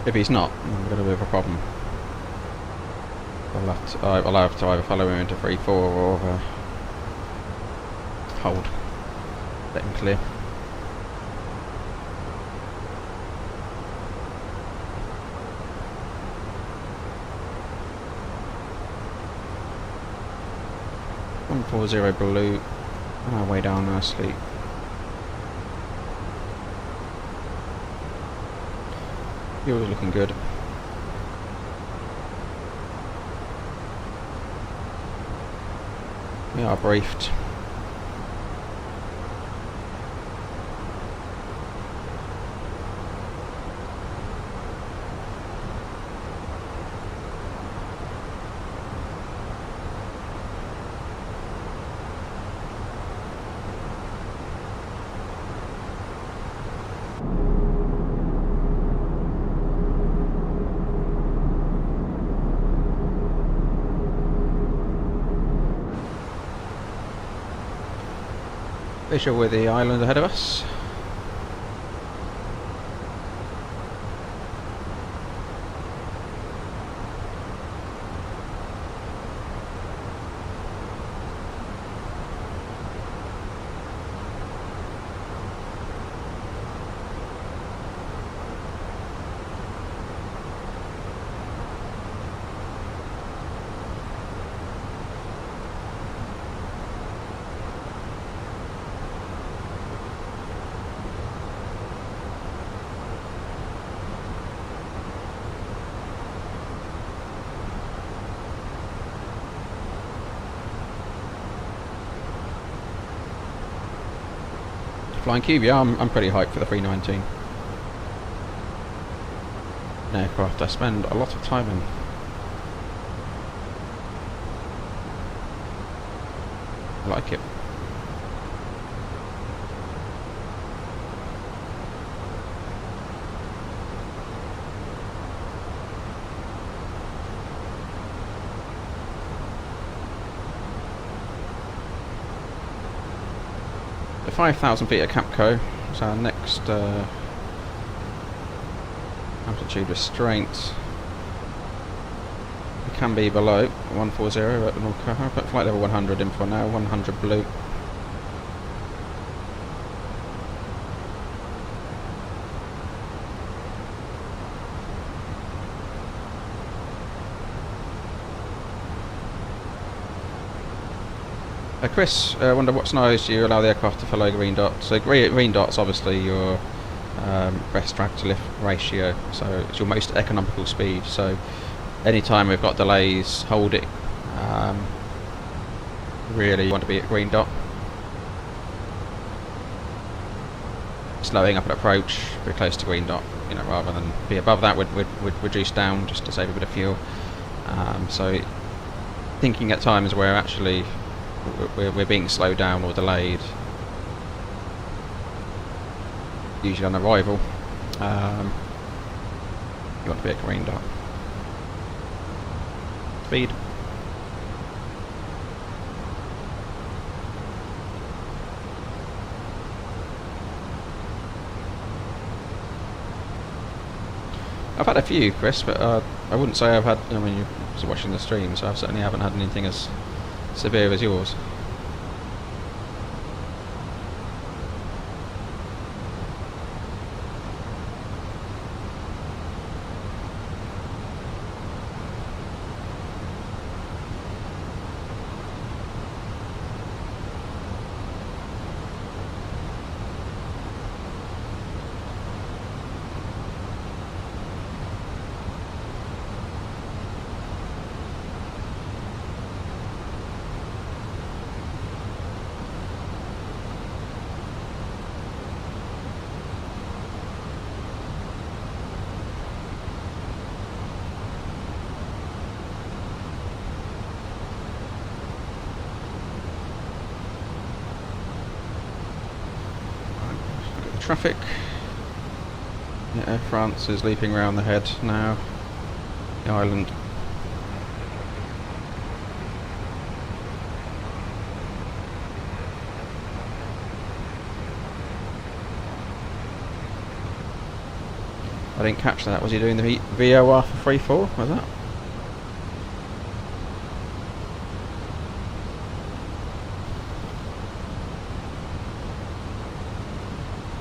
If he's not, I'm going to have a problem. I'll have to either follow him into 3-4 or hold. Let him clear. .140 blue, on our way down nicely. Fuel's looking good. We are briefed. Visual with the island ahead of us. Flying Cube, yeah, I'm pretty hyped for the 319. An aircraft I spend a lot of time in. I like it. The 5,000 feet of Capco is our next altitude restraint. We can be below 140 at the North Coast. I'll put flight level 100 in for now, 100 blue. Chris, I wonder what scenarios do you allow the aircraft to follow green dot? So green dot's obviously your best drag to lift ratio, so it's your most economical speed. So anytime we've got delays, hold it. Really you want to be at green dot. Slowing up at approach, we're close to green dot, you know, rather than be above that, we'd reduce down just to save a bit of fuel. So thinking at times where actually we're being slowed down or delayed, usually on arrival, you want to be at green dot. Speed. I've had a few, Chris, but I wouldn't say I've had, I mean, you're watching the stream, so I certainly haven't had anything as severe as yours. traffic. Yeah, Air France is leaping round the head now. The island. I didn't catch that. Was he doing the VOR for 3-4? Was that?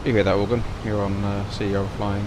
You hear that, organ? You're on CEO flying.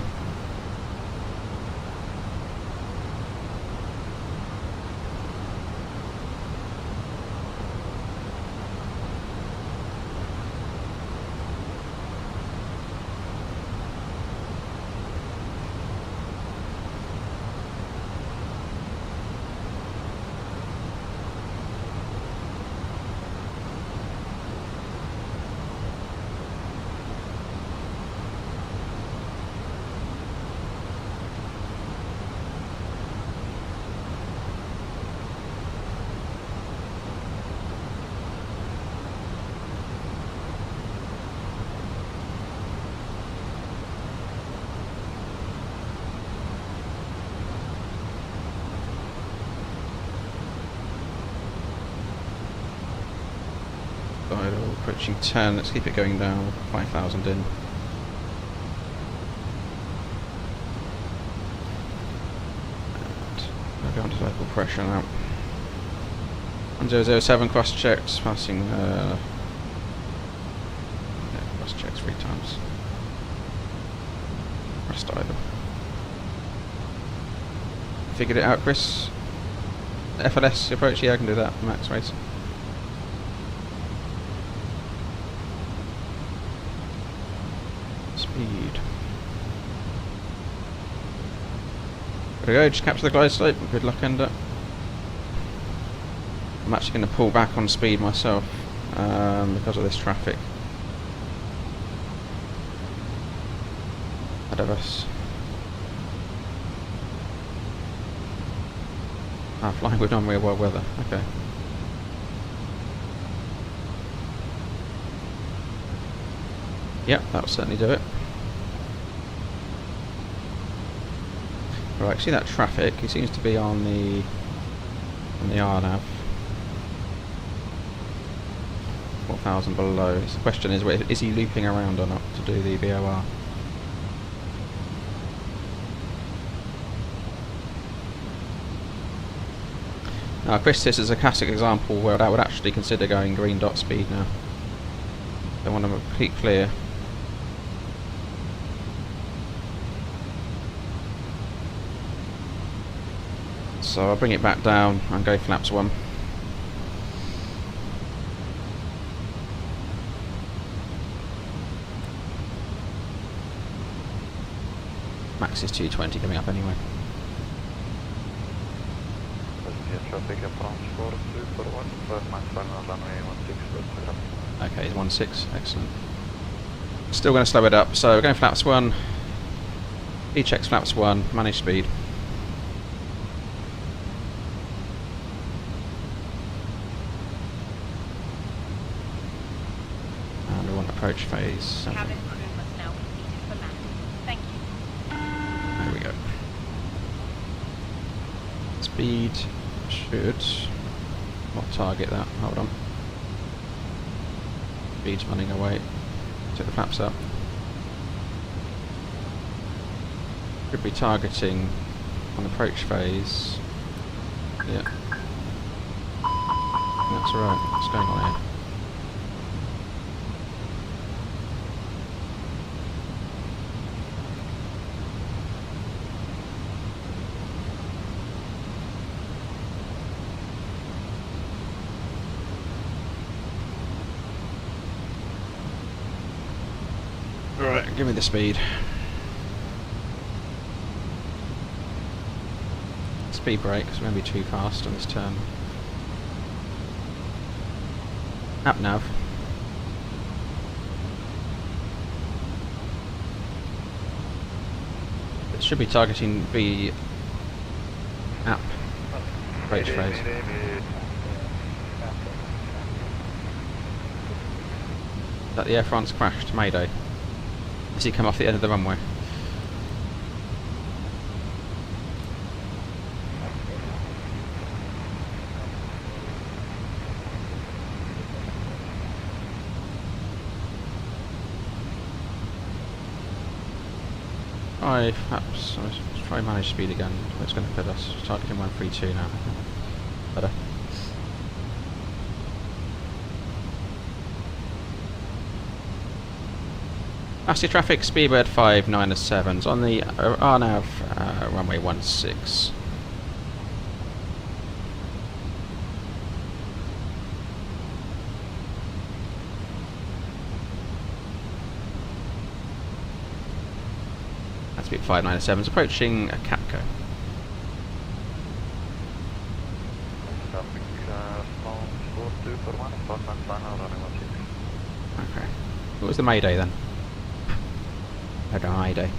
Approaching 10, let's keep it going down, 5,000 in. And we'll go on to local pressure now. 1007 cross checks, passing yeah, cross checks 3 times. Rest idle. Figured it out, Chris? FLS approach, yeah, I can do that, max race. Speed. There we go, just capture the glide slope. Good luck, Ender. I'm actually going to pull back on speed myself because of this traffic ahead of us. Flying with non-real world weather. Okay. Yep, that'll certainly do it. Right, see that traffic? He seems to be on the RNAV. 4,000 below. So the question is he looping around or not to do the VOR? Now, Chris, this is a classic example where I would actually consider going green dot speed now. I want to keep clear. So I'll bring it back down and go flaps 1. Max is 220 coming up anyway. Okay, he's 16, excellent. Still going to slow it up, so we're going flaps 1. He checks flaps 1, manage speed. And we want approach phase. Cabin crew must now be seated for landing. Thank you. There we go. Speed should not target that. Hold on. Speed's running away. Take the flaps up. Could be targeting on approach phase. Yeah. That's right. What's going on here? Right, give me the speed. Speed brake, because we're going to be too fast on this turn. App nav. It should be targeting the app approach phase. Is that the Air France crashed? Mayday. as you come off the end of the runway. Perhaps let's try manage speed again. It's going to put us targeting 132 now. Better. Bastia traffic, speedbird 597s on the RNAV runway 16. That's speed 597s approaching Capco. Okay. What was the Mayday then? Okay, Mayday.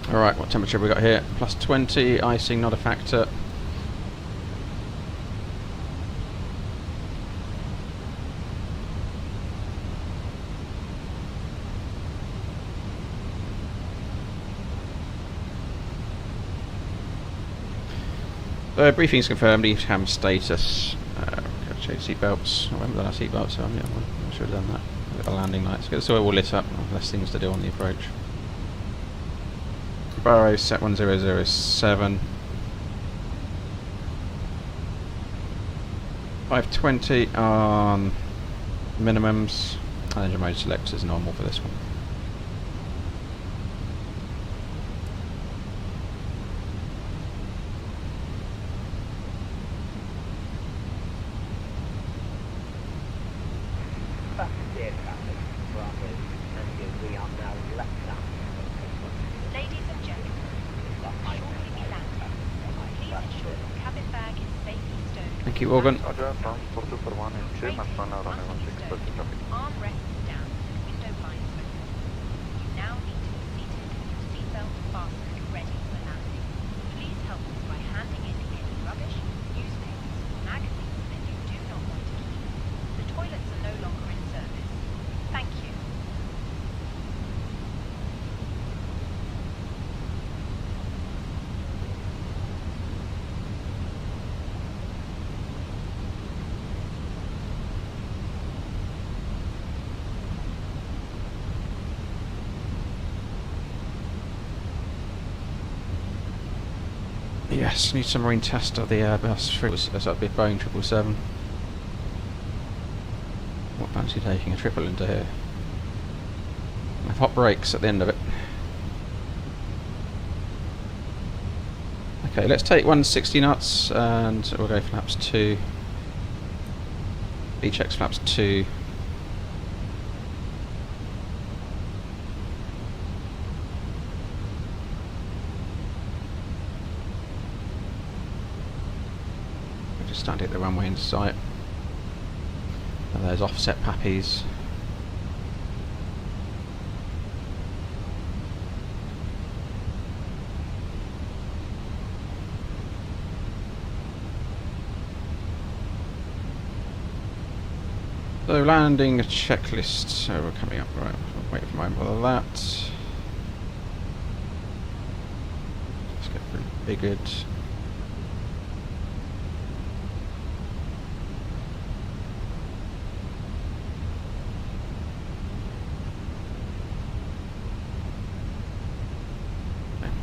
Alright, what temperature have we got here? Plus 20, icing not a factor. The briefing's confirmed, ETAM status. Check seatbelts. I remember that our seatbelts on, yeah, I should have done that. Look at the landing lights. Get the all lit up, less things to do on the approach. Barrow set 1007. 520 on minimums. And engine mode selects as normal for this one. Ladies and gentlemen, shortly be landing. Please ensure your cabin bag is safely stowed. Thank you, Organ. Train armrests down and window blinds open. You now need to be seated with your seatbelt fastened, ready for landing. Please help us by handing in any rubbish, newspapers, magazines that you do not want to keep. The toilets are no longer in service. Thank you. Yes, need some marine test of the Airbus. That'd be a Boeing 777. What fancy taking a triple into here? I have hot brakes at the end of it. Okay, let's take 160 knots and we'll go flaps 2. V-checks flaps 2. Starting to hit the runway into sight. And there's offset pappies. So landing checklist. So we're coming up, right? We'll wait for a moment for that. Let's get biggered.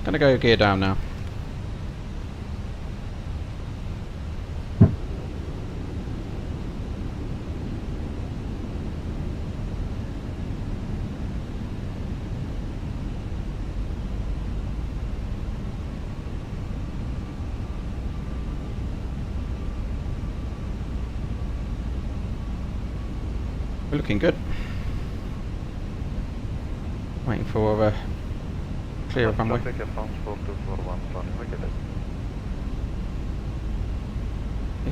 Gonna go gear down now. We're looking good. Waiting for clear of runway.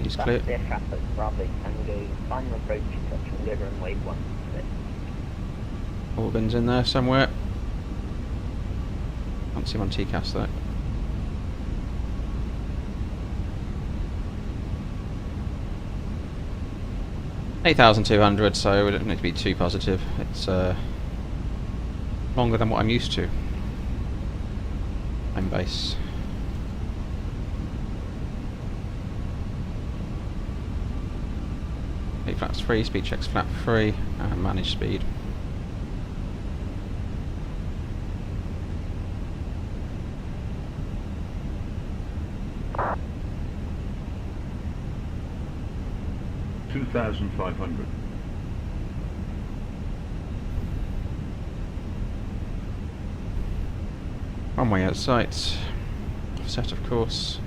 He's clear. Bastia traffic, Bravo, Tango, final approach, touching the runway 16. Organ's in there somewhere. Can't see him on TCAS though. 8,200, so we don't need to be too positive. It's longer than what I'm used to. Home base. Flaps 3, speed checks flap 3, and manage speed. $2,500. Runway out sight. Offset, of course.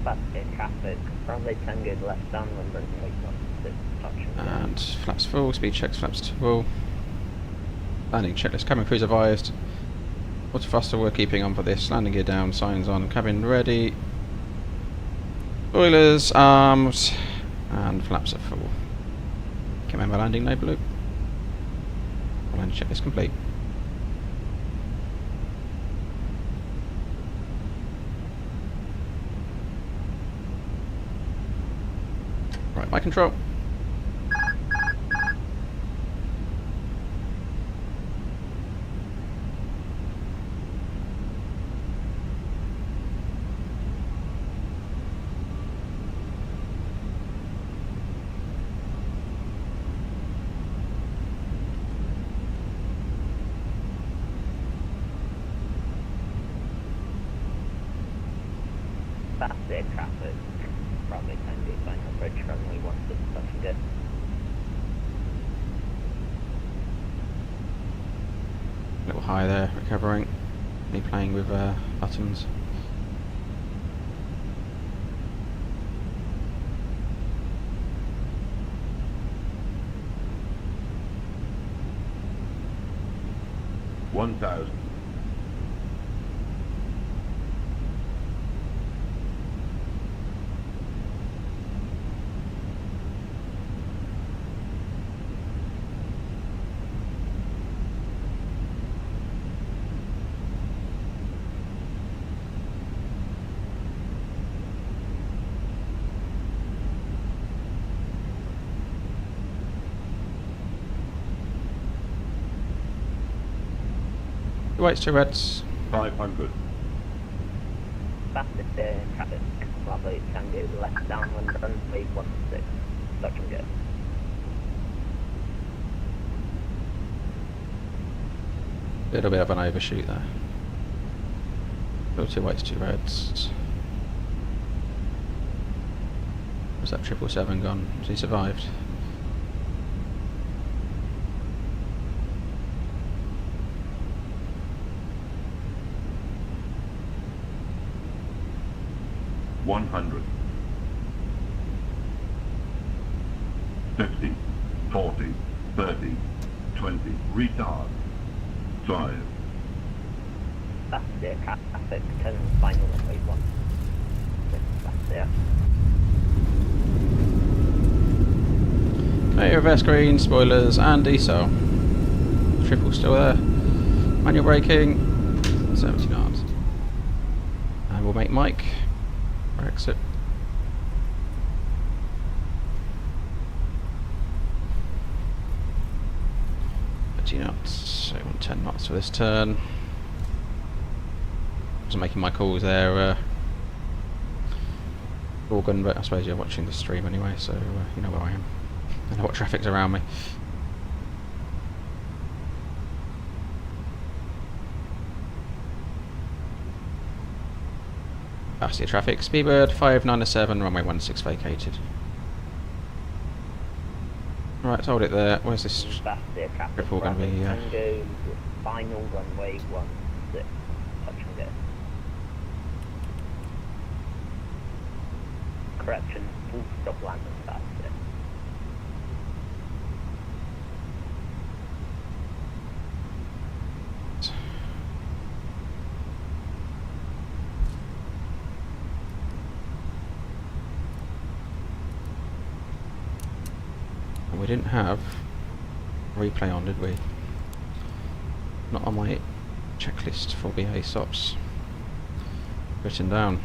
Bastia traffic, runway Tango left downwind, runway 16, touch And flaps full, speed checks flaps 2. Landing checklist, cabin crews advised. Water thruster, we're keeping on for this. Landing gear down, signs on, cabin ready. Boilers, arms, and flaps are full. Remember landing node loop. Landing checklist complete. Right, my control. Bastia traffic, runway Tango final bridge, runway 16, touch and go. A little high there, recovering. Me playing with buttons. $1,000. Two whites, two reds. 500. Bastia traffic, runway Tango left downwind, runway 16, touch and go. Little bit of an overshoot there. Still two whites, two reds. Was that 777 gone? Has he survived? $100. 50, 40, 30, 20. Retard. 5. Bastia traffic, turn final runway 16, Bastia. Okay, reverse green, spoilers, and diesel. Triple still there. Manual braking, 70 knots. And we'll make Mike for exit. Knots, so 10 knots for this turn. Wasn't making my calls there, Organ, but I suppose you're watching the stream anyway, so you know where I am. I know what traffic's around me. Bastia traffic, Speedbird 597, runway 16 vacated. Right, hold it there. Where's this Bastia traffic, triple going to be? Tango final runway 16, touch and go. Correction, full stop landing Bastia. We didn't have replay on, did we? not on my checklist for BA stops. Written down.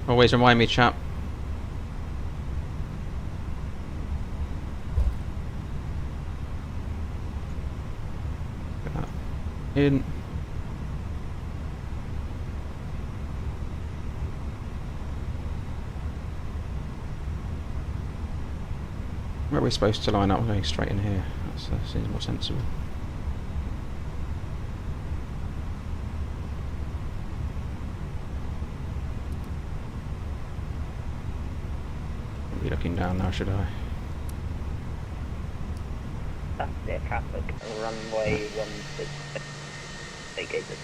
Always remind me, chap. Get that in. Where are we supposed to line up? We're going straight in here. That seems more sensible. I'll be looking down now, should I? Bastia traffic, runway 16. They gave it.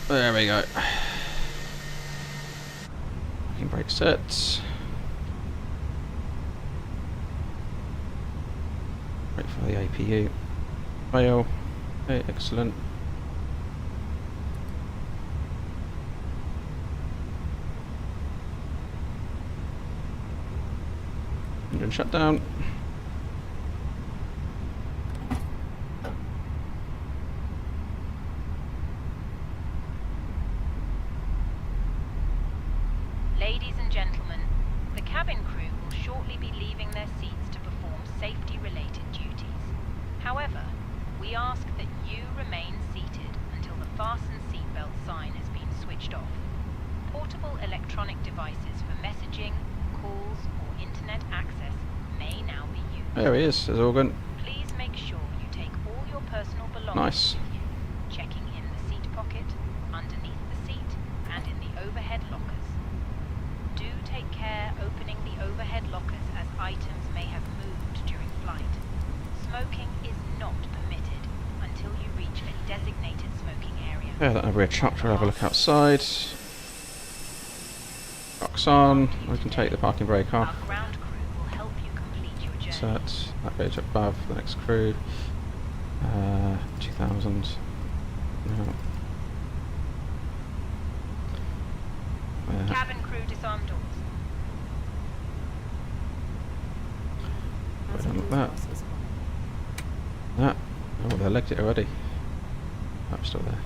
There we go. Parking brake set. Wait for the APU. Fail. Okay, excellent. Engine shut down. Ladies and gentlemen, the cabin crew will shortly be leaving their seats to perform safety-related duties. However, we ask that you remain seated until the fasten seatbelt sign has been switched off. Portable electronic devices for messaging, calls, or internet access may now be used. There he is, there's Organ. Please make sure you take all your personal belongings Nice. with you, checking in the seat pocket, underneath the seat, and in the overhead lockers. Do take care opening the overhead lockers as items may have moved during flight. Smoking is not permitted until you reach a designated smoking area. Yeah, that over a truck. We'll have a look outside. Rocks on. We can take the parking brake off. Our ground crew will help you complete your journey. Set. That goes above the next crew. 2000. No. Cabin crew disarm doors. I don't look that. That. Oh, they legged it already. I'm still there.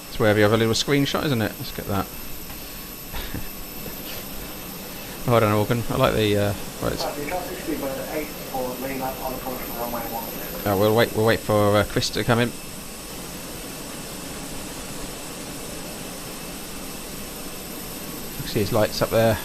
It's wherever you have a little screenshot, isn't it? Let's get that. Hold on, Organ. I like the. Right. Oh, we'll wait for Chris to come in. See his lights up there.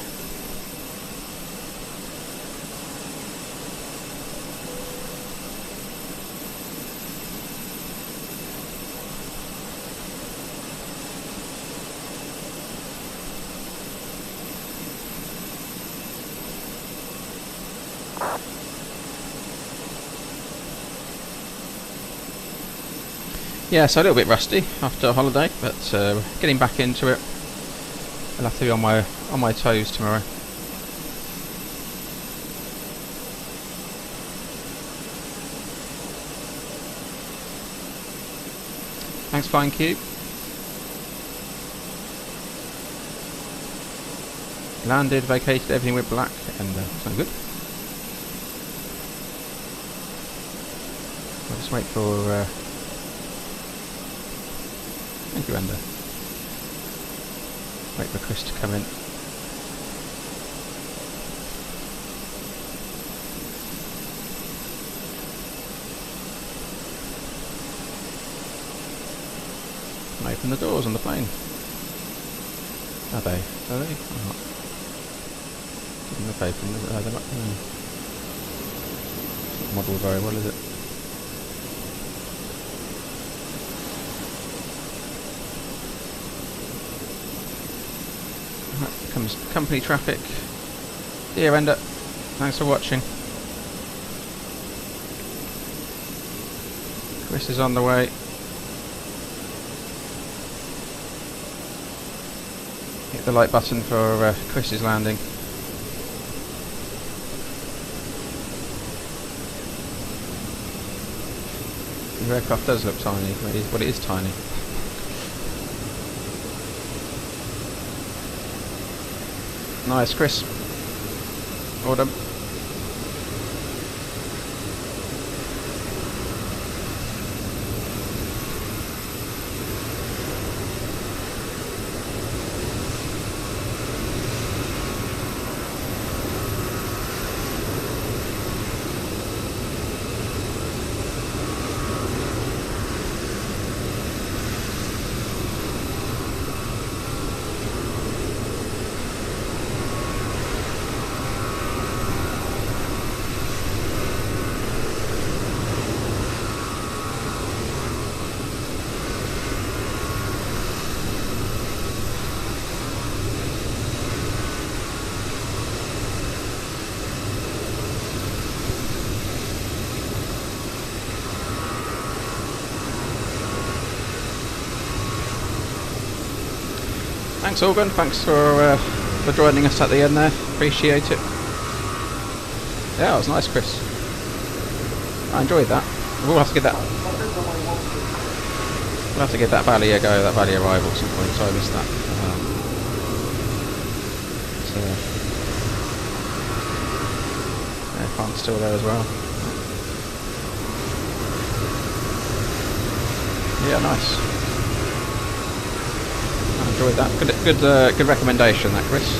Yeah, so a little bit rusty after a holiday, but getting back into it. I'll have to be on my toes tomorrow. Thanks, Flying Cube. Landed, vacated, everything went black, and sound good. I'll just wait for. Thank you, Ender. Wait for Chris to come in. And open the doors on the plane. Are they? Are they? Or not? Didn't look open. They're not. Not modelled very well, is it? Comes company traffic. Dear Ender, thanks for watching. Chris is on the way. Hit the like button for Chris's landing. Your aircraft does look tiny, but it is tiny. Nice, Chris. Well done. Thanks Organ, thanks for joining us at the end there, appreciate it. Yeah, it was nice, Chris. I enjoyed that. We'll have to give that Valley a go, that Valley arrival at some point, so I missed that. Aircraft's still there as well. Yeah, nice. Enjoyed that. Good recommendation, that, Chris. So,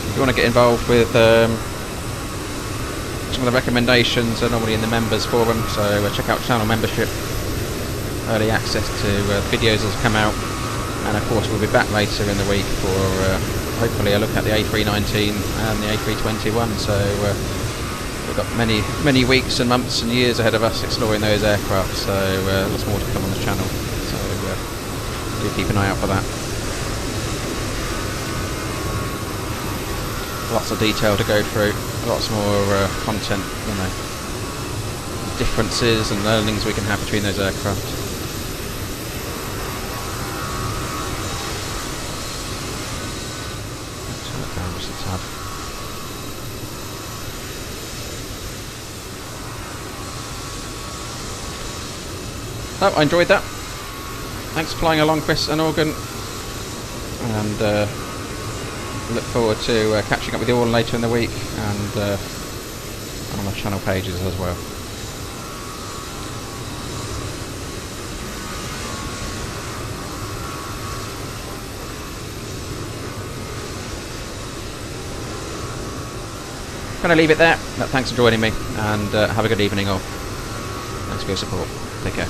if you want to get involved with some of the recommendations, are normally in the members forum. So check out channel membership, early access to videos as come out, and of course we'll be back later in the week for hopefully a look at the A319 and the A321. So we've got many weeks and months and years ahead of us exploring those aircraft. So lots more to come on the channel. Do keep an eye out for that. Lots of detail to go through, lots more content, you know, differences and learnings we can have between those aircraft. Turn it down just a tad. Oh, I enjoyed that. Thanks for flying along, Chris and Organ, and look forward to catching up with you all later in the week and on the channel pages as well. Going to leave it there. Thanks for joining me, and have a good evening all. Thanks for your support. Take care.